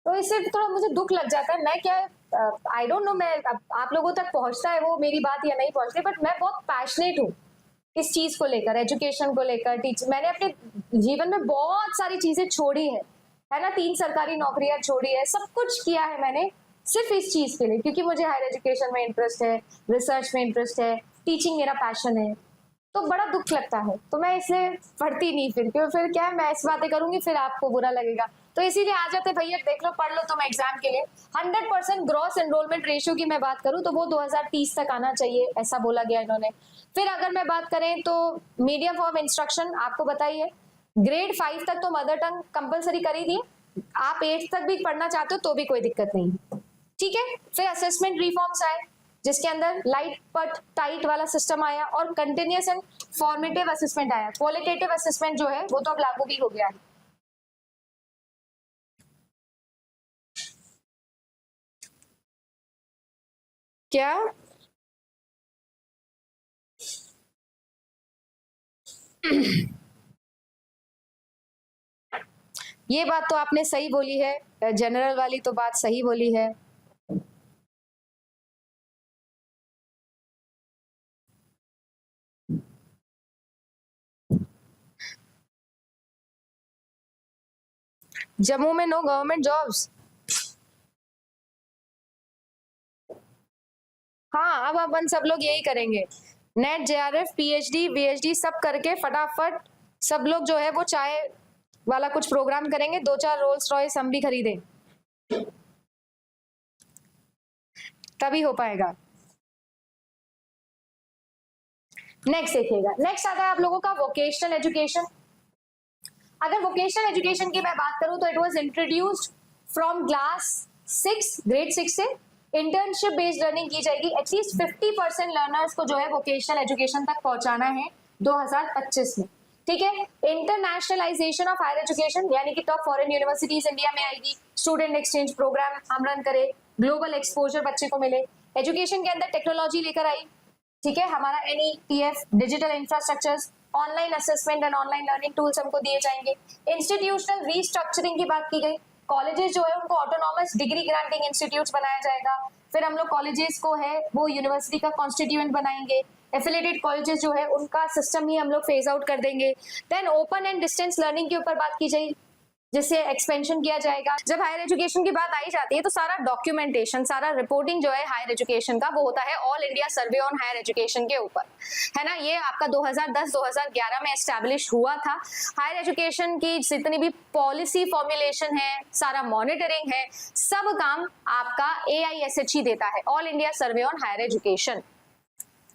तो इससे थोड़ा मुझे दुख लग जाता है। मैं क्या, आई डोंट नो, मैं आप लोगों तक पहुंचता है वो मेरी बात या नहीं पहुंचती, बट मैं बहुत पैशनेट हूँ इस चीज को लेकर, एजुकेशन को लेकर, टीचर। मैंने अपने जीवन में बहुत सारी चीजें छोड़ी है ना, 3 सरकारी नौकरियां छोड़ी है, सब कुछ किया है मैंने सिर्फ इस चीज के लिए, क्योंकि मुझे हायर एजुकेशन में इंटरेस्ट है, रिसर्च में इंटरेस्ट है, टीचिंग मेरा पैशन है। तो बड़ा दुख लगता है, तो मैं इसलिए पढ़ती नहीं फिर, क्योंकि फिर क्या है, मैं इस बातें करूंगी फिर आपको बुरा लगेगा, तो इसीलिए आ जाते भैया देख लो, पढ़ लो तुम एग्जाम के लिए। 100% ग्रॉस एनरोलमेंट रेशियो की मैं बात करूं तो वो 2030 तक आना चाहिए, ऐसा बोला गया इन्होंने। फिर अगर मैं बात करें तो मीडियम ऑफ इंस्ट्रक्शन आपको बताइए, ग्रेड 5 तक तो मदर टंग कंपलसरी कर ही दी, आप 8 तक भी पढ़ना चाहते हो तो भी कोई दिक्कत नहीं, ठीक है। फिर असेसमेंट रिफॉर्म्स आए जिसके अंदर लाइट बट टाइट वाला सिस्टम आया, और कंटिन्यूअस एंड फॉर्मेटिव असेसमेंट आया। क्वालिटेटिव असेसमेंट जो है वो तो अब लागू भी हो गया है। क्या? ये बात तो आपने सही बोली है, जनरल वाली तो बात सही बोली है। जम्मू में नो गवर्नमेंट जॉब्स। हाँ, अब अपन सब लोग यही करेंगे, नेट, जेआरएफ, पीएचडी, वीएचडी सब करके फटाफट सब लोग जो है वो चाय वाला कुछ प्रोग्राम करेंगे, 2-4 रोल्स रॉयस हम भी खरीदें, तभी हो पाएगा। नेक्स्ट देखिएगा, नेक्स्ट आता है आप लोगों का वोकेशनल एजुकेशन। अगर वोकेशनल एजुकेशन की मैं बात करूं तो it was introduced from class 6, grade 6 से इंटर्नशिप बेस्ड लर्निंग की जाएगी। एटलीस्ट 50% लर्नर्स को जो है वोकेशनल एजुकेशन तक पहुंचाना है 2025 में, ठीक है। इंटरनेशनलाइजेशन ऑफ हायर एजुकेशन, यानी कि टॉप फॉरेन यूनिवर्सिटीज इंडिया में आएगी, स्टूडेंट एक्सचेंज प्रोग्राम हम रन करें, ग्लोबल एक्सपोजर बच्चे को मिले। एजुकेशन के अंदर टेक्नोलॉजी लेकर आई, ठीक है, हमारा NETF, digital infrastructures, online assessment and online learning tools हमको दिए जाएंगे। इंस्टीट्यूशनल रीस्ट्रक्चरिंग की बात की गई, कॉलेजेस जो है उनको ऑटोनॉमस डिग्री ग्रांटिंग इंस्टीट्यूट्स बनाया जाएगा। फिर हम लोग कॉलेजेस को है वो यूनिवर्सिटी का कॉन्स्टिट्यूएंट बनाएंगे। एफिलिएटेड कॉलेजेस जो है उनका सिस्टम ही हम लोग फेज आउट कर देंगे। Then open and distance learning के ऊपर बात की जाएगी, जिससे एक्सपेंशन किया जाएगा। जब हायर एजुकेशन की बात आई जाती है तो सारा डॉक्यूमेंटेशन, सारा रिपोर्टिंग जो है हायर एजुकेशन का वो होता है all India survey on higher education के ऊपर, है ना। ये आपका 2010-2011 में एस्टैब्लिश हुआ था। हायर एजुकेशन की जितनी भी पॉलिसी फॉर्मुलेशन है, सारा मॉनिटरिंग है, सब काम आपका AISH ही देता है, all India survey on higher education.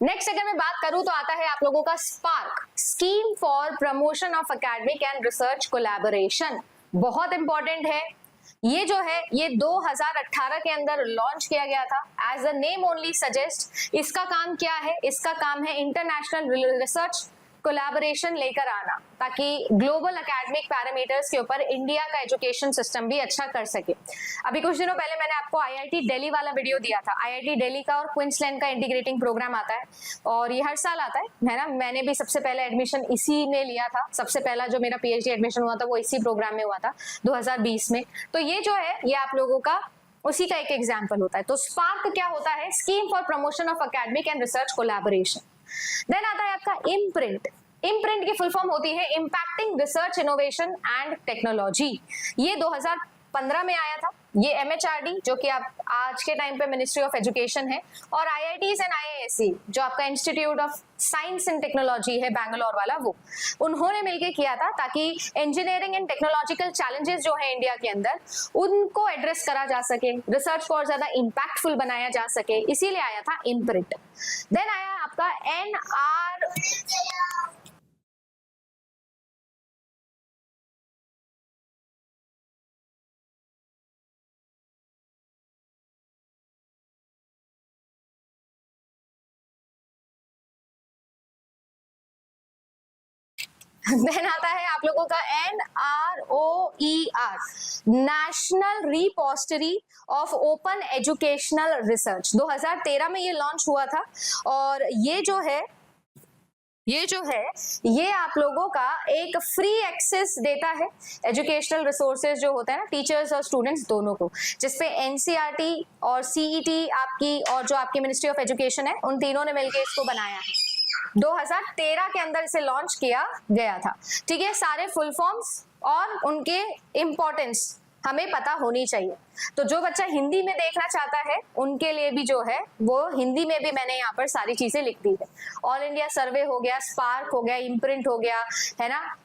Next अगर मैं बात करूं तो आता है आप लोगों का spark, scheme for promotion of academic and research collaboration. बहुत इंपॉर्टेंट है ये जो है, ये 2018 के अंदर लॉन्च किया गया था। As a name only suggest, इसका काम क्या है? इसका काम है इंटरनेशनल रिसर्च कोलैबोरेशन लेकर आना, ताकि ग्लोबल एकेडमिक पैरामीटर्स के ऊपर इंडिया का एजुकेशन सिस्टम भी अच्छा कर सके। अभी कुछ दिनों पहले मैंने आपको IIT दिल्ली वाला वीडियो दिया था। IIT दिल्ली का और क्वींसलैंड का इंटीग्रेटिंग प्रोग्राम आता है और ये हर साल आता है ना। मैंने भी सबसे पहले एडमिशन इसी में लिया था, सबसे पहला जो मेरा PhD एडमिशन हुआ था वो इसी प्रोग्राम में हुआ था 2020 में। तो ये जो है ये आप लोगों का उसी का एक एग्जाम्पल होता है। तो स्पार्क क्या होता है? Scheme for promotion of academic and research collaboration. Then आता है आपका इम्प्रिंट। इम्प्रिंट की फुल फॉर्म होती है impacting research innovation and technology. ये 2015 में आया था। ये MHRD जो कि आप आज के टाइम पे मिनिस्ट्री ऑफ एजुकेशन है, और IITs एंड IISc जो आपका institute of science and technology है बैंगलोर वाला, वो उन्होंने मिलकर किया था, ताकि इंजीनियरिंग एंड टेक्नोलॉजिकल चैलेंजेस जो है इंडिया के अंदर उनको एड्रेस करा जा सके, रिसर्च को और ज्यादा इम्पैक्टफुल बनाया जा सके, इसीलिए आया था इम्प्रिंट। देन आया आपका NR देन आता है आप लोगों का NROER, national repository of open educational research. 2013 में ये लॉन्च हुआ था, और ये जो है ये आप लोगों का एक फ्री एक्सेस देता है एजुकेशनल रिसोर्सेज जो होते हैं ना, टीचर्स और स्टूडेंट्स दोनों को, जिसपे NCERT और CET आपकी और जो आपकी मिनिस्ट्री ऑफ एजुकेशन है उन तीनों ने मिलकर इसको बनाया है। 2013 के अंदर इसे लॉन्च किया गया था, ठीक है। सारे फुल फॉर्म्स और उनके इम्पोर्टेंस हमें पता होनी चाहिए। तो जो बच्चा हिंदी में देखना चाहता है उनके लिए भी जो है वो हिंदी में भी मैंने यहाँ पर सारी चीजें लिख दी है। ऑल इंडिया सर्वे हो गया, स्पार्क हो गया, इम्प्रिंट हो गया, है ना,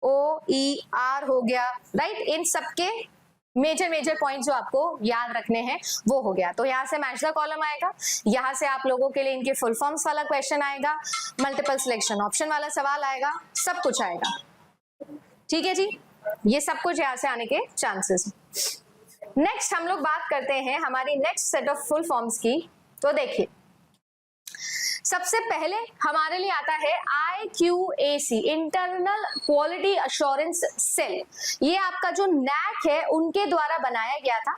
NROER हो गया, राइट। इन सबके मेजर पॉइंट जो आपको याद रखने हैं वो हो गया। तो यहाँ से मैच द कॉलम आएगा, यहाँ से आप लोगों के लिए इनके फुल फॉर्म्स वाला क्वेश्चन आएगा, मल्टीपल सिलेक्शन ऑप्शन वाला सवाल आएगा, सब कुछ आएगा, ठीक है जी। ये सब कुछ यहाँ से आने के चांसेस। नेक्स्ट हम लोग बात करते हैं हमारी next set of full forms की। तो देखिए, सबसे पहले हमारे लिए आता है IQAC, internal quality assurance cell. ये आपका जो NAC है उनके द्वारा बनाया गया था,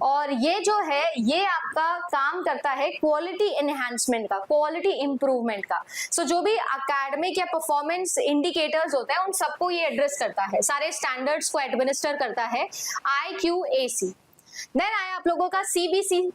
और ये जो है ये आपका काम करता है क्वालिटी एनहांसमेंट का, क्वालिटी इंप्रूवमेंट का। सो जो भी एकेडमिक या परफॉर्मेंस इंडिकेटर्स होते हैं उन सबको ये एड्रेस करता है, सारे स्टैंडर्ड्स को एडमिनिस्टर करता है IQAC। देन आया आप लोगों का CBC।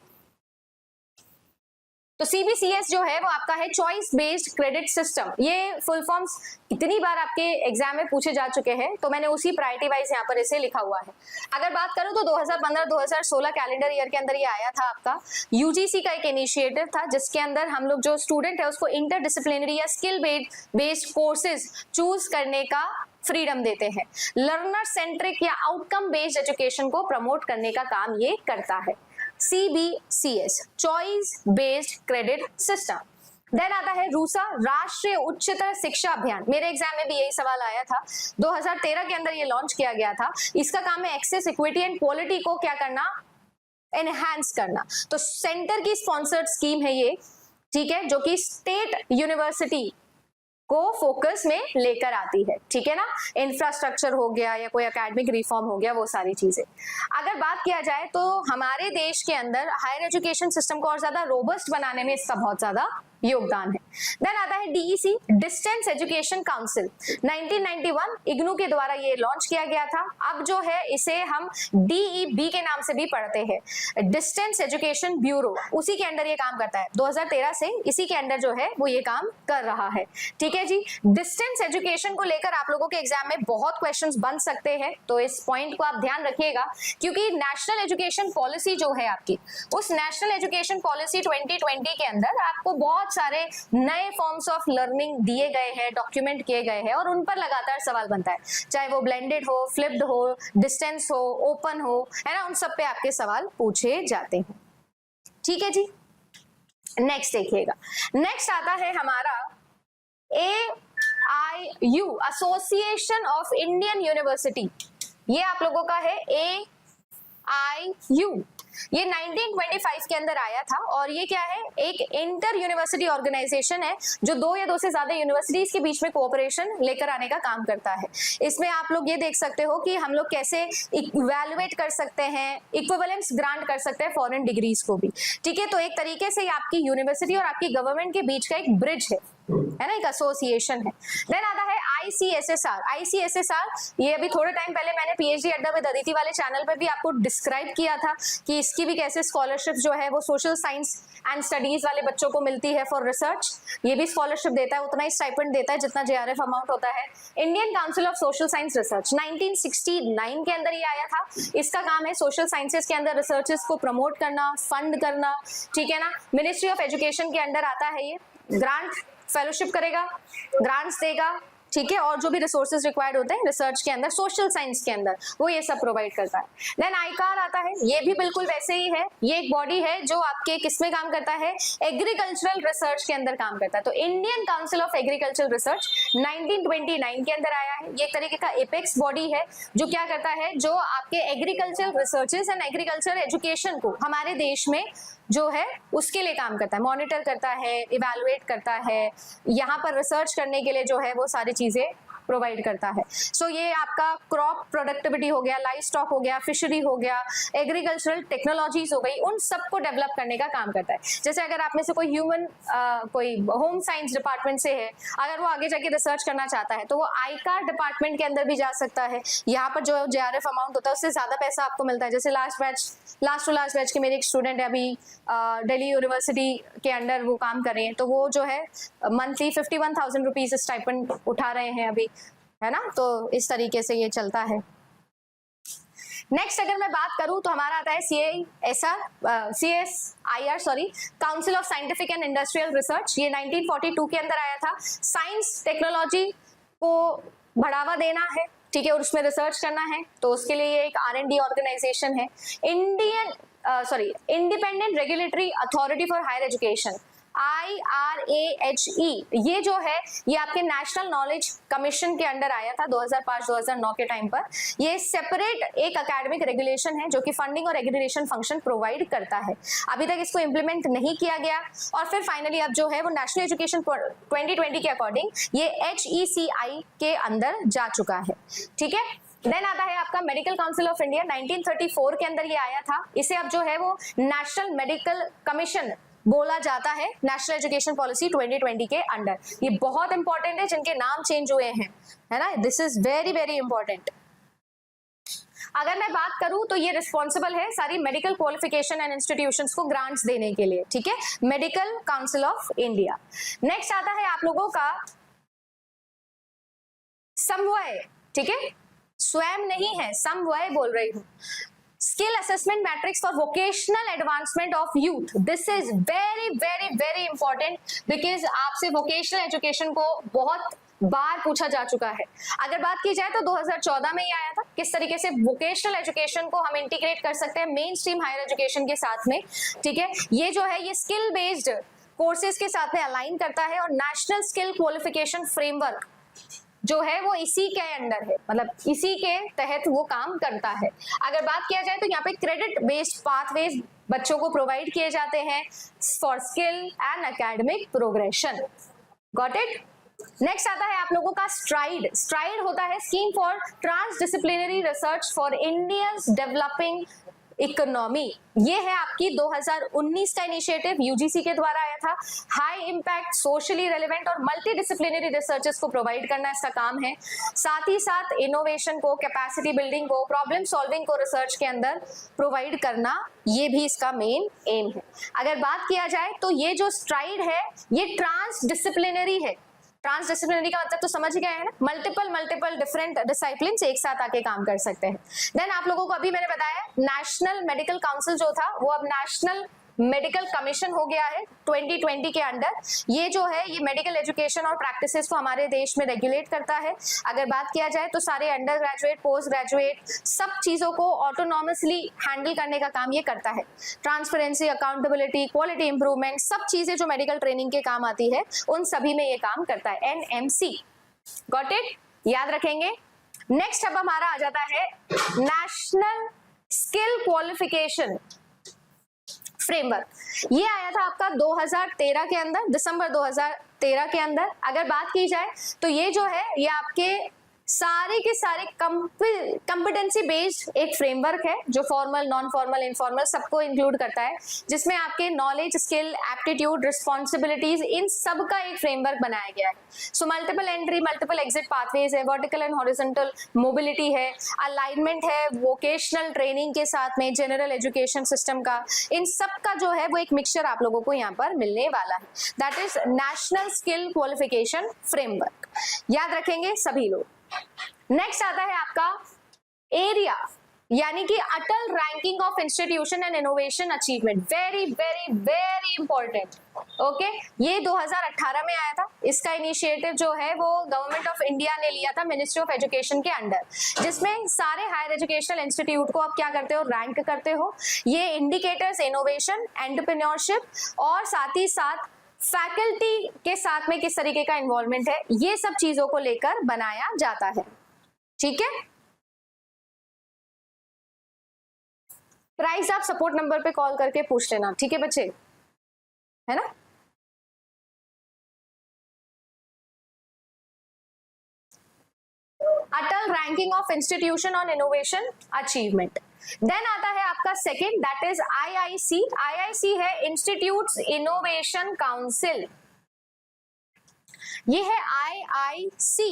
तो CBCS जो है वो आपका है चॉइस बेस्ड क्रेडिट सिस्टम। ये फुल फॉर्म्स कितनी बार आपके एग्जाम में पूछे जा चुके हैं, तो मैंने उसी प्रायोरिटी वाइज यहाँ पर इसे लिखा हुआ है। अगर बात करूं तो 2015-2016 कैलेंडर ईयर के अंदर ये आया था आपका। UGC का एक इनिशिएटिव था जिसके अंदर हम लोग जो स्टूडेंट है उसको इंटरडिसिप्लिनरी या स्किल बेस्ड कोर्सेज चूज करने का फ्रीडम देते हैं। लर्नर सेंट्रिक या आउटकम बेस्ड एजुकेशन को प्रमोट करने का काम ये करता है। CBCS choice based credit system. Then आता है रूसा, राष्ट्रीय उच्चतर शिक्षा अभियान। मेरे एग्जाम में भी यही सवाल आया था। 2013 के अंदर ये लॉन्च किया गया था। इसका काम है एक्सेस, इक्विटी एंड क्वालिटी को क्या करना, एनहांस करना। तो सेंटर की स्पॉन्सर्ड स्कीम है ये, ठीक है, जो कि स्टेट यूनिवर्सिटी को फोकस में लेकर आती है, ठीक है ना। इंफ्रास्ट्रक्चर हो गया या कोई एकेडमिक रिफॉर्म हो गया, वो सारी चीजें। अगर बात किया जाए तो हमारे देश के अंदर हायर एजुकेशन सिस्टम को और ज्यादा रोबस्ट बनाने में इसका बहुत ज्यादा योगदान है। देन आता है DEC, distance education council. 1991 IGNOU के द्वारा ये लॉन्च किया गया था। अब जो है इसे हम DEB के नाम से भी पढ़ते हैं, डिस्टेंस एजुकेशन ब्यूरो। उसी के अंडर ये काम करता है। 2013 से इसी के अंडर जो है वो ये काम कर रहा है, ठीक है जी। डिस्टेंस एजुकेशन को लेकर आप लोगों के एग्जाम में बहुत क्वेश्चंस बन सकते हैं, तो इस पॉइंट को आप ध्यान रखिएगा, क्योंकि नेशनल एजुकेशन पॉलिसी जो है आपकी, उस नेशनल एजुकेशन पॉलिसी 2020 के अंदर आपको बहुत सारे नए फॉर्म्स ऑफ लर्निंग दिए गए हैं, डॉक्यूमेंट किए गए हैं, और उन पर लगातार सवाल बनता है, चाहे वो ब्लेंडेड हो, फ्लिप्ड हो, डिस्टेंस हो, ओपन हो, है ना, उन सब पे आपके सवाल पूछे जाते हैं, ठीक है जी। नेक्स्ट देखिएगा, नेक्स्ट आता है हमारा AIU, association of Indian university. ये आप लोगों का है AIU। ये 1925 के अंदर आया था, और ये क्या है, एक इंटर यूनिवर्सिटी ऑर्गेनाइजेशन है जो 2 या 2 से ज्यादा यूनिवर्सिटीज के बीच में कोऑपरेशन लेकर आने का काम करता है। इसमें आप लोग ये देख सकते हो कि हम लोग कैसे इवैल्यूएट कर सकते हैं, इक्विवेलेंस ग्रांट कर सकते हैं फॉरेन डिग्रीज को भी, ठीक है। तो एक तरीके से आपकी यूनिवर्सिटी और आपकी गवर्नमेंट के बीच का एक ब्रिज है ना, एक एसोसिएशन है। देन आता है ICSSR। ICSSR ये अभी थोड़े टाइम पहले मैंने PhD अड्डा विद अदिति वाले चैनल पे भी आपको डिस्क्राइब किया था कि इसकी भी कैसे स्कॉलरशिप जो है वो सोशल साइंस एंड स्टडीज वाले बच्चों को मिलती है फॉर रिसर्च। ये भी स्कॉलरशिप देता है, उतना ही स्टाइपेंड देता है जितना JRF अमाउंट होता है। Indian council of social science research 1969 के अंदर ये आया था। इसका काम है सोशल साइंसेस के अंदर रिसर्चेस को प्रमोट करना, फंड करना, ठीक है ना। मिनिस्ट्री ऑफ एजुकेशन के अंडर आता है ये। ग्रांट फेलोशिप करेगा, ग्रांट्स देगा, ठीक है, और जो भी रिसोर्सेज रिक्वायर्ड होते हैं रिसर्च के अंदर, सोशल साइंस के अंदर, वो ये सब प्रोवाइड करता है। देन ICAR आता है, ये भी बिल्कुल वैसे ही है। ये एक बॉडी है जो आपके किस में काम करता है, एग्रीकल्चरल रिसर्च के अंदर काम करता है। तो Indian council of agricultural research 1929 के अंदर आया है। ये एक तरीके का एपेक्स बॉडी है जो क्या करता है, जो आपके agricultural researches and agriculture education को हमारे देश में जो है उसके लिए काम करता है, मॉनिटर करता है, इवैल्यूएट करता है, यहाँ पर रिसर्च करने के लिए जो है वो सारी चीजें प्रोवाइड करता है। सो ये आपका क्रॉप प्रोडक्टिविटी हो गया, लाइव स्टॉक हो गया, फिशरी हो गया, एग्रीकल्चरल टेक्नोलॉजीज हो गई, उन सबको डेवलप करने का काम करता है। जैसे अगर आप में से कोई ह्यूमन कोई होम साइंस डिपार्टमेंट से है, अगर वो आगे जाके रिसर्च करना चाहता है तो वो ICAR डिपार्टमेंट के अंदर भी जा सकता है। यहाँ पर जो JRF अमाउंट होता है उससे ज्यादा पैसा आपको मिलता है। जैसे लास्ट टू लास्ट बैच के मेरे एक स्टूडेंट है, अभी दिल्ली यूनिवर्सिटी के अंडर वो काम कर रहे हैं, तो वो जो है मंथली 51,000 रुपीज स्टाइपेंड उठा रहे हैं अभी, है ना। तो इस तरीके से ये चलता है। नेक्स्ट अगर मैं बात करूं तो हमारा आता है CSIR council of scientific and industrial research. ये 1942 के अंदर आया था। साइंस टेक्नोलॉजी को बढ़ावा देना है, ठीक है, और उसमें रिसर्च करना है, तो उसके लिए ये एक R&D ऑर्गेनाइजेशन है। Independent regulatory authority for higher education, IRAHE। ये जो है ये आपके नेशनल नॉलेज कमीशन के अंडर आया था 2005-2009 के टाइम पर। ये सेपरेट एक एकेडमिक रेगुलेशन है जो कि फंडिंग और एग्रीगेशन फंक्शन प्रोवाइड करता है। अभी तक इसको इम्प्लीमेंट नहीं किया गया, और फिर फाइनली अब जो है वो नेशनल एजुकेशन 2020 के अकॉर्डिंग ये HECI के अंदर जा चुका है, ठीक है। देन आता है आपका मेडिकल काउंसिल ऑफ इंडिया, 1934 के अंदर ये आया था। इसे अब जो है वो नेशनल मेडिकल कमीशन बोला जाता है, नेशनल एजुकेशन पॉलिसी 2020 के अंडर। ये बहुत इंपॉर्टेंट है जिनके नाम चेंज हुए हैं, है ना, this is very very important. अगर मैं बात करूं तो ये रिस्पॉन्सिबल है सारी मेडिकल क्वालिफिकेशन एंड इंस्टीट्यूशंस को ग्रांट्स देने के लिए, ठीक है, medical council of India. Next आता है आप लोगों का समवय, ठीक है, स्वयं नहीं है, समवय बोल रही हूं। Skill assessment matrix for vocational advancement of youth, this is very very very important because आपसे वोकेशनल एजुकेशन को बहुत बार पूछा जा चुका है। अगर बात की जाए तो 2014 में ये आया था, किस तरीके से वोकेशनल एजुकेशन को हम इंटीग्रेट कर सकते हैं मेन स्ट्रीम हायर एजुकेशन के साथ में, ठीक है। ये जो है ये स्किल बेस्ड कोर्सेज के साथ में अलाइन करता है और नेशनल स्किल क्वालिफिकेशन फ्रेमवर्क जो है वो इसी के अंडर है, मतलब इसी के तहत वो काम करता है। अगर बात किया जाए तो यहाँ पे क्रेडिट बेस्ड पाथवेज बच्चों को प्रोवाइड किए जाते हैं for skill and academic progression, got it. Next आता है आप लोगों का स्ट्राइड। स्ट्राइड होता है scheme for transdisciplinary research for Indians developing economy. ये है आपकी 2019 का इनिशिएटिव, यूजीसी के द्वारा आया था। हाई इम्पैक्ट, सोशली रेलेवेंट और मल्टी डिसिप्लिनरी रिसर्चेस को प्रोवाइड करना इसका काम है। साथ ही साथ इनोवेशन को, कैपेसिटी बिल्डिंग को, प्रॉब्लम सॉल्विंग को रिसर्च के अंदर प्रोवाइड करना, ये भी इसका मेन एम है। अगर बात किया जाए तो ये जो स्ट्राइड है ये ट्रांस डिसिप्लिनरी है। ट्रांसडिसिप्लिनरी का मतलब तो समझ गए हैं ना, मल्टीपल डिफरेंट डिसिप्लिन्स एक साथ आके काम कर सकते हैं। देन आप लोगों को अभी मैंने बताया नेशनल मेडिकल काउंसिल जो था वो अब नेशनल मेडिकल कमीशन हो गया है 2020 के अंडर। ये जो है ये मेडिकल एजुकेशन और प्रैक्टिसेस को हमारे देश में रेगुलेट करता है। अगर बात किया जाए तो सारे अंडर ग्रेजुएट, पोस्ट ग्रेजुएट सब चीजों को ऑटोनॉमसली हैंडल करने का काम ये करता है। ट्रांसपेरेंसी, अकाउंटेबिलिटी, क्वालिटी इंप्रूवमेंट, सब चीजें जो मेडिकल ट्रेनिंग के काम आती है उन सभी में ये काम करता है, NMC, गॉट इट, याद रखेंगे। नेक्स्ट अब हमारा आ जाता है नेशनल स्किल क्वालिफिकेशन फ्रेमवर्क। ये आया था आपका 2013 के अंदर, दिसंबर 2013 के अंदर। अगर बात की जाए तो ये जो है ये आपके सारे के सारे कॉम्पिटेंसी बेस्ड एक फ्रेमवर्क है जो फॉर्मल, नॉन फॉर्मल, इनफॉर्मल सबको इंक्लूड करता है, जिसमें आपके नॉलेज, स्किल, एप्टीट्यूड, रिस्पॉन्सिबिलिटीज, इन सब का एक फ्रेमवर्क बनाया गया है। So multiple entry, multiple exit pathways है, वर्टिकल एंड हॉरिजॉन्टल मोबिलिटी है, अलाइनमेंट है वोकेशनल ट्रेनिंग के साथ में जनरल एजुकेशन सिस्टम का, इन सब का जो है वो एक मिक्सचर आप लोगों को यहाँ पर मिलने वाला है। That is national skill qualification framework, याद रखेंगे सभी लोग। नेक्स्ट आता है आपका एरिया, यानी कि Atal ranking of institution and innovation achievement, very very very important, okay. ये 2018 में आया था। इसका इनिशिएटिव जो है वो गवर्नमेंट ऑफ इंडिया ने लिया था मिनिस्ट्री ऑफ एजुकेशन के अंडर, जिसमें सारे हायर एजुकेशनल इंस्टीट्यूट को आप क्या करते हो, रैंक करते हो। ये इंडिकेटर्स इनोवेशन, एंटरप्रेन्योरशिप और साथ ही साथ फैकल्टी के साथ में किस तरीके का इन्वॉल्वमेंट है, ये सब चीजों को लेकर बनाया जाता है, ठीक है। प्राइस आप सपोर्ट नंबर पे कॉल करके पूछ लेना, ठीक है बच्चे, है ना। Atal ranking of institution on innovation achievement. Then आता है आपका second, that is IIC। IIC है इंस्टीट्यूट्स इनोवेशन काउंसिल, ये है IIC।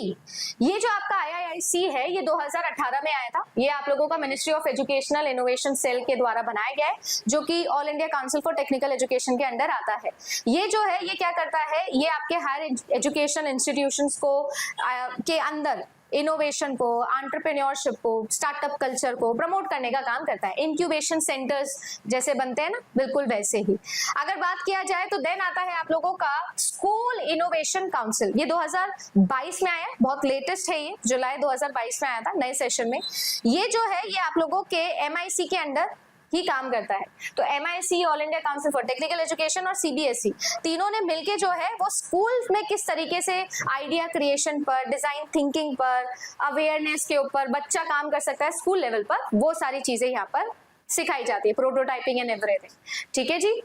ये जो आपका IIC है ये 2018 में आया था। ये आप लोगों का ministry of educational innovation cell के द्वारा बनाया गया है, जो कि all India council for technical education के अंडर आता है। ये जो है ये क्या करता है, ये आपके हायर एजुकेशन इंस्टीट्यूशंस को के अंदर इनोवेशन को, एंटरप्रेन्योरशिप को, स्टार्टअप कल्चर को प्रमोट करने का काम करता है। इंक्यूबेशन सेंटर्स जैसे बनते हैं ना, बिल्कुल वैसे ही। अगर बात किया जाए तो देन आता है आप लोगों का स्कूल इनोवेशन काउंसिल। ये 2022 में आया, बहुत लेटेस्ट है, ये जुलाई 2022 में आया था नए सेशन में। ये जो है ये आप लोगों के MIC के अंडर ही काम करता है। तो MIC, all India council for technical education और CBSE तीनों ने मिलके जो है वो स्कूल में किस तरीके से आइडिया क्रिएशन पर, डिजाइन थिंकिंग पर, अवेयरनेस के ऊपर बच्चा काम कर सकता है स्कूल लेवल पर, वो सारी चीजें यहाँ पर सिखाई जाती है, प्रोटोटाइपिंग एंड एवरीथिंग, ठीक है जी।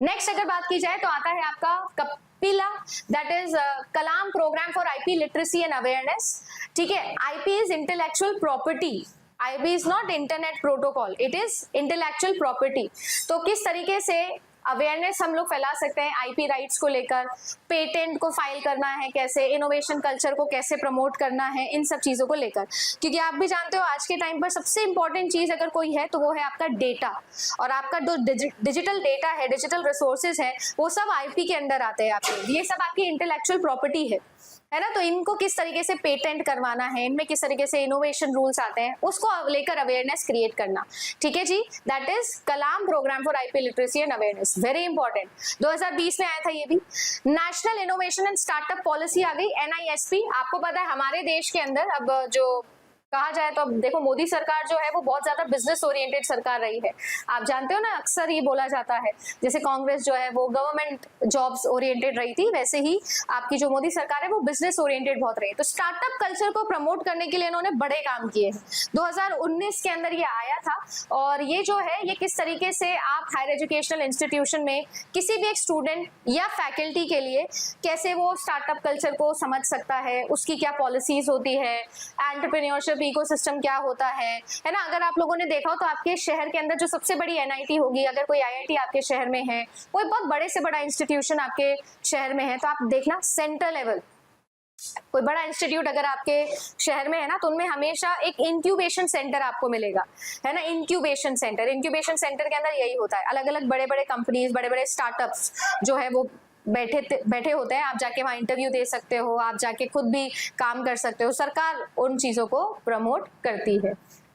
नेक्स्ट अगर बात की जाए तो आता है आपका KAPILA, that is Kalam programme for IP literacy and awareness. ठीक है, IP is intellectual property, IP is not internet protocol, it is intellectual property. तो किस तरीके से अवेयरनेस हम लोग फैला सकते हैं आईपी राइट्स को लेकर, पेटेंट को फाइल करना है कैसे, इनोवेशन कल्चर को कैसे प्रमोट करना है, इन सब चीजों को लेकर। क्योंकि आप भी जानते हो आज के टाइम पर सबसे इंपॉर्टेंट चीज अगर कोई है तो वो है आपका डेटा, और आपका जो डिजिटल डेटा है, डिजिटल रिसोर्सेज है, वो सब आईपी के अंडर आते हैं आपके, ये सब आपकी इंटेलेक्चुअल प्रॉपर्टी है ना। तो इनको किस तरीके से पेटेंट करवाना है, इनमें किस तरीके से इनोवेशन रूल्स आते हैं, उसको लेकर अवेयरनेस क्रिएट करना। ठीक है जी, that is Kalam programme for IP literacy and awareness, very important. 2020 में आया था ये भी। National innovation and startup policy आ गई, NISP। आपको पता है हमारे देश के अंदर अब जो कहा जाए तो अब देखो मोदी सरकार जो है वो बहुत ज्यादा बिजनेस ओरिएंटेड सरकार रही है। आप जानते हो ना, अक्सर ये बोला जाता है जैसे कांग्रेस जो है वो गवर्नमेंट जॉब्स ओरिएंटेड रही थी, वैसे ही आपकी जो मोदी सरकार है वो बिजनेस ओरिएंटेड बहुत रही है। तो स्टार्टअप कल्चर को प्रमोट करने के लिए इन्होंने बड़े काम किए हैं। 2019 के अंदर ये आया था, और ये जो है ये किस तरीके से आप हायर एजुकेशनल इंस्टीट्यूशन में किसी भी एक स्टूडेंट या फैकल्टी के लिए कैसे वो स्टार्टअप कल्चर को समझ सकता है, उसकी क्या पॉलिसीज होती है, एंटरप्रेन्योरशिप इकोसिस्टम क्या होता है ना। अगर आप लोगों ने देखा हो तो आपके शहर के अंदर जो सबसे बड़ी NIT होगी, अगर कोई IIT आपके शहर में है, कोई बहुत बड़े से बड़ा इंस्टीट्यूशन आपके शहर में है, तो आप देखना सेंटर लेवल कोई बड़ा इंस्टीट्यूट अगर आपके शहर में है ना, तो उनमें हमेशा एक इंक्यूबेशन सेंटर आपको मिलेगा, है ना। इंक्यूबेशन सेंटर के अंदर यही होता है, अलग अलग बड़े बड़े कंपनीज, बड़े बड़े स्टार्टअप्स जो है वो बैठे होते हैं। आप जाके वहाँ इंटरव्यू दे सकते हो, आप जाके खुद भी काम कर सकते हो, सरकार उन चीजों को प्रमोट करती है,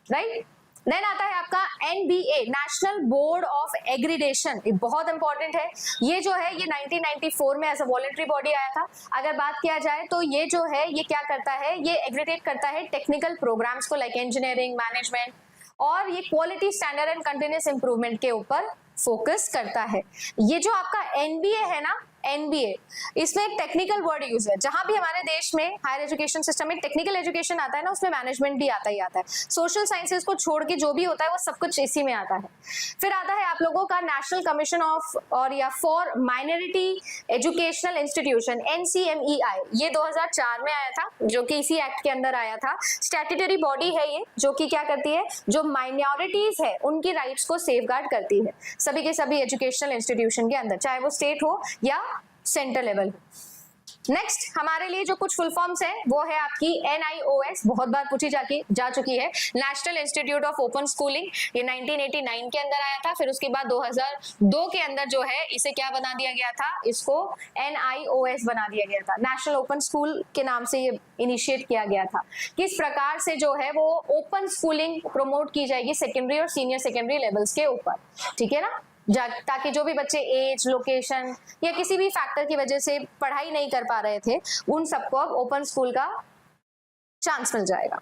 राइट। देन आता है आपका NBA, national board of accreditation, ये बहुत इंपॉर्टेंट है। ये जो है ये 1994 में एज अ वॉलंटरी बॉडी आया था। अगर बात किया जाए तो ये जो है ये क्या करता है, ये एग्रीडेट करता है टेक्निकल प्रोग्राम्स को, लाइक इंजीनियरिंग, मैनेजमेंट, और ये quality standard and continuous improvement के ऊपर फोकस करता है। ये जो आपका NBA है ना, NBA, इसमें एक टेक्निकल वर्ड यूज है। जहां भी हमारे देश में हायर एजुकेशन सिस्टम में टेक्निकल एजुकेशन आता है ना, उसमें मैनेजमेंट भी आता ही आता है। सोशल साइंसेज को छोड़ के जो भी होता है वो सब कुछ इसी में आता है। फिर आता है आप लोगों का नेशनल कमीशन ऑफ और या for minority educational institution, NCMEI, ये 2004 में आया था, जो कि इसी एक्ट के अंदर आया था। स्टैट्यूटरी बॉडी है ये, जो कि क्या करती है, जो माइनॉरिटीज है उनकी राइट्स को सेफगार्ड करती है सभी के सभी एजुकेशनल इंस्टीट्यूशन के अंदर, चाहे वो स्टेट हो या सेंटर लेवल। नेक्स्ट हमारे लिए जो कुछ फुल फॉर्म्स है वो है आपकी NIOS, बहुत बार पूछी जा चुकी है, national institute of open schooling. ये 1989 के अंदर आया था। फिर उसके बाद 2002 के अंदर जो है इसे क्या बना दिया गया था, इसको NIOS बना दिया गया था, नेशनल ओपन स्कूल के नाम से ये इनिशिएट किया गया था। किस प्रकार से जो है वो ओपन स्कूलिंग प्रमोट की जाएगी सेकेंडरी और सीनियर सेकेंडरी लेवल्स के ऊपर, ठीक है ना, ताकि जो भी बच्चे एज, लोकेशन या किसी भी फैक्टर की वजह से पढ़ाई नहीं कर पा रहे थे, उन सबको अब ओपन स्कूल का चांस मिल जाएगा।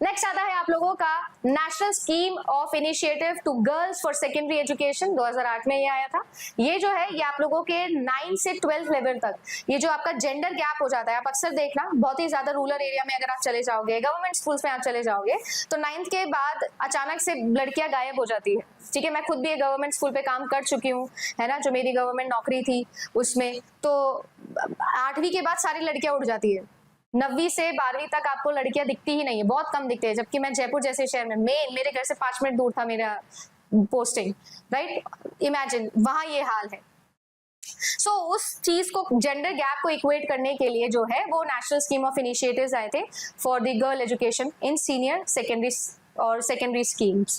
नेक्स्ट आता है आप लोगों का national scheme of initiative to girls for secondary education, 2008 में ये आया था। ये जो है ये आप लोगों के 9 से 12 लेवल तक ये जो आपका जेंडर गैप हो जाता है, आप अक्सर देखना बहुत ही ज्यादा रूरल एरिया में अगर आप चले जाओगे, गवर्नमेंट स्कूल्स में आप चले जाओगे, तो 9th के बाद अचानक से लड़कियां गायब हो जाती है। ठीक है, मैं खुद भी एक गवर्नमेंट स्कूल पे काम कर चुकी हूँ, है ना, जो मेरी गवर्नमेंट नौकरी थी उसमें, तो 8वीं के बाद सारी लड़कियां उठ जाती है, 9वीं से 12वीं तक आपको लड़कियां दिखती ही नहीं है, बहुत कम दिखते हैं। जबकि मैं जयपुर जैसे शहर में, मेरे घर से 5 मिनट दूर था मेरा पोस्टिंग, राइट, इमेजिन वहां ये हाल है। सो उस चीज को, जेंडर गैप को इक्वेट करने के लिए जो है वो नेशनल स्कीम ऑफ इनिशिएटिव्स आए थे for the girl education in senior secondary और सेकेंडरी स्कीम्स।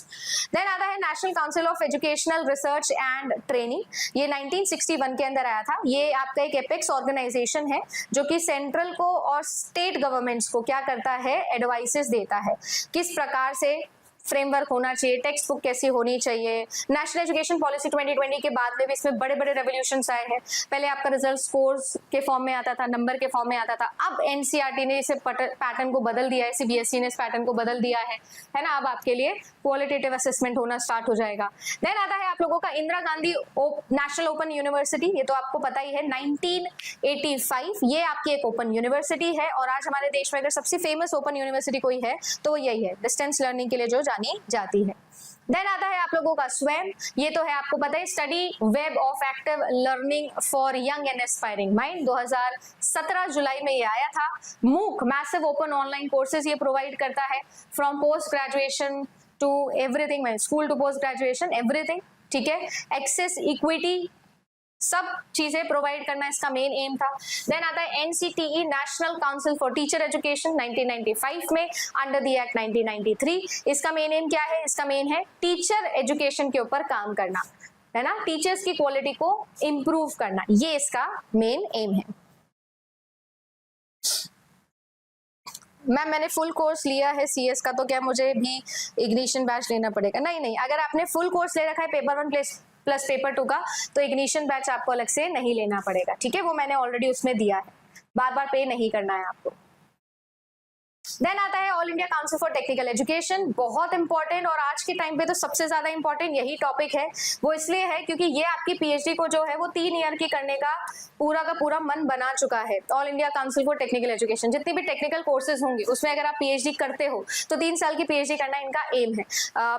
देन आता है national council of educational research and training, ये 1961 के अंदर आया था। ये आपका एक एपेक्स ऑर्गेनाइजेशन है जो कि सेंट्रल को और स्टेट गवर्नमेंट्स को क्या करता है, एडवाइसेस देता है, किस प्रकार से फ्रेमवर्क होना चाहिए, टेक्स्ट बुक कैसी होनी चाहिए। नेशनल एजुकेशन पॉलिसी 2020 के बाद में भी इसमें बड़े बड़े रेवोल्यूशंस आए हैं। पहले आपका रिजल्ट स्कोर्स के फॉर्म में आता था, नंबर के फॉर्म में आता था, अब NCERT ने इसे पैटर्न को बदल दिया है, CBSE ने इस पैटर्न को बदल दिया है ना। अब आपके लिए क्वालिटेटिव असेसमेंट होना स्टार्ट हो जाएगा। देन आता है आप लोगों का Indira Gandhi national open university, ये तो आपको पता ही है, 1985 ये आपकी एक ओपन यूनिवर्सिटी है। और आज हमारे देश में अगर सबसे फेमस ओपन यूनिवर्सिटी कोई है तो वो यही है, डिस्टेंस लर्निंग के लिए जो जानी जाती है। देन आता है आप लोगों का स्वयं, ये तो है आपको पता है, study web of active learning for young and aspiring mind, 2017 जुलाई में ये आया था। MOOC massive open online courses ये प्रोवाइड करता है, from post graduation to everything, school to post graduation everything, ठीक है। एक्सेस इक्विटी सब चीजें प्रोवाइड करना इसका मेन एम था। देन आता है NCTE national council for teacher education 1995 में अंडर द एक्ट 1993। इसका मेन एम क्या है? इसका मेन है टीचर एजुकेशन के ऊपर काम करना, है ना, टीचर्स की क्वालिटी को इंप्रूव करना, ये इसका मेन एम है। मैम मैंने फुल कोर्स लिया है सीएस का, तो क्या मुझे भी इग्निशन बैच लेना पड़ेगा? नहीं, अगर आपने फुल कोर्स ले रखा है पेपर 1 प्लस पेपर 2 का, तो इग्निशन बैच आपको अलग से नहीं लेना पड़ेगा, ठीक है, वो मैंने ऑलरेडी उसमें दिया है, बार बार पे नहीं करना है आपको। देन आता है all India council for technical education, बहुत इंपॉर्टेंट, और आज के टाइम पे तो सबसे ज्यादा इंपॉर्टेंट यही टॉपिक है। वो इसलिए है क्योंकि ये आपकी पीएचडी को जो है वो 3 ईयर की करने का पूरा मन बना चुका है। All India council for technical education, जितनी भी टेक्निकल कोर्सेज होंगे उसमें अगर आप पीएचडी करते हो तो 3 साल की पीएचडी करना इनका एम है।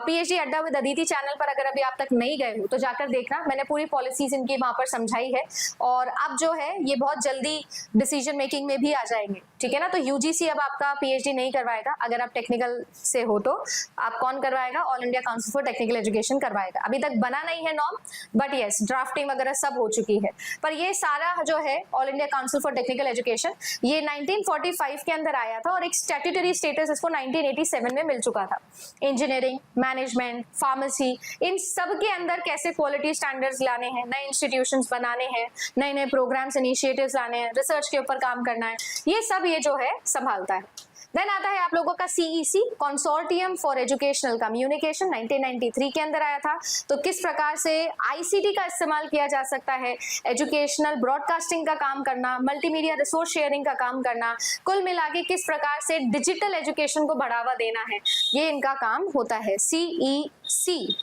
पीएचडी अड्डा विद अदिति चैनल पर अगर अभी आप तक नहीं गए हो तो जाकर देखना, मैंने पूरी पॉलिसीज इनकी वहां पर समझाई है, और अब जो है ये बहुत जल्दी डिसीजन मेकिंग में भी आ जाएंगे, ठीक है ना। तो यूजीसी अब आपका पीएचडी नहीं करवाएगा, अगर आप टेक्निकल से हो तो आप कौन करवाएगा? All India council for technical education करवाएगा। अभी तक बना नहीं है नॉर्म, बट यस ड्राफ्टिंग वगैरह सब हो चुकी है। पर ये सारा जो है all India council for technical education ये 1945 के अंदर आया था, और एक स्टैट्यूटरी स्टेटस इसको 1987 में मिल चुका था। इंजीनियरिंग, मैनेजमेंट, फार्मेसी, इन सब के अंदर कैसे क्वालिटी स्टैंडर्ड्स लाने हैं, नए इंस्टीट्यूशंस बनाने हैं, नए प्रोग्राम्स इनिशिएटिव्स लाने हैं, रिसर्च के ऊपर काम करना है, ये सब ये जो है संभालता है। देन आता है आप लोगों का CEC, consortium for educational communication, 1993 के अंदर आया था। तो किस प्रकार से आईसीटी का इस्तेमाल किया जा सकता है, एजुकेशनल ब्रॉडकास्टिंग का काम करना, मल्टीमीडिया रिसोर्स शेयरिंग का काम करना, कुल मिला के किस प्रकार से डिजिटल एजुकेशन को बढ़ावा देना है, ये इनका काम होता है, सीईसी।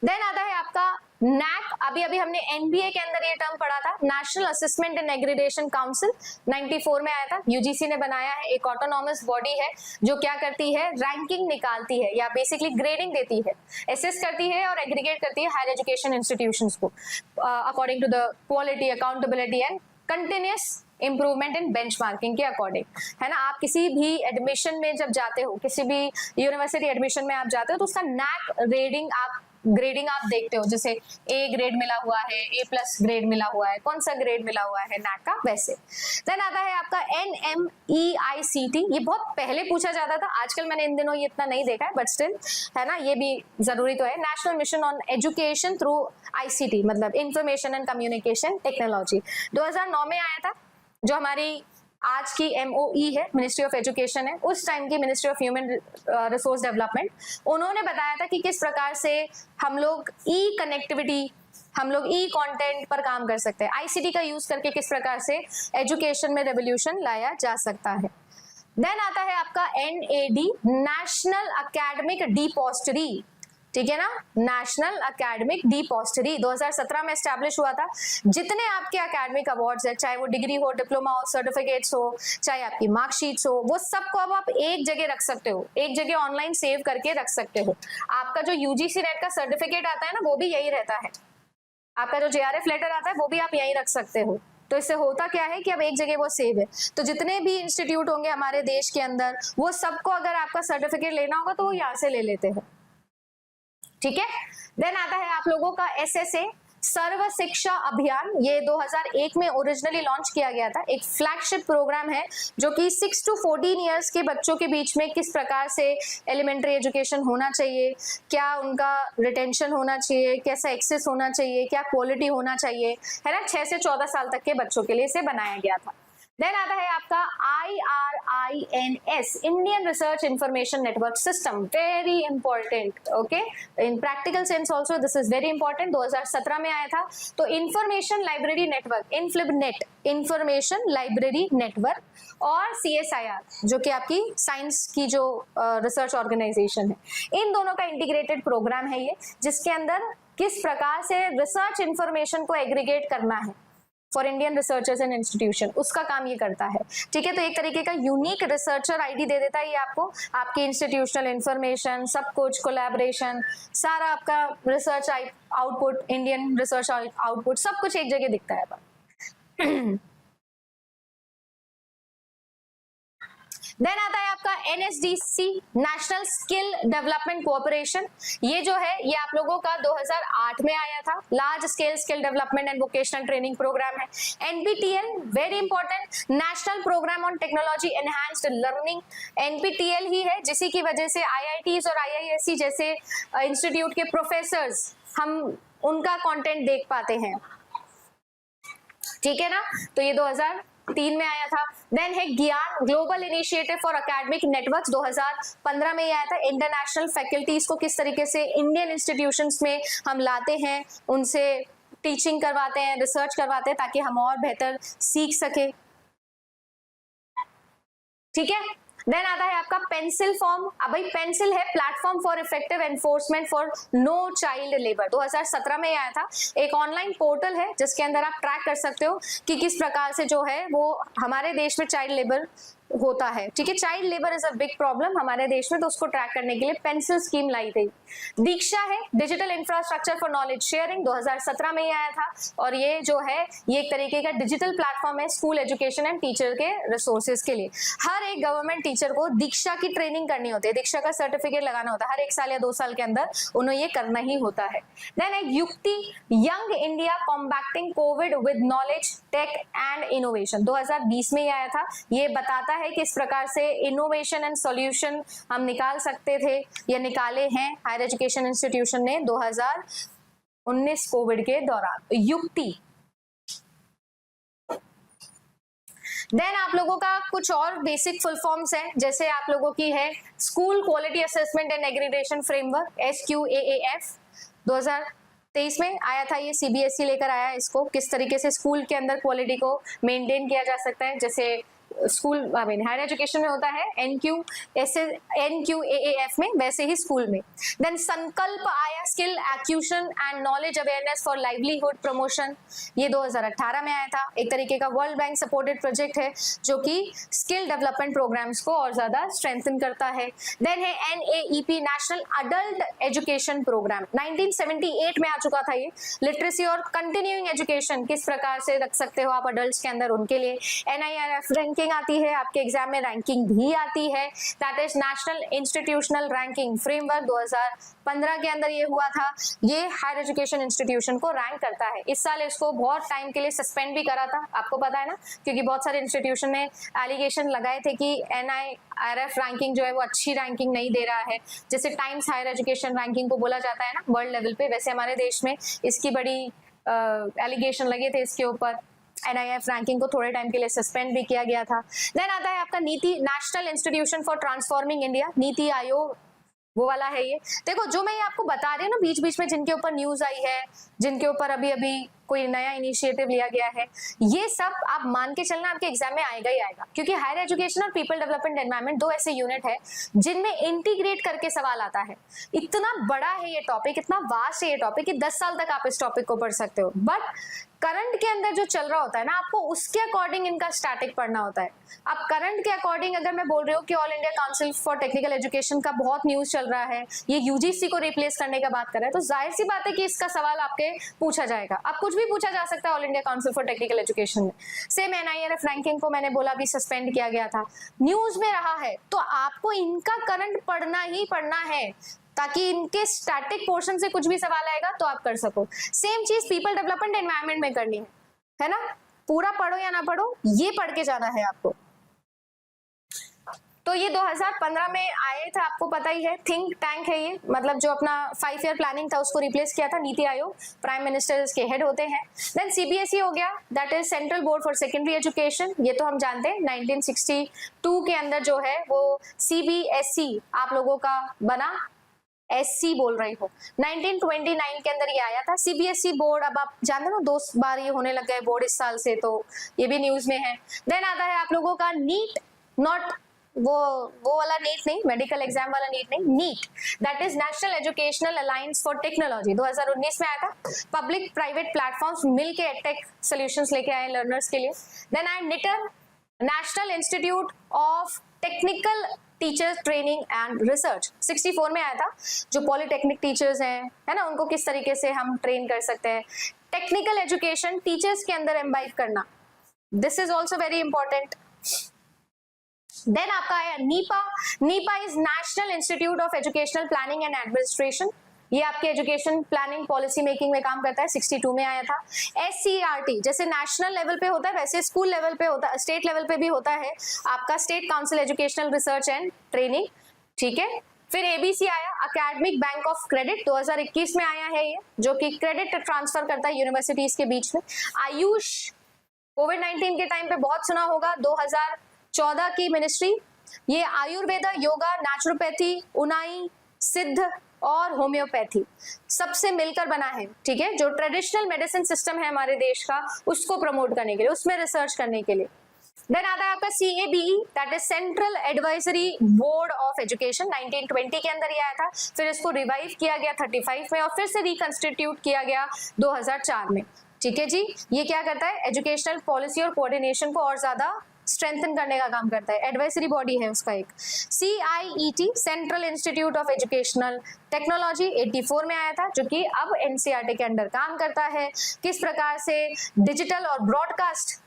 देन आता है आपका नैक, अभी हमने एनबीए के अंदर ये टर्म पढ़ा था, national assessment and accreditation council, 94 में आया था, यूजीसी ने बनाया है, एक ऑटोनॉमस बॉडी है जो क्या करती है, रैंकिंग निकालती है या बेसिकली ग्रेडिंग देती है, असेस करती है और एग्रीगेट करती है हायर एजुकेशन इंस्टीट्यूशंस को according to the quality, accountability and continuous improvement in benchmarking के अकॉर्डिंग, है ना। आप किसी भी एडमिशन में जब जाते हो, किसी भी यूनिवर्सिटी एडमिशन में आप जाते हो, तो उसका नैक ग्रेडिंग आप देखते हो, जैसे ए ग्रेड मिला हुआ है, ए प्लस ग्रेड मिला हुआ है, कौन सा ग्रेड मिला हुआ है नैक का, वैसे। देन आता है आपका NMEICT, ये बहुत पहले पूछा जाता था, आजकल मैंने इन दिनों ये इतना नहीं देखा है, बट स्टिल, है ना, ये भी जरूरी तो है। National mission on education through ICT, मतलब इंफॉर्मेशन एंड कम्युनिकेशन टेक्नोलॉजी, 2009 में आया था। जो हमारी आज की MOE है, मिनिस्ट्री ऑफ एजुकेशन है, उस टाइम की ministry of human resource development, उन्होंने बताया था कि किस प्रकार से हम लोग ई कनेक्टिविटी, हम लोग ई कंटेंट पर काम कर सकते हैं, ICT का यूज करके किस प्रकार से एजुकेशन में रेवोल्यूशन लाया जा सकता है। देन आता है आपका NAD, नेशनल एकेडमिक डिपॉजिटरी, ठीक है ना, नेशनल एकेडमिक डिपॉजिटरी 2017 में एस्टैब्लिश हुआ था। जितने आपके एकेडमिक अवार्ड्स है, चाहे वो डिग्री हो, डिप्लोमा हो, सर्टिफिकेट्स हो, चाहे आपकी मार्कशीट्स हो, वो सबको अब आप एक जगह रख सकते हो, एक जगह ऑनलाइन सेव करके रख सकते हो। आपका जो यूजीसी नेट का सर्टिफिकेट आता है ना, वो भी यही रहता है, आपका जो JRF लेटर आता है वो भी आप यहीं रख सकते हो। तो इससे होता क्या है कि अब एक जगह वो सेव है, तो जितने भी इंस्टीट्यूट होंगे हमारे देश के अंदर, वो सबको अगर आपका सर्टिफिकेट लेना होगा तो वो यहाँ से ले लेते हैं, ठीक है। देन आता है आप लोगों का SSA, सर्व शिक्षा अभियान, ये 2001 में ओरिजिनली लॉन्च किया गया था, एक फ्लैगशिप प्रोग्राम है जो कि 6 to 14 इयर्स के बच्चों के बीच में किस प्रकार से एलिमेंट्री एजुकेशन होना चाहिए, क्या उनका रिटेंशन होना चाहिए, कैसा एक्सेस होना चाहिए, क्या क्वालिटी होना चाहिए, है ना, 6 से 14 साल तक के बच्चों के लिए इसे बनाया गया था। देन आता है आपका IRINS, Indian research information network system, very important, okay, in practical sense also this is very important, 2017 में आया था। तो information library network, INFLIBNET, information library network, और CSIR जो कि आपकी साइंस की जो रिसर्च ऑर्गेनाइजेशन है, इन दोनों का इंटीग्रेटेड प्रोग्राम है ये, जिसके अंदर किस प्रकार से रिसर्च इंफॉर्मेशन को एग्रीगेट करना है, for Indian researchers and institution, उसका काम ये करता है। ठीक है, तो एक तरीके का यूनिक रिसर्चर आईडी दे देता है ये आपको, आपकी इंस्टीट्यूशनल इंफॉर्मेशन, सब कुछ, कोलैबोरेशन, सारा आपका research output, Indian research output, सब कुछ एक जगह दिखता है। देन आता है आपका NSDC, national skill development cooperation. ये जो है ये आप लोगों का 2008 में आया था, large scale skill development and vocational training programme है। NPTEL, very important, national programme on technology enhanced learning. NPTEL ही है जिसी की वजह से IITs और IISc जैसे इंस्टीट्यूट के प्रोफेसर्स हम उनका कंटेंट देख पाते हैं। ठीक है ना, तो ये 2003 में आया था। देन है ज्ञान, global initiative for academic networks, 2015 में ही आया था। इंटरनेशनल फैकल्टीज को किस तरीके से इंडियन इंस्टीट्यूशंस में हम लाते हैं, उनसे टीचिंग करवाते हैं, रिसर्च करवाते हैं ताकि हम और बेहतर सीख सके। ठीक है, देन आता है आपका पेंसिल फॉर्म। अब भाई पेंसिल है platform for effective enforcement for no child labour, 2017 में आया था। एक ऑनलाइन पोर्टल है जिसके अंदर आप ट्रैक कर सकते हो कि किस प्रकार से जो है वो हमारे देश में चाइल्ड लेबर होता है। ठीक है, child labour is a big problem हमारे देश में, तो उसको ट्रैक करने के लिए पेंसिल स्कीम लाई गई। दीक्षा है digital infrastructure for knowledge sharing, 2017 में ही आया था। और ये जो है ये एक तरीके का डिजिटल प्लेटफॉर्म है स्कूल एजुकेशन एंड टीचर के रिसोर्सेज के लिए। हर एक गवर्नमेंट टीचर को दीक्षा की ट्रेनिंग करनी होती है, दीक्षा का सर्टिफिकेट लगाना होता है, हर 1 साल या 2 साल के अंदर उन्हें ये करना ही होता है। देन एक युक्ति, young India combating covid with knowledge tech and innovation, 2020 में ही आया था। ये बताता है किस प्रकार से इनोवेशन एंड सॉल्यूशन हम निकाल सकते थे या निकाले हैं हायर एजुकेशन इंस्टीट्यूशन ने 2019 कोविड के दौरान। युक्ति। देन आप लोगों का कुछ और बेसिक फुल फॉर्म्स है, जैसे आप लोगों की है school quality assessment and accreditation framework, SQAAF, 2023 में आया था। ये CBSE लेकर आया है इसको, किस तरीके से स्कूल के अंदर क्वालिटी को मेंटेन किया जा सकता है, जैसे स्कूल हायर एजुकेशन में होता है NQAAF में, वैसे ही स्कूल में। देन संकल्प आया, skill acquisition and knowledge awareness for livelihood promotion, ये 2018 में आया था। एक तरीके का वर्ल्ड बैंक सपोर्टेड प्रोजेक्ट है जो कि स्किल डेवलपमेंट प्रोग्राम्स को और ज्यादा स्ट्रेंथन करता है। देन है NAEP, national adult education programme, 1978 में आ चुका था ये। लिटरेसी और कंटिन्यूइंग एजुकेशन किस प्रकार से रख सकते हो आप अडल्ट के अंदर, उनके लिए। NIRF रैंकिंग आती है, आपके एग्जाम में रैंकिंग भी आती है, that is national institutional ranking framework, 2015 के अंदर ये हुआ था। ये हायर एजुकेशन इंस्टीट्यूशन को रैंक करता है। इस साल इसको बहुत टाइम के लिए सस्पेंड भी करा था, आपको पता है ना, क्योंकि बहुत सारे इंस्टीट्यूशन ने एलिगेशन लगाए थे कि NIRF रैंकिंग जो है वो अच्छी रैंकिंग नहीं दे रहा है। जैसे टाइम्स हायर एजुकेशन रैंकिंग को बोला जाता है ना वर्ल्ड लेवल पे, वैसे हमारे देश में इसकी बड़ी एलिगेशन लगे थे इसके ऊपर। NIRF रैंकिंग को थोड़े टाइम के लिए सस्पेंड भी किया गया था। देन आता है आपका नीति, national institution for transforming India, NITI Aayog, वो वाला है ये। देखो जो मैं ये आपको बता रही हूँ ना बीच बीच में जिनके ऊपर न्यूज आई है, जिनके ऊपर अभी अभी कोई नया इनिशिएटिव लिया गया है, ये सब आप मान के चलना आपके एग्जाम में आएगा ही आएगा, क्योंकि हायर एजुकेशन और पीपल डेवलपमेंट एनवायरनमेंट 2 ऐसे यूनिट है जिनमें इंटीग्रेट करके सवाल आता है। इतना बड़ा है ये टॉपिक, इतना वास्ट है ये टॉपिक कि 10 साल तक आप इस टॉपिक को पढ़ सकते हो, बट करंट के अंदर जो चल रहा होता है ना, आपको उसके अकॉर्डिंग इनका स्टैटिक पढ़ना होता है। अब करंट के अकॉर्डिंग अगर मैं बोल रही हूँ कि all India council for technical education का बहुत न्यूज चल रहा है, ये UGC को रिप्लेस करने का बात कर रहा है, तो जाहिर सी बात है कि इसका सवाल आपके पूछा जाएगा। अब कुछ भी पूछा जा सकता है all India council for technical education में। सेम NIRF रैंकिंग को मैंने बोला अभी सस्पेंड किया गया था, न्यूज में रहा है, तो आपको इनका करंट पढ़ना ही पढ़ना है ताकि इनके स्टैटिक पोर्शन से कुछ भी सवाल आएगा तो आप कर सको। सेम चीज पीपल डेवलपमेंट एनवायरनमेंट में करनी है ना, पूरा पढ़ो या ना पढ़ो, ये पढ़ के जाना है आपको। तो ये 2015 में आए थे, आपको पता ही है, थिंक टैंक है ये, मतलब जो अपना 5 ईयर प्लानिंग था उसको रिप्लेस किया था नीति आयोग, प्राइम मिनिस्टर इसके हेड होते हैं। देन CBSE हो गया, that is central board for secondary education, ये तो हम जानते हैं 1962 के अंदर जो है वो CBSE आप लोगों का बना, SC बोल रही हो, 1929 के अंदर ये आया था। CBSE बोर्ड अब आप जानते हो 2 बार ये होने लग गए बोर्ड इस साल से, तो ये भी न्यूज में है। देन आता है आप लोगों का नीट, नॉट वो वाला नीट नहीं, मेडिकल एग्जाम वाला नीट नहीं, NEET that is national educational alliance for technology 2019 में आया था। पब्लिक प्राइवेट प्लेटफॉर्म्स मिलके एडटेक सॉल्यूशंस लेके आए लर्नर्स के लिए। देन आई NITTTR national institute of technical teachers training and research 64 में आया था। जो पॉलिटेक्निक टीचर्स हैं, है ना, उनको किस तरीके से हम ट्रेन कर सकते हैं, टेक्निकल एजुकेशन टीचर्स के अंदर एम्बाइब करना, this is also very important. Then आपका आया NIEPA. NIEPA is national institute of educational planning and administration. ये आपके एजुकेशन प्लानिंग पॉलिसी मेकिंग में काम करता है, 62 में आया था। SCERT जैसे नेशनल लेवल पे होता है वैसे स्कूल लेवल पे होता है, स्टेट लेवल पे भी होता है आपका state council educational research and training, ठीक है। फिर ABC आया, अकेडमिक बैंक ऑफ क्रेडिट 2021 में आया है ये, जो कि क्रेडिट ट्रांसफर करता है यूनिवर्सिटीज के बीच में। आयुष कोविड-19 के टाइम पे बहुत सुना होगा, 2014 की मिनिस्ट्री, ये आयुर्वेदा, योगा, नेचुरोपैथी, उनाई, सिद्ध और होम्योपैथी सबसे मिलकर बना है, ठीक है। जो ट्रेडिशनल मेडिसिन सिस्टम है हमारे देश का, उसको प्रमोट करने के लिए, उसमें रिसर्च करने के लिए। देन आता है आपका CABE that is central advisory board of education, 1920 के अंदर ये आया था। फिर इसको रिवाइव किया गया 35 में और फिर से रिकंस्टिट्यूट किया गया 2004 में, ठीक है जी। ये क्या करता है, एजुकेशनल पॉलिसी और कोऑर्डिनेशन को और ज्यादा स्ट्रेंथन करने का काम करता है, एडवाइजरी बॉडी है उसका एक। CIET central institute of educational technology 84 में आया था, जो कि अब NCERT के अंडर काम करता है। किस प्रकार से डिजिटल और ब्रॉडकास्ट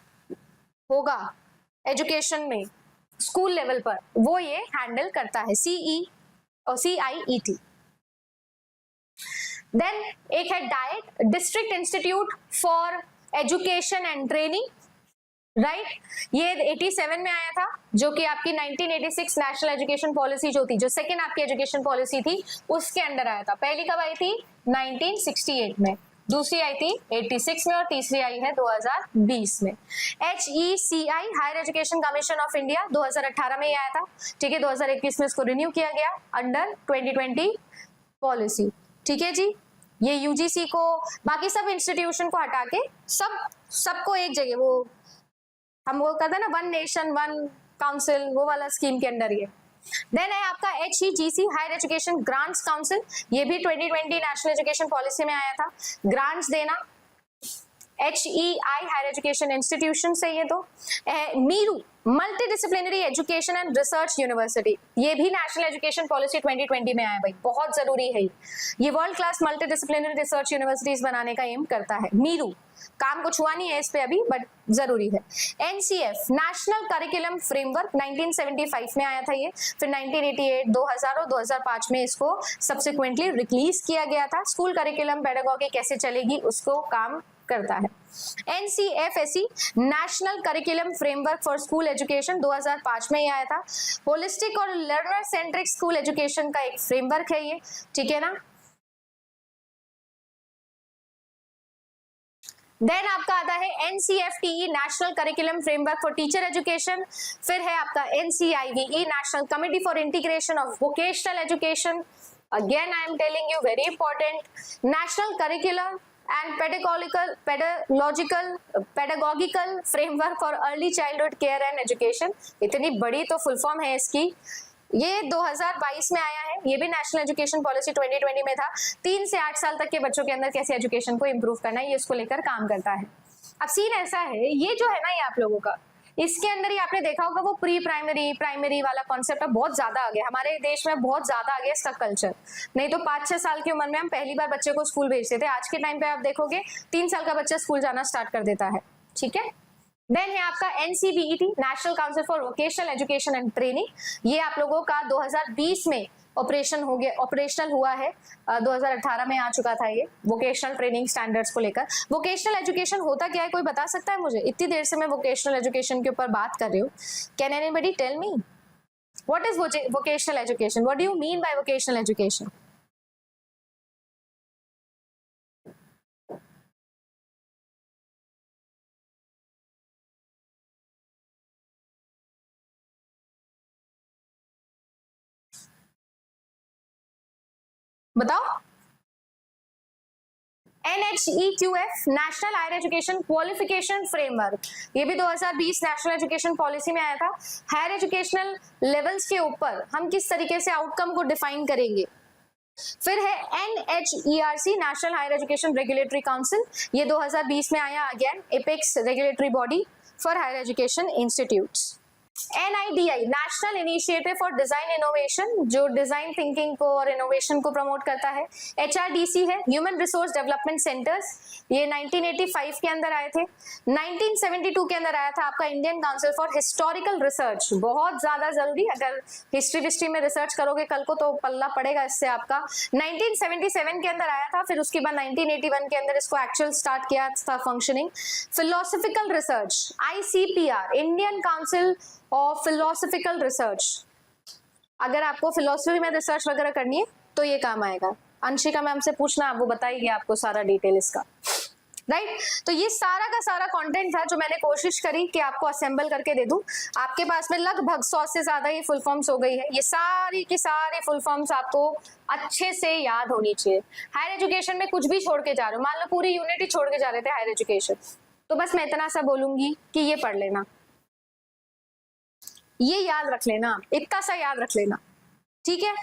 होगा एजुकेशन में स्कूल लेवल पर, वो ये हैंडल करता है, CIET। देन एक है diet, district institute for education and training, right ये 87 में आया था, जो कि आपकी 1986 नेशनल एजुकेशन पॉलिसी जो थी, जो सेकेंड आपकी एजुकेशन पॉलिसी थी, उसके अंडर आया था। पहली कब आई थी, 1968 में, दूसरी आई थी 86 में और तीसरी आई है 2020 में। HECI higher education commission of India 2018 में ही आया था, ठीक है। 2021 में इसको रिन्यू किया गया अंडर 2020 पॉलिसी, ठीक है जी। ये UGC को, बाकी सब इंस्टीट्यूशन को हटा के सबको एक जगह, वो हम वो कहते हैं ना, वन नेशन वन काउंसिल, वो वाला स्कीम के अंदर ये। देन है आपका HEGC higher education grants council, ये भी 2020 नेशनल एजुकेशन पॉलिसी में आया था, ग्रांट्स देना। HEI हायर एजुकेशन इंस्टीट्यूशन से ये तो। MERU multi disciplinary education and research university, ये भी नेशनल एजुकेशन पॉलिसी 2020 में आया भाई, बहुत जरूरी है ये world class multi disciplinary research universities बनाने का एम करता है। मीरू काम कुछ हुआ नहीं है इस पे अभी, बट जरूरी है। NCF नेशनल करिकुलम फ्रेमवर्क 1975 में आया था ये, फिर 1988, 2000 और 2005 में इसको सब्सिक्वेंटली रिलीज किया गया था। स्कूल करिकुलम पेडागॉजी कैसे चलेगी उसको काम करता है। NCFSE national curriculum framework for school education 2005 में ही आया था। होलिस्टिक और लर्नर सेंट्रिक स्कूल एजुकेशन का एक फ्रेमवर्क है ये, ठीक है ना। देन आपका आता है NCFTE national curriculum framework for teacher education, फिर है आपका NCIVE national committee for integration of vocational education, again I am telling you very important, national curriculum and pedagogical framework for early childhood care and education, इतनी बड़ी तो full form है इसकी। ये 2022 में आया है, ये भी नेशनल एजुकेशन पॉलिसी 2020 में था। 3 से 8 साल तक के बच्चों के अंदर कैसे एजुकेशन को इंप्रूव करना है, ये इसको लेकर काम करता है। अब सीन ऐसा है, ये जो है ना, ये आप लोगों का, इसके अंदर ही आपने देखा होगा वो प्री प्राइमरी प्राइमरी वाला कॉन्सेप्ट अब बहुत ज्यादा आ गया हमारे देश में, बहुत ज्यादा आ गया इसका कल्चर। नहीं तो 5-6 साल की उम्र में हम पहली बार बच्चे को स्कूल भेजते थे, आज के टाइम पे आप देखोगे 3 साल का बच्चा स्कूल जाना स्टार्ट कर देता है, ठीक है। देन है आपका NCVET national council for vocational education and training, ये आप लोगों का 2020 में ऑपरेशनल हुआ है, 2018 में आ चुका था ये वोकेशनल ट्रेनिंग स्टैंडर्ड्स को लेकर। वोकेशनल एजुकेशन होता क्या है, कोई बता सकता है मुझे? इतनी देर से मैं वोकेशनल एजुकेशन के ऊपर बात कर रही हूँ, can anybody tell me what is vocational education, what do you mean by vocational education? बताओ। NHEQF national higher education qualification framework, ये भी 2020 नेशनल एजुकेशन पॉलिसी में आया था। हायर एजुकेशनल लेवल्स के ऊपर हम किस तरीके से आउटकम को डिफाइन करेंगे। फिर है NHERC national higher education regulatory council, ये 2020 में आया, again apex regulatory body for higher education institutes. NIDI national initiative for design innovation, जो डिजाइन थिंकिंग को और इनोवेशन को प्रमोट करता है। HRDC है ह्यूमन रिसोर्स डेवलपमेंट सेंटर्स, ये 1985 के अंदर आए थे। 1972 के अंदर आया था आपका Indian council for historical research, बहुत ज्यादा जल्दी, अगर हिस्ट्री में रिसर्च करोगे कल को तो पल्ला पड़ेगा इससे आपका। 1977 के अंदर आया था, फिर उसके बाद 1981 के अंदर इसको एक्चुअल स्टार्ट किया था functioning. Philosophical research ICPR Indian council of philosophical research, अगर आपको फिलोसफी में रिसर्च वगैरह करनी है तो ये काम आएगा। अंशिका मैम से पूछना, वो बताएगी आपको सारा डिटेल इसका, राइट। तो ये सारा का सारा कंटेंट था जो मैंने कोशिश करी कि आपको असेंबल करके दे दूं। आपके पास में लगभग 100 से ज्यादा ये फुल फॉर्म्स हो गई है। ये सारी की सारी फुल फॉर्म्स आपको अच्छे से याद होनी चाहिए। हायर एजुकेशन में कुछ भी छोड़ के जा रहे हो, मान लो पूरी यूनिट ही छोड़ के जा रहे थे हायर एजुकेशन, तो बस मैं इतना सा बोलूंगी कि ये पढ़ लेना, ये याद रख लेना, इतना सा याद रख लेना, ठीक है।